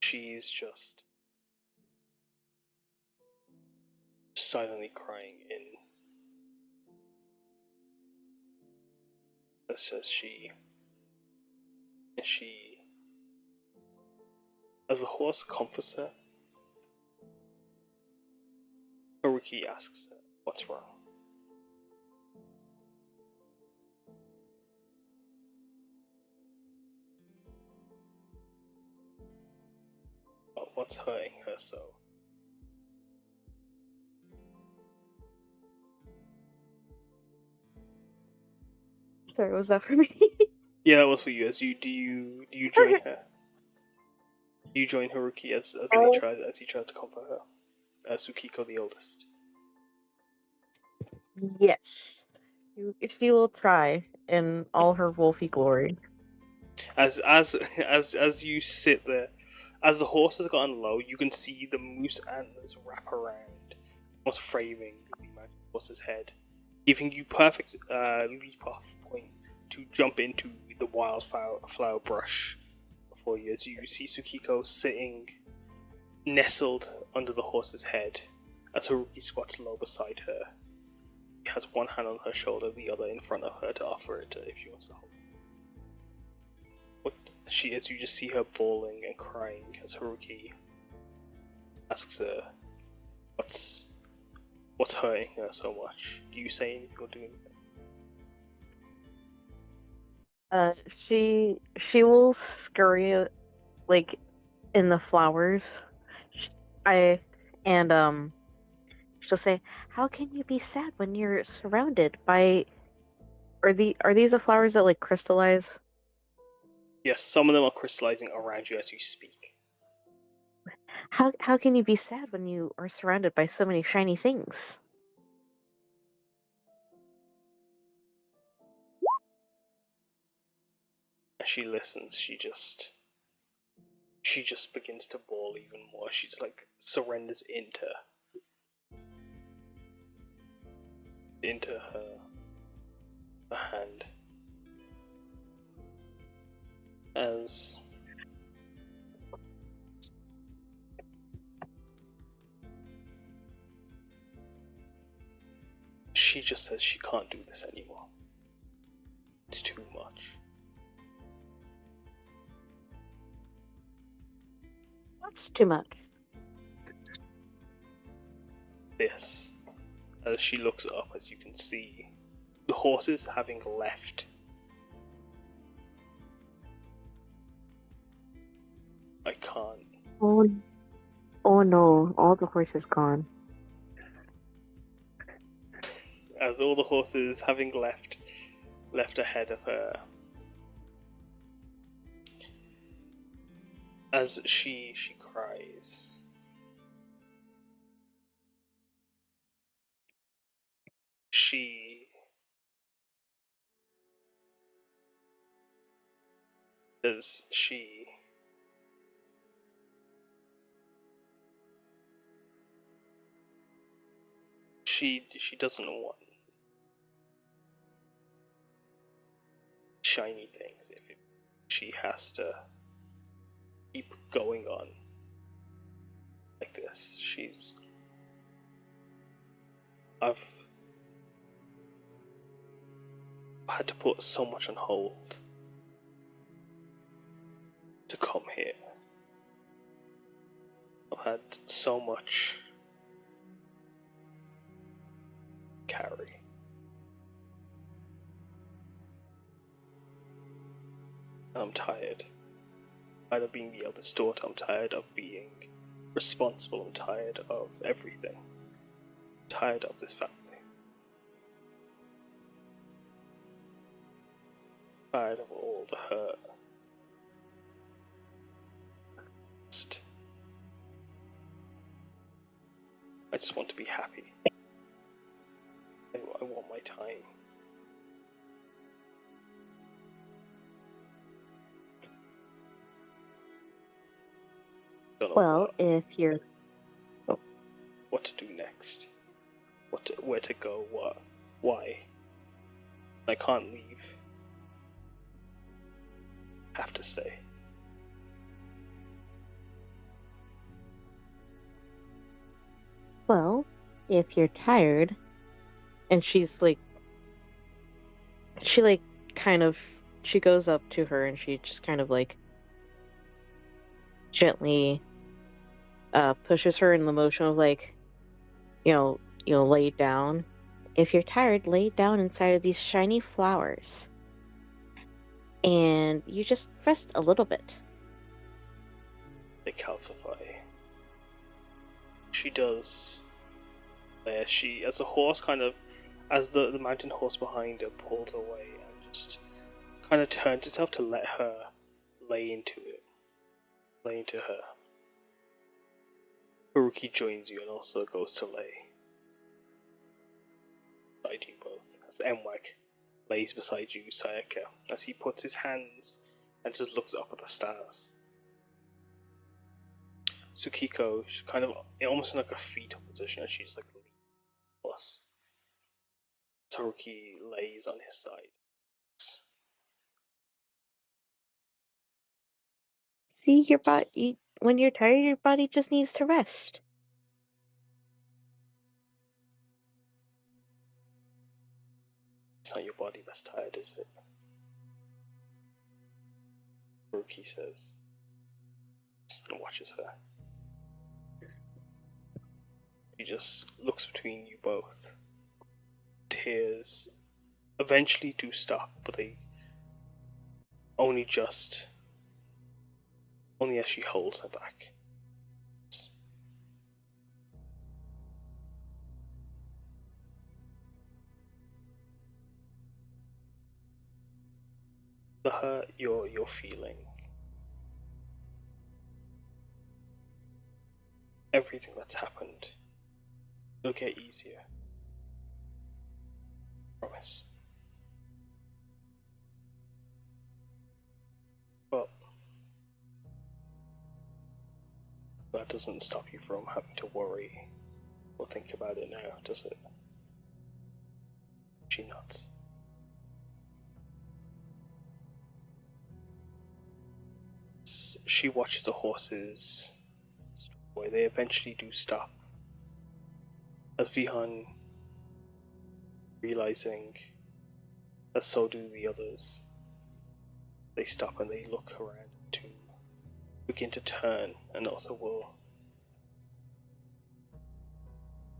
She's just silently crying in as as the horse comforts her. Haruki asks her, "What's wrong?" What's hurting her so? Sorry, was that for me? Yeah, that was for you. Do you join her? Do you join Haruki as he tries to comfort her? Tsukiko the oldest. Yes. She will try in all her wolfy glory. As you sit there, as the horse has gotten low, you can see the moose antlers wrap around, almost framing the horse's head, giving you perfect leap-off point to jump into the wildflower brush before you. As you see Tsukiko sitting, nestled under the horse's head as Haruki squats low beside her. She has one hand on her shoulder, the other in front of her to offer it if she wants to hold. As you just see her bawling and crying as Haruki asks her, what's hurting her so much? Do you say anything or do anything? She will scurry like in the flowers. I and she'll say, "How can you be sad when you're surrounded by? Are these the flowers that like crystallize? Yes, some of them are crystallizing around you as you speak. How can you be sad when you are surrounded by so many shiny things?" As she listens, she just begins to bawl even more. She's like surrenders into her hand as she just says she can't do this anymore. It's too much. What's too much? This, as she looks up, as you can see, the horses having left. I can't. Oh no! All the horses gone. As all the horses having left ahead of her. As she cries. She as she doesn't want shiny things she has to keep going on like this. I've had to put so much on hold to come here. I've had so much carry. I'm tired. Tired of being the eldest daughter. I'm tired of being responsible. I'm tired of everything. I'm tired of this family. Tired of all the hurt. I just want to be happy. I want my time. Well, if you're what to do next, where to go, why. I can't leave. Have to stay. Well, if you're tired, and she's like, she goes up to her and she just kind of like gently pushes her in the motion of like, lay down. If you're tired, lay down inside of these shiny flowers. And you just rest a little bit. They calcify. She does. As the horse as the mountain horse behind her pulls away and just kind of turns itself to let her lay into her. Haruki joins you and also goes to lay beside you both. As Mwag lays beside you, Sayaka, as he puts his hands and just looks up at the stars. Tsukiko, she's kind of almost in like a fetal position, as she's like leaning plus. Haruki lays on his side. See, your body, when you're tired, your body just needs to rest. It's not your body that's tired, is it? Haruki says, and watches her. She just looks between you both. Tears eventually do stop, but they only as she holds her back. The hurt you're feeling, everything that's happened, it'll get easier. Promise. But that doesn't stop you from having to worry or think about it now, does it? She nods. She watches the horses. They eventually do stop. As Vihaan, realizing that so do the others, they stop and they look around to begin to turn, and also will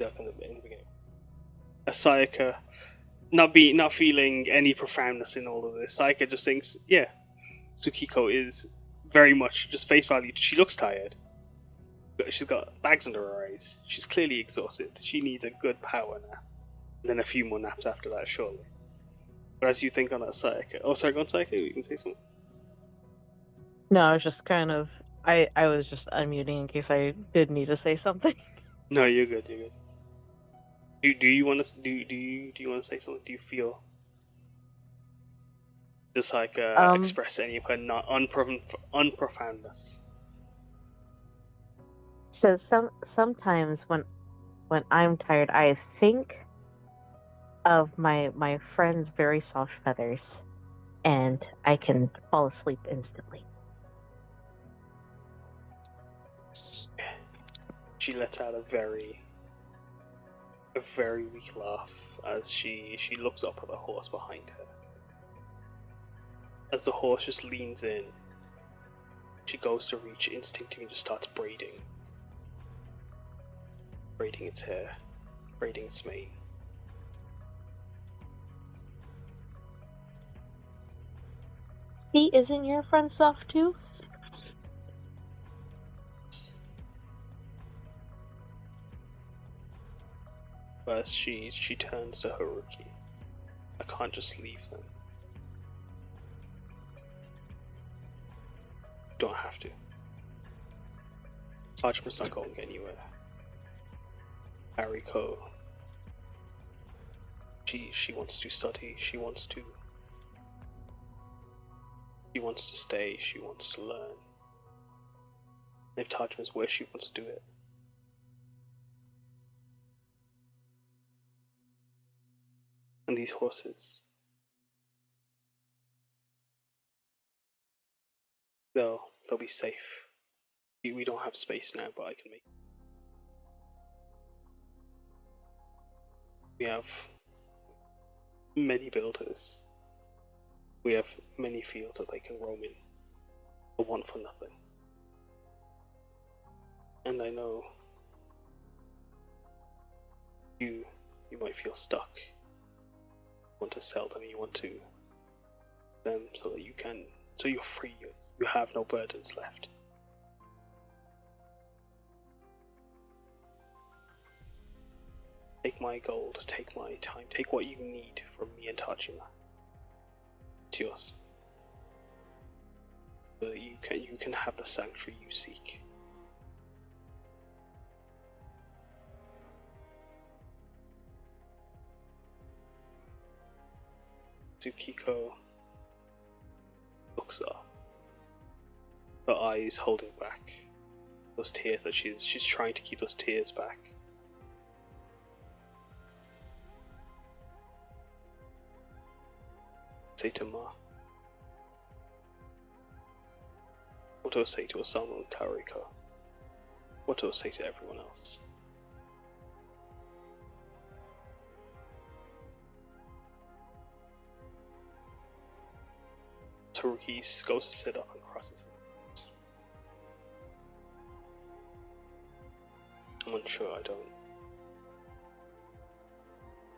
in the beginning. As Sayaka, not feeling any profoundness in all of this, Sayaka just thinks, yeah, Tsukiko is very much just face value. She looks tired. She's got bags under her eyes. She's clearly exhausted. She needs a good power nap. And then a few more naps after that, surely. But as you think on that, Sayaka... Oh, sorry, go on, Sayaka. You can say something. No, I was just kind of... I was just unmuting in case I did need to say something. No, you're good, you're good. Do you want to... Do you want to say something? Do you feel... Just like express any of her unprofoundness? So sometimes when I'm tired, I think of my friend's very soft feathers, and I can fall asleep instantly. She lets out a very weak laugh as she looks up at the horse behind her. As the horse just leans in, she goes to reach instinctively and just starts braiding its hair, braiding its mane. See, isn't your friend soft too? First, she turns to Haruki. I can't just leave them. You don't have to. Tajima's not going anywhere. Ariko. She wants to study. She wants to stay. She wants to learn. And if Tajima's where she wants to do it. And these horses, they'll be safe. We don't have space now, but I can make. We have many builders. We have many fields that they can roam in, a want for nothing. And I know you might feel stuck. You want to sell them, you want to them so that you're free, you have no burdens left. Take my gold, take my time, take what you need from me and Tajima. It's yours. So that you can have the sanctuary you seek. Tsukiko looks up, her eyes holding back those tears that she's trying to keep those tears back. Say to Ma. What do I say to Osamu and Kariko? What do I say to everyone else? Haruki goes to sit up and crosses his legs. I'm unsure, I don't.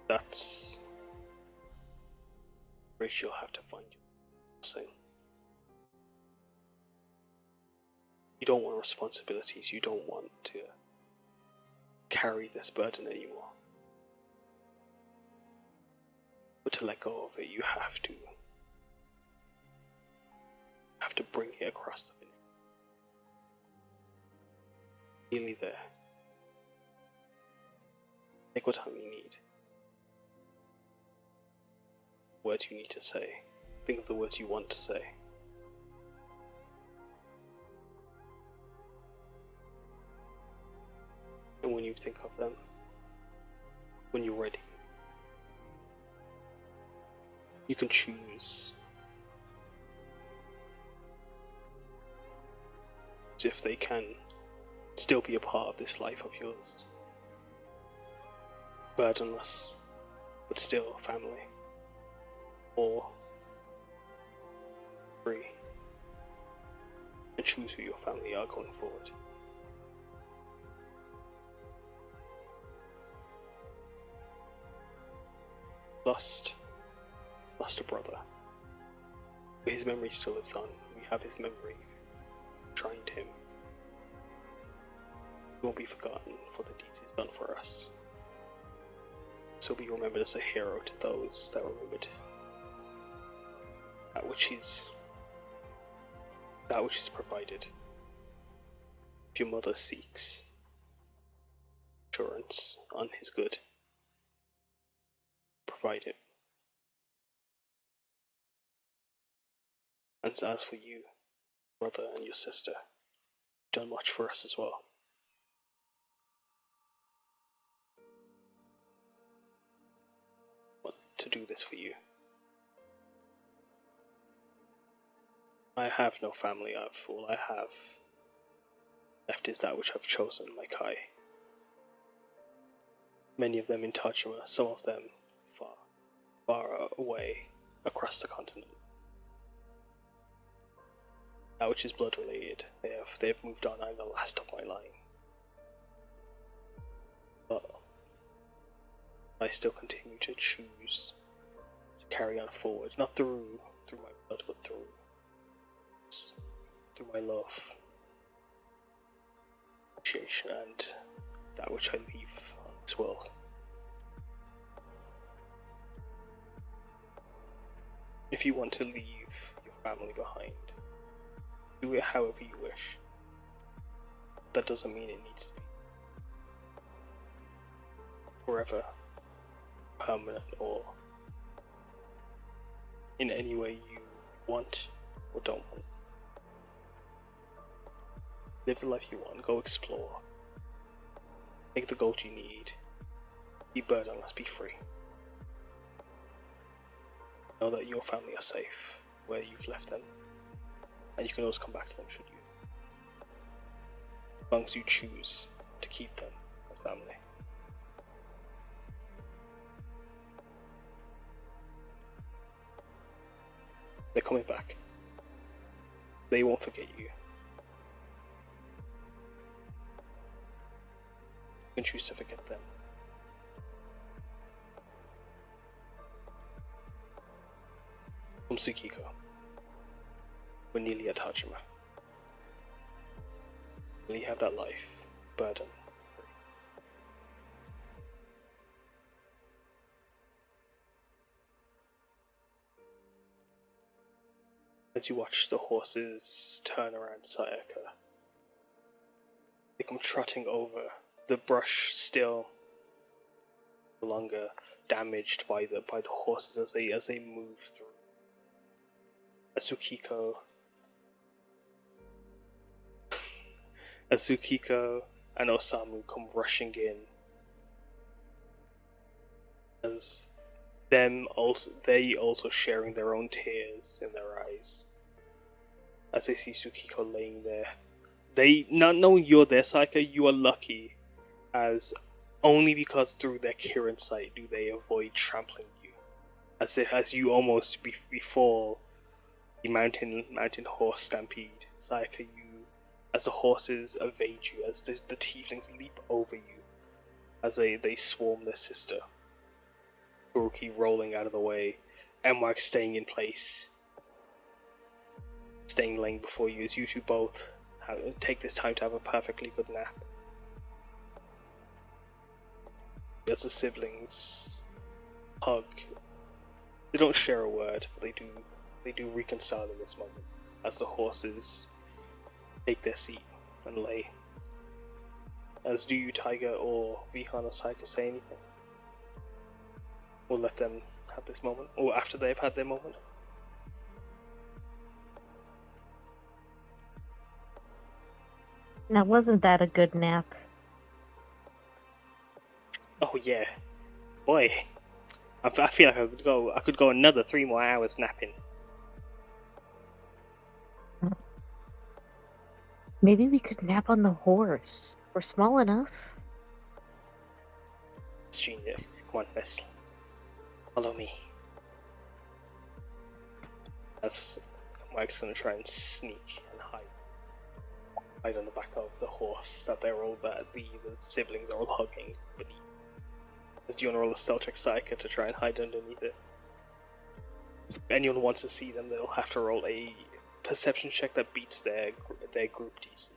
That's... Rachel will have to find you. Same. You don't want responsibilities, you don't want to carry this burden anymore. But to let go of it, you have to bring it across the finish. Nearly there. Take what time you need. Words you need to say. Think of the words you want to say. And when you think of them, when you're ready, you can choose if they can still be a part of this life of yours. Burdenless, but still family. Or free. And choose who your family are going forward. Lost a brother. His memory still lives on. We have his memory. Trained him. He won't be forgotten for the deeds he's done for us. So be remembered as a hero to those that remembered that which is provided. If your mother seeks assurance on his good, provide it. And as for you, brother and your sister, you've done much for us as well. I want to do this for you. I have no family. All I have left is that which I've chosen, my Kai. Many of them in Tajima, some of them far away across the continent. That which is blood related, they have moved on. I'm the last of my line. But I still continue to choose to carry on forward, not through my blood, but through my love, appreciation, and that which I leave on this world. If you want to leave your family behind, do it however you wish. That doesn't mean it needs to be forever, permanent, or in any way you want or don't want. Live the life you want, go explore. Take the gold you need. Be burdenless, be free. Know that your family are safe where you've left them. And you can always come back to them should you. As long as you choose to keep them as family. They're coming back. They won't forget you. You can choose to forget them. From Tsukiko. We're nearly at Tajima. Will you have that life, burden free? As you watch the horses turn around Sayaka, they come trotting over, the brush still no longer damaged by the horses as they move through. Tsukiko and Osamu come rushing in as they also sharing their own tears in their eyes as they see Tsukiko laying there. They, not knowing you're there, Sayaka, you are lucky, as only because through their Kirin sight do they avoid trampling you, as you almost before the mountain horse stampede. Sayaka, you, as the horses evade you, as the tieflings leap over you, as they swarm their sister. Furuki rolling out of the way, Emwag staying in place, staying laying before you as you two both take this time to have a perfectly good nap. As the siblings hug, they don't share a word, but they do reconcile in this moment as the horses take their seat and lay. As do you, Taiga, or Vihaan or Sayaka, say anything? Or let them have this moment? Or after they've had their moment? Now, wasn't that a good nap? Oh yeah. Boy. I feel like I could go another 3 more hours napping. Maybe we could nap on the horse. We're small enough. Junior, come on, Vessel. Follow me. As Mike's gonna try and sneak and hide on the back of the horse that the siblings are all hugging beneath. As do you want to roll a stealth check, Sayaka, to try and hide underneath it? If anyone wants to see them, they'll have to roll a perception check that beats their group DC.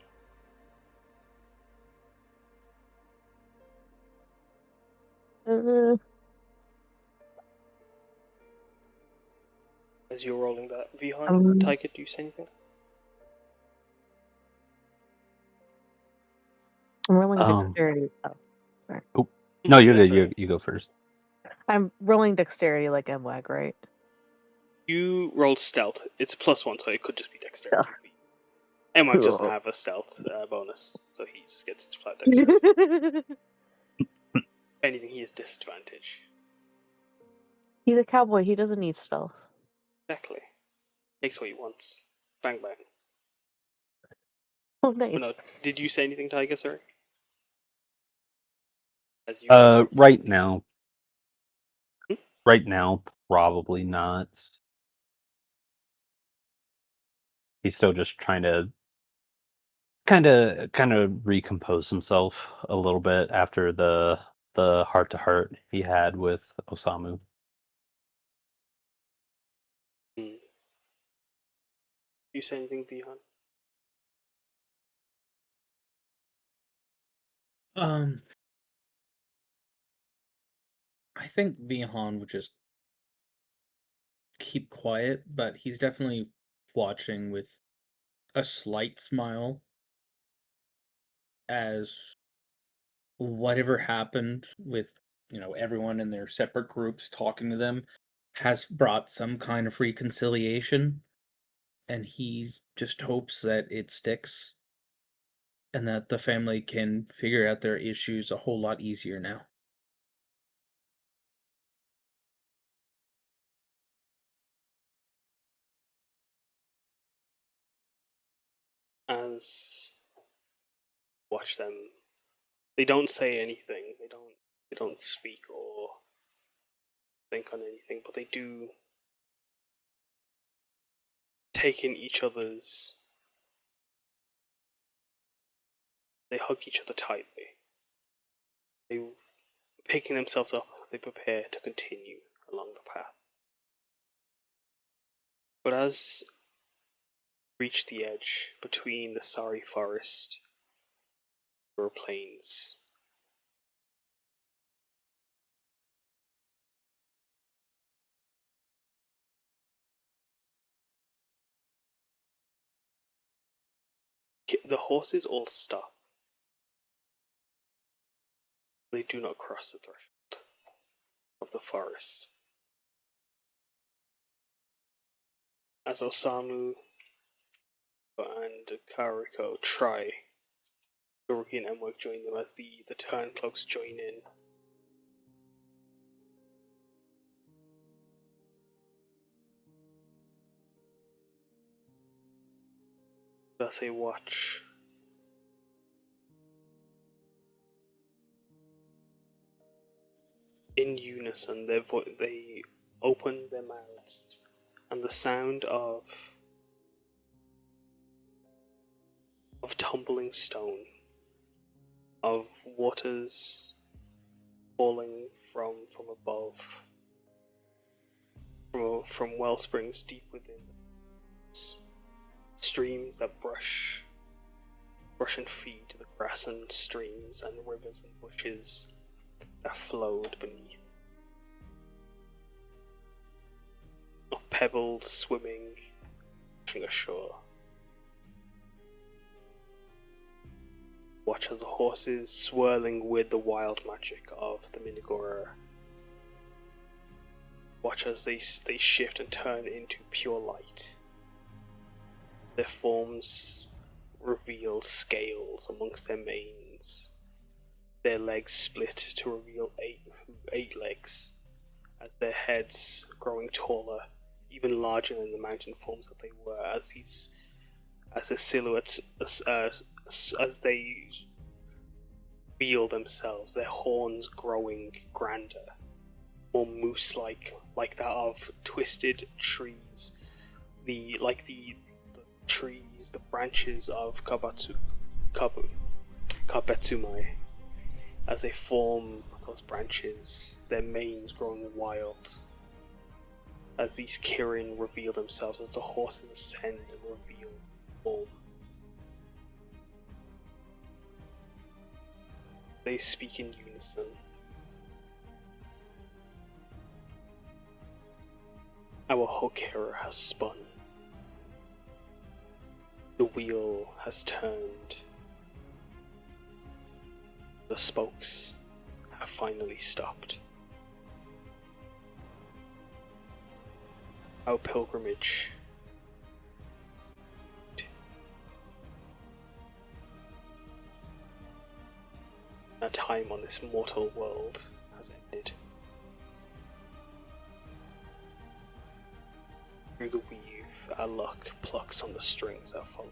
As you're rolling that, Vihaan, Taiga, do you say anything? I'm rolling dexterity. Oh, sorry. Oh. No, you're That's good. right. You go first. I'm rolling dexterity like MWAG, right? You rolled stealth. It's a +1, so it could just be dexterity. Yeah. Emwag doesn't have a stealth bonus, so he just gets his flat dexterity. If anything, he has disadvantage. He's a cowboy. He doesn't need stealth. Exactly. Takes what he wants. Bang bang. Oh, nice. But no, did you say anything, Taiga, sorry? As you Right now. Hmm? Right now, probably not. He's still just trying to kind of recompose himself a little bit after the heart to heart he had with Osamu. You say anything, Vihaan? I think Vihaan would just keep quiet, but he's definitely watching with a slight smile as whatever happened with, everyone in their separate groups talking to them has brought some kind of reconciliation, and he just hopes that it sticks and that the family can figure out their issues a whole lot easier now. As watch them, they don't say anything. They don't speak or think on anything, but they do take in each other's. They hug each other tightly. They, picking themselves up, they prepare to continue along the path. But as reach the edge between the Sari Forest and Plains, the horses all stop. They do not cross the threshold of the forest. As Osamu and Kariko try, Furuki and Emwag join them as the Turncloaks join in. Thus they watch in unison. They open their mouths, and the sound of of tumbling stone, of waters falling from above, from well springs deep within, streams that brush and feed the grass and streams and rivers and bushes that flowed beneath, of pebbles swimming, washing ashore. Watch as the horses swirling with the wild magic of the Minagura. Watch as they shift and turn into pure light. Their forms reveal scales amongst their manes. Their legs split to reveal eight legs, as their heads growing taller, even larger than the mountain forms that they were, as their silhouettes, as they reveal themselves, their horns growing grander, more moose-like, like that of twisted trees, the trees, the branches of Kabetsumai, as they form those branches, their manes growing wild, as these Kirin reveal themselves, as the horses ascend and reveal form. They speak in unison. Our Hokera has spun. The wheel has turned. The spokes have finally stopped. Our pilgrimage our time on this mortal world has ended. Through the weave, our luck plucks on the strings that follow.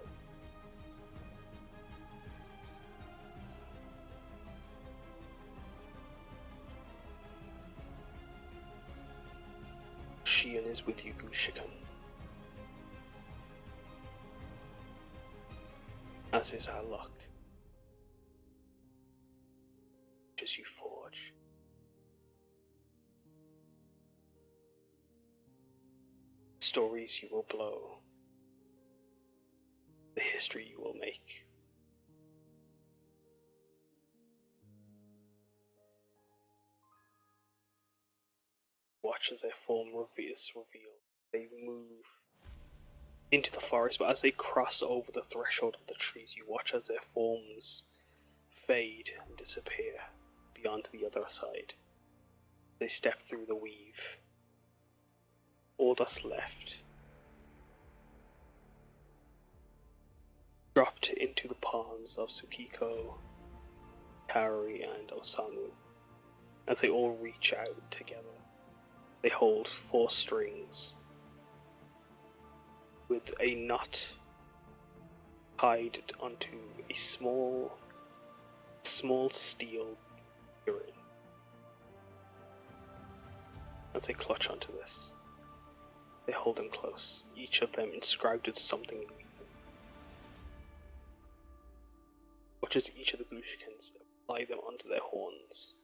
Shion is with you, Gushikan. As is our luck. As you forge. Stories you will blow. The history you will make. Watch as their form is revealed. They move into the forest, but as they cross over the threshold of the trees, you watch as their forms fade and disappear beyond the other side. They step through the weave. All that's left dropped into the palms of Tsukiko, Kaori, and Osamu. As they all reach out together, they hold 4 strings with a knot tied onto a small steel Kirin. As they clutch onto this, they hold them close, each of them inscribed with something in weaving. Watch as each of the Gushikins apply them onto their horns,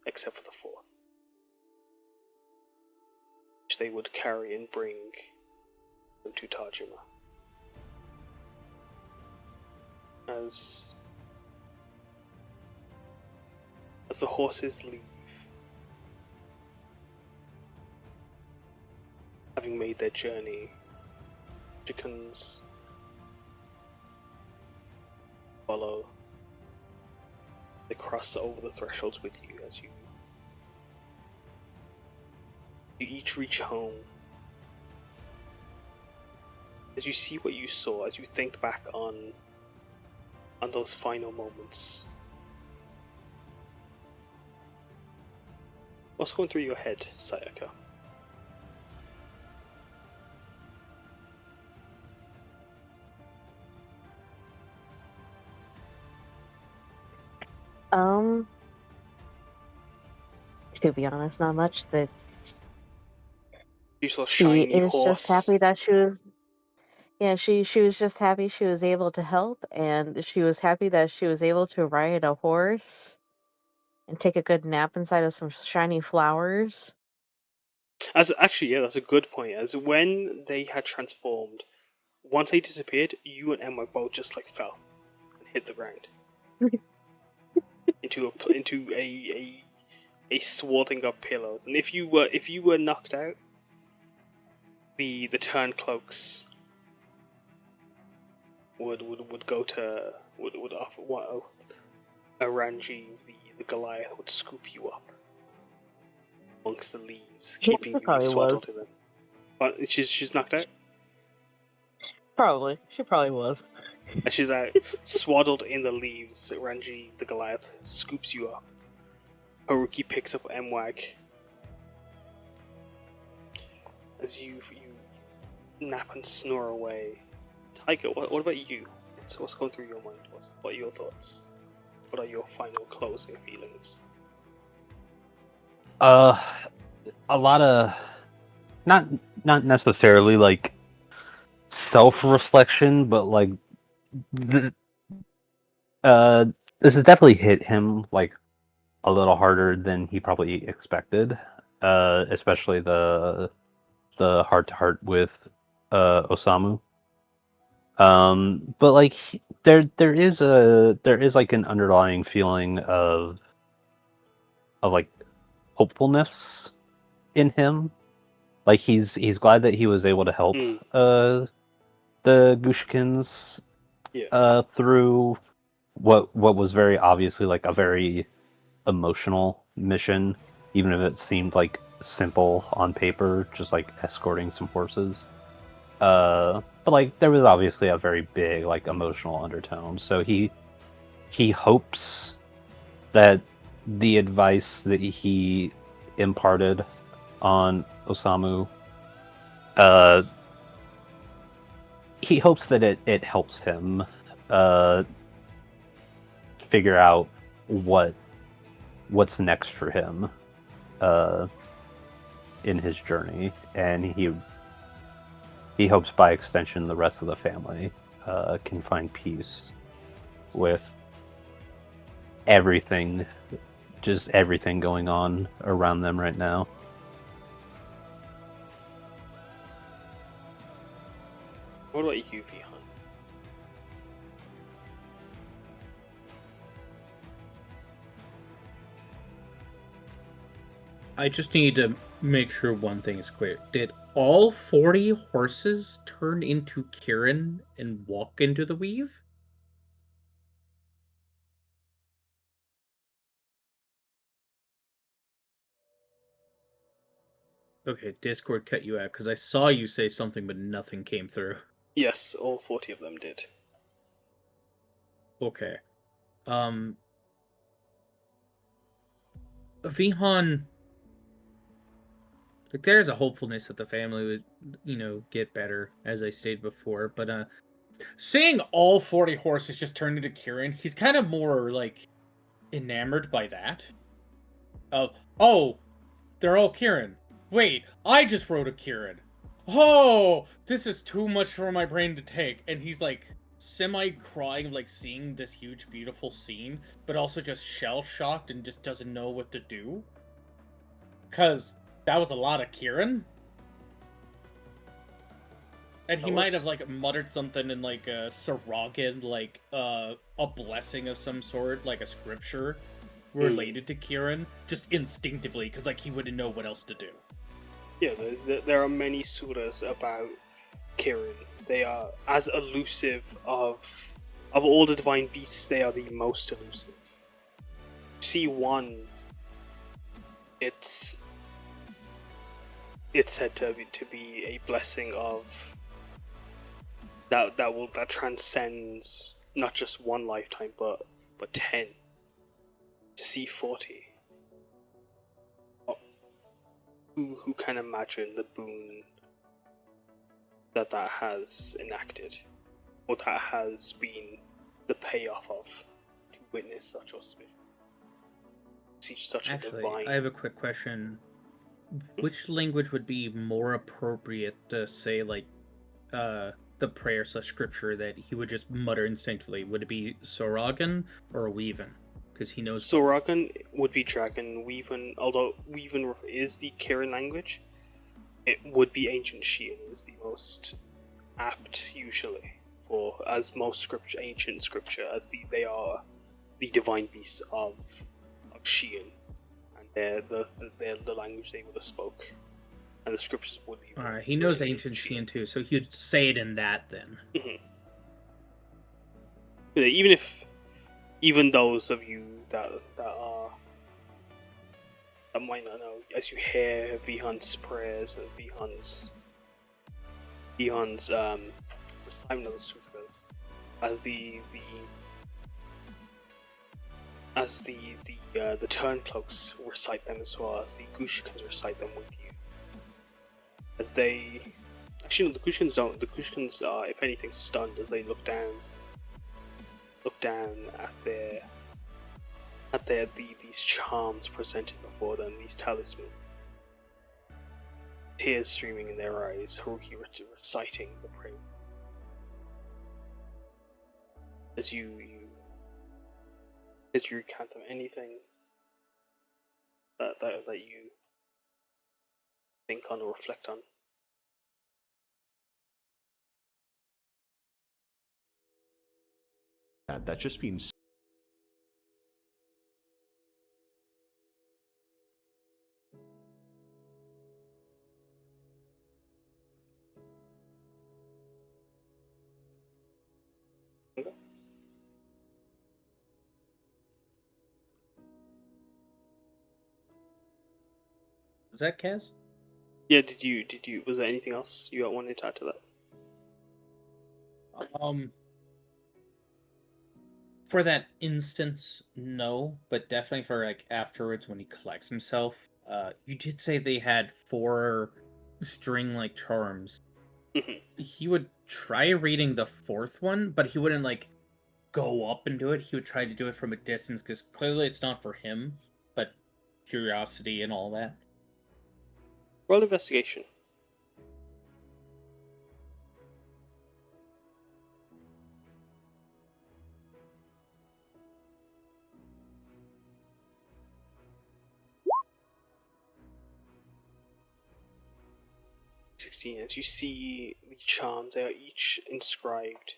except for the 4th, which they would carry and bring them to Tajima. As the horses leave, having made their journey, chickens follow. They cross over the thresholds with you as you each reach home. As you see what you saw, as you think back on those final moments, what's going through your head, Sayaka? To be honest, not much. You saw a She shiny is horse. just happy that she was. Yeah, she was just happy she was able to help, and she was happy that she was able to ride a horse and take a good nap inside of some shiny flowers. As actually, yeah, that's a good point. As when they had transformed, once they disappeared, you and Emma both just like fell and hit the ground into a swathing of pillows. And if you were knocked out, the turncloaks would go to would offer Aranji, the Goliath, would scoop you up amongst the leaves, keeping you Probably was. swaddled in them. But she's knocked out. Probably. She probably was. As she's out, swaddled in the leaves, Ranji, the Goliath, scoops you up. Haruki picks up Mwag. As you nap and snore away. Taiga, what about you? What's going through your mind? What are your thoughts? What are your final closing feelings? A lot of not necessarily like self-reflection, but like th- this has definitely hit him like a little harder than he probably expected. Especially the heart to heart with Osamu. But like there is like an underlying feeling of like hopefulness in him. Like he's glad that he was able to help the Gushikins Yeah. through what was very obviously like a very emotional mission, even if it seemed like simple on paper, just like escorting some horses. But like there was obviously a very big like emotional undertone. So he hopes that the advice that he imparted on Osamu, he hopes that it helps him figure out what's next for him in his journey, and he hopes by extension the rest of the family can find peace with everything going on around them right now. What about you, Vihaan? I just need to make sure one thing is clear. Did all 40 horses turn into Kirin and walk into the weave? Okay, Discord cut you out because I saw you say something but nothing came through. Yes, all 40 of them did. Okay. Vihaan, like there's a hopefulness that the family would, get better, as I stated before, but seeing all 40 horses just turn into Kirin, he's kind of more like enamored by that. Oh, they're all Kirin. Wait, I just wrote a Kirin. Oh, this is too much for my brain to take. And he's like semi-crying, like seeing this huge, beautiful scene, but also just shell-shocked and just doesn't know what to do. Because that was a lot of Kirin. And he might have like muttered something in like a Sarhagan, like a blessing of some sort, like a scripture related to Kirin, just instinctively, because like he wouldn't know what else to do. Yeah, there are many surahs about Kirin. They are as elusive of all the divine beasts. They are the most elusive. See one. It's said to be a blessing of that transcends not just one lifetime but 10. To see 40. Who can imagine the boon that has enacted, or that has been the payoff of, to witness such auspicious, see such Actually, a divine. I have a quick question. Which language would be more appropriate to say, like, the prayer / scripture that he would just mutter instinctively? Would it be Soragan or Weaven? Because he knows. Soragan would be Dragon. Weaven, although Weaven is the Kirin language, it would be Ancient Shian is the most apt usually for as most ancient scripture as they are the divine beasts of Shian, and they're the language they would have spoke, and the scriptures would be. Alright, he knows Ancient Shian too, so he'd say it in that then. Yeah, even those of you that might not know, as you hear Vihaan's prayers and Vihaan's reciting of the sutras, as the turncloaks recite them as well, as the Gushikans recite them with you. As they actually no, the Gushikans don't. The Gushikans are, if anything, stunned as they look down at these charms presented before them, these talismans. Tears streaming in their eyes, Haruki reciting the prayer. As you recount them, anything that you think on or reflect on. That just means Okay. Is that Kaz? Yeah, did you was there anything else you wanted to add to that? For that instance, no, but definitely for like afterwards when he collects himself. You did say they had 4 string-like charms. He would try reading the 4th one, but he wouldn't like go up and do it. He would try to do it from a distance because clearly it's not for him, but curiosity and all that. Roll investigation. As you see the charms, they are each inscribed.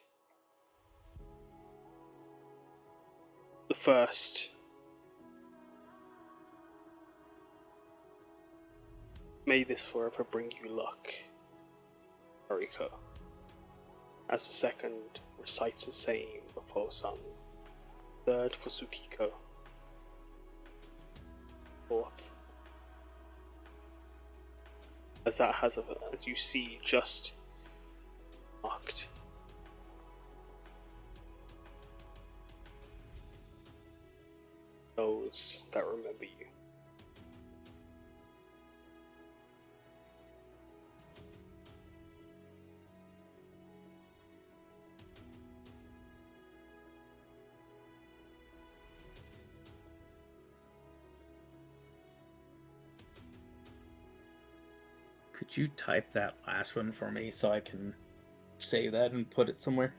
The first, may this forever bring you luck, Hariko. As the second recites the same before Sun. Third for Tsukiko. Fourth. As you see, just marked. Those that remember you. Could you type that last one for me so I can save that and put it somewhere?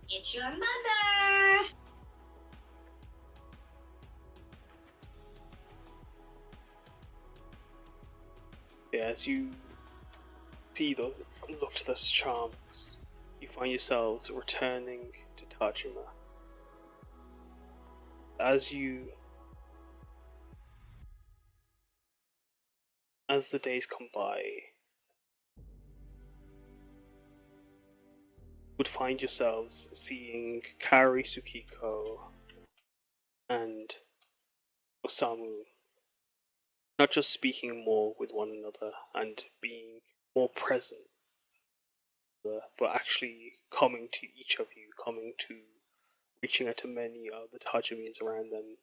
It's your mother! Yeah, as you see those, look to those charms, you find yourselves returning to Tajima. As the days come by, would find yourselves seeing Kari, Tsukiko, and Osamu not just speaking more with one another and being more present, but actually coming to each of you, reaching out to many of the Tajimians around them,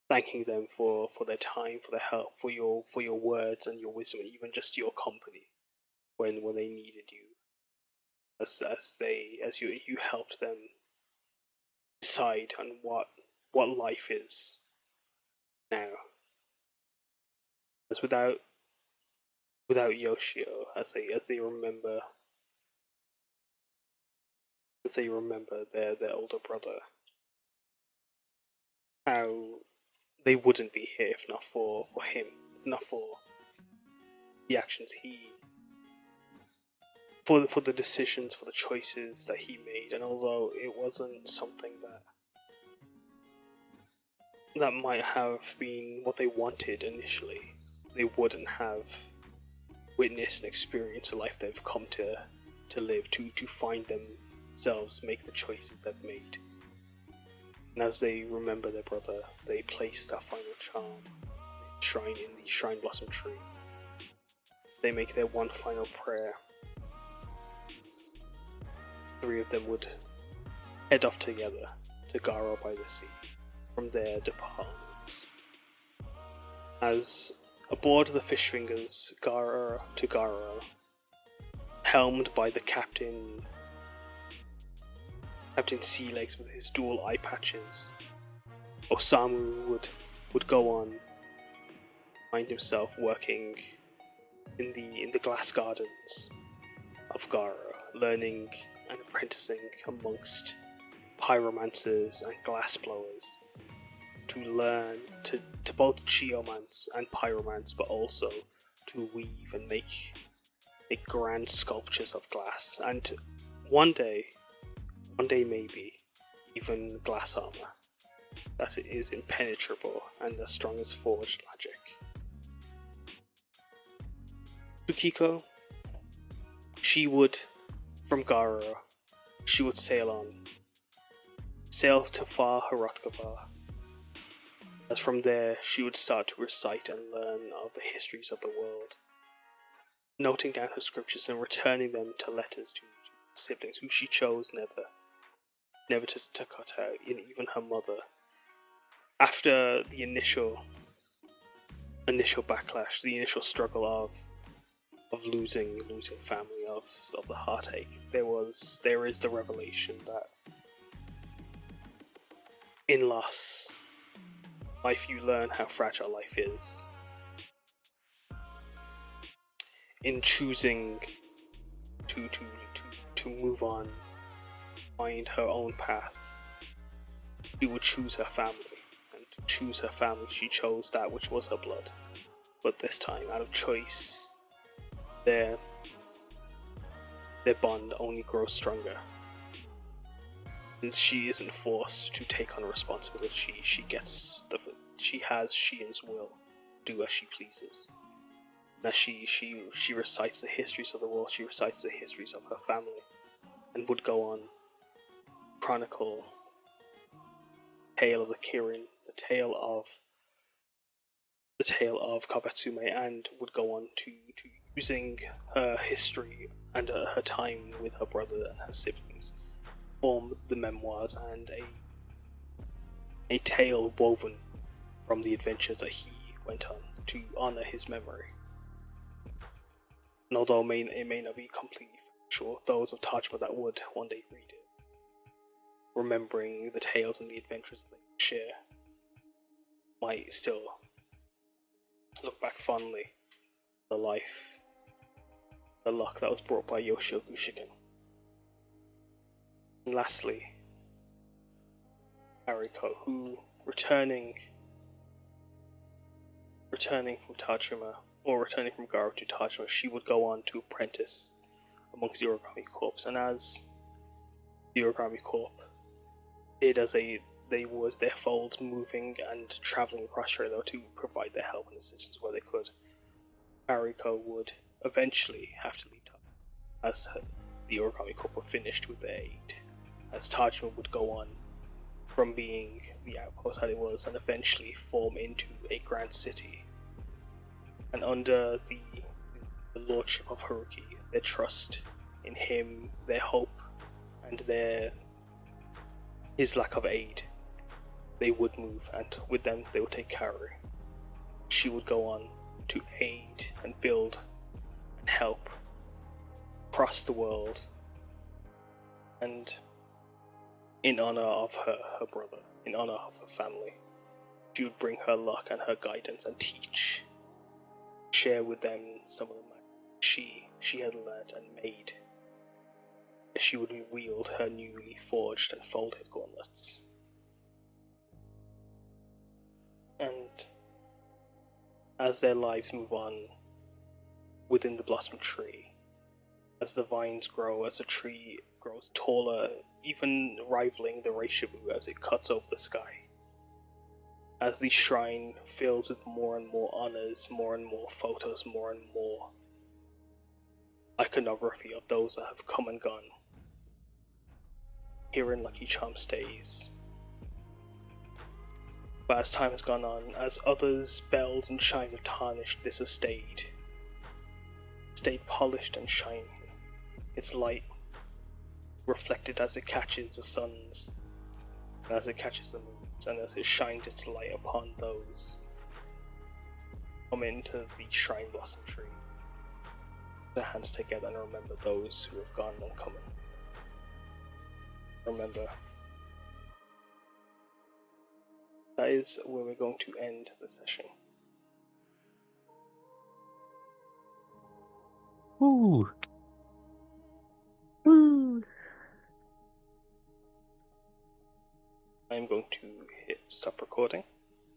thanking them for their time, for their help, for your words and your wisdom, and even just your company. when they needed you, as you helped them decide on what life is now. As without Yoshio, as they remember their older brother, how they wouldn't be here if not for him, if not for the actions for the decisions, for the choices that he made. And although it wasn't something that might have been what they wanted initially, they wouldn't have witnessed and experienced the life they've come to live, to find themselves make the choices they've made. And as they remember their brother, they place that final charm shrine in the shrine blossom tree. They make their one final prayer. 3 of them would head off together to Garo by the sea, from their departments. As aboard the Fishfingers, Garo to Garo, helmed by the Captain Sea Legs with his dual eye patches, Osamu would go on, find himself working in the glass gardens of Garo, learning and apprenticing amongst pyromancers and glass blowers, to learn to both geomance and pyromance, but also to weave and make grand sculptures of glass, and one day maybe even glass armor that is impenetrable and as strong as forged magic. Tsukiko, she would, from Garo, she would sail to far Hrothgar, as from there she would start to recite and learn of the histories of the world, noting down her scriptures and returning them to letters to siblings who she chose never to cut out, even her mother. After the initial backlash, the initial struggle of losing family, of the heartache, there is the revelation that in loss, life, you learn how fragile life is. In choosing to move on, find her own path, she would choose her family, and to choose her family, she chose that which was her blood. But this time, out of choice, their bond only grows stronger. Since she isn't forced to take on responsibility, she has Shien's will, do as she pleases. As she recites the histories of the world, she recites the histories of her family, and would go on chronicle tale of the Kirin, the tale of Kabatsume, and would go on to using her history and her time with her brother and her siblings, form the memoirs and a tale woven from the adventures that he went on to honor his memory. And although it may not be completely factual, those of Tajima that would one day read it, remembering the tales and the adventures that they share, might still look back fondly at the life, the luck that was brought by Yoshio Gushiken. And lastly, Ariko, who returning from Tajima, or returning from Garo to Tajima, she would go on to apprentice amongst the Origami Corps, and as the Origami Corps did as they would, their folds moving and travelling across Australia to provide their help and assistance where they could, Ariko would eventually have to leave Tajima, as the Origami Corps were finished with their aid, as Tajima would go on from being the outpost that it was and eventually form into a grand city. And under the lordship of Haruki, their trust in him, their hope, and his lack of aid, they would move, and with them they would take Kaoru. She would go on to aid and build and help across the world, and in honor of her brother, in honor of her family, she would bring her luck and her guidance and share with them some of the magic she had learned and made. She would wield her newly forged and folded gauntlets. And as their lives move on within the blossom tree, as the vines grow, as the tree grows taller, even rivaling the Reishibu as it cuts over the sky, as the shrine fills with more and more honors, more and more photos, more and more iconography of those that have come and gone, here in Lucky Charm stays. But as time has gone on, as others' bells and shines have tarnished, this has stayed polished and shining, its light reflected as it catches the suns, as it catches the moons, and as it shines its light upon those come into the shrine blossom tree. Their hands together and remember those who have gone and come in. Remember, that is where we're going to end the session. Ooh. Ooh. I'm going to hit stop recording.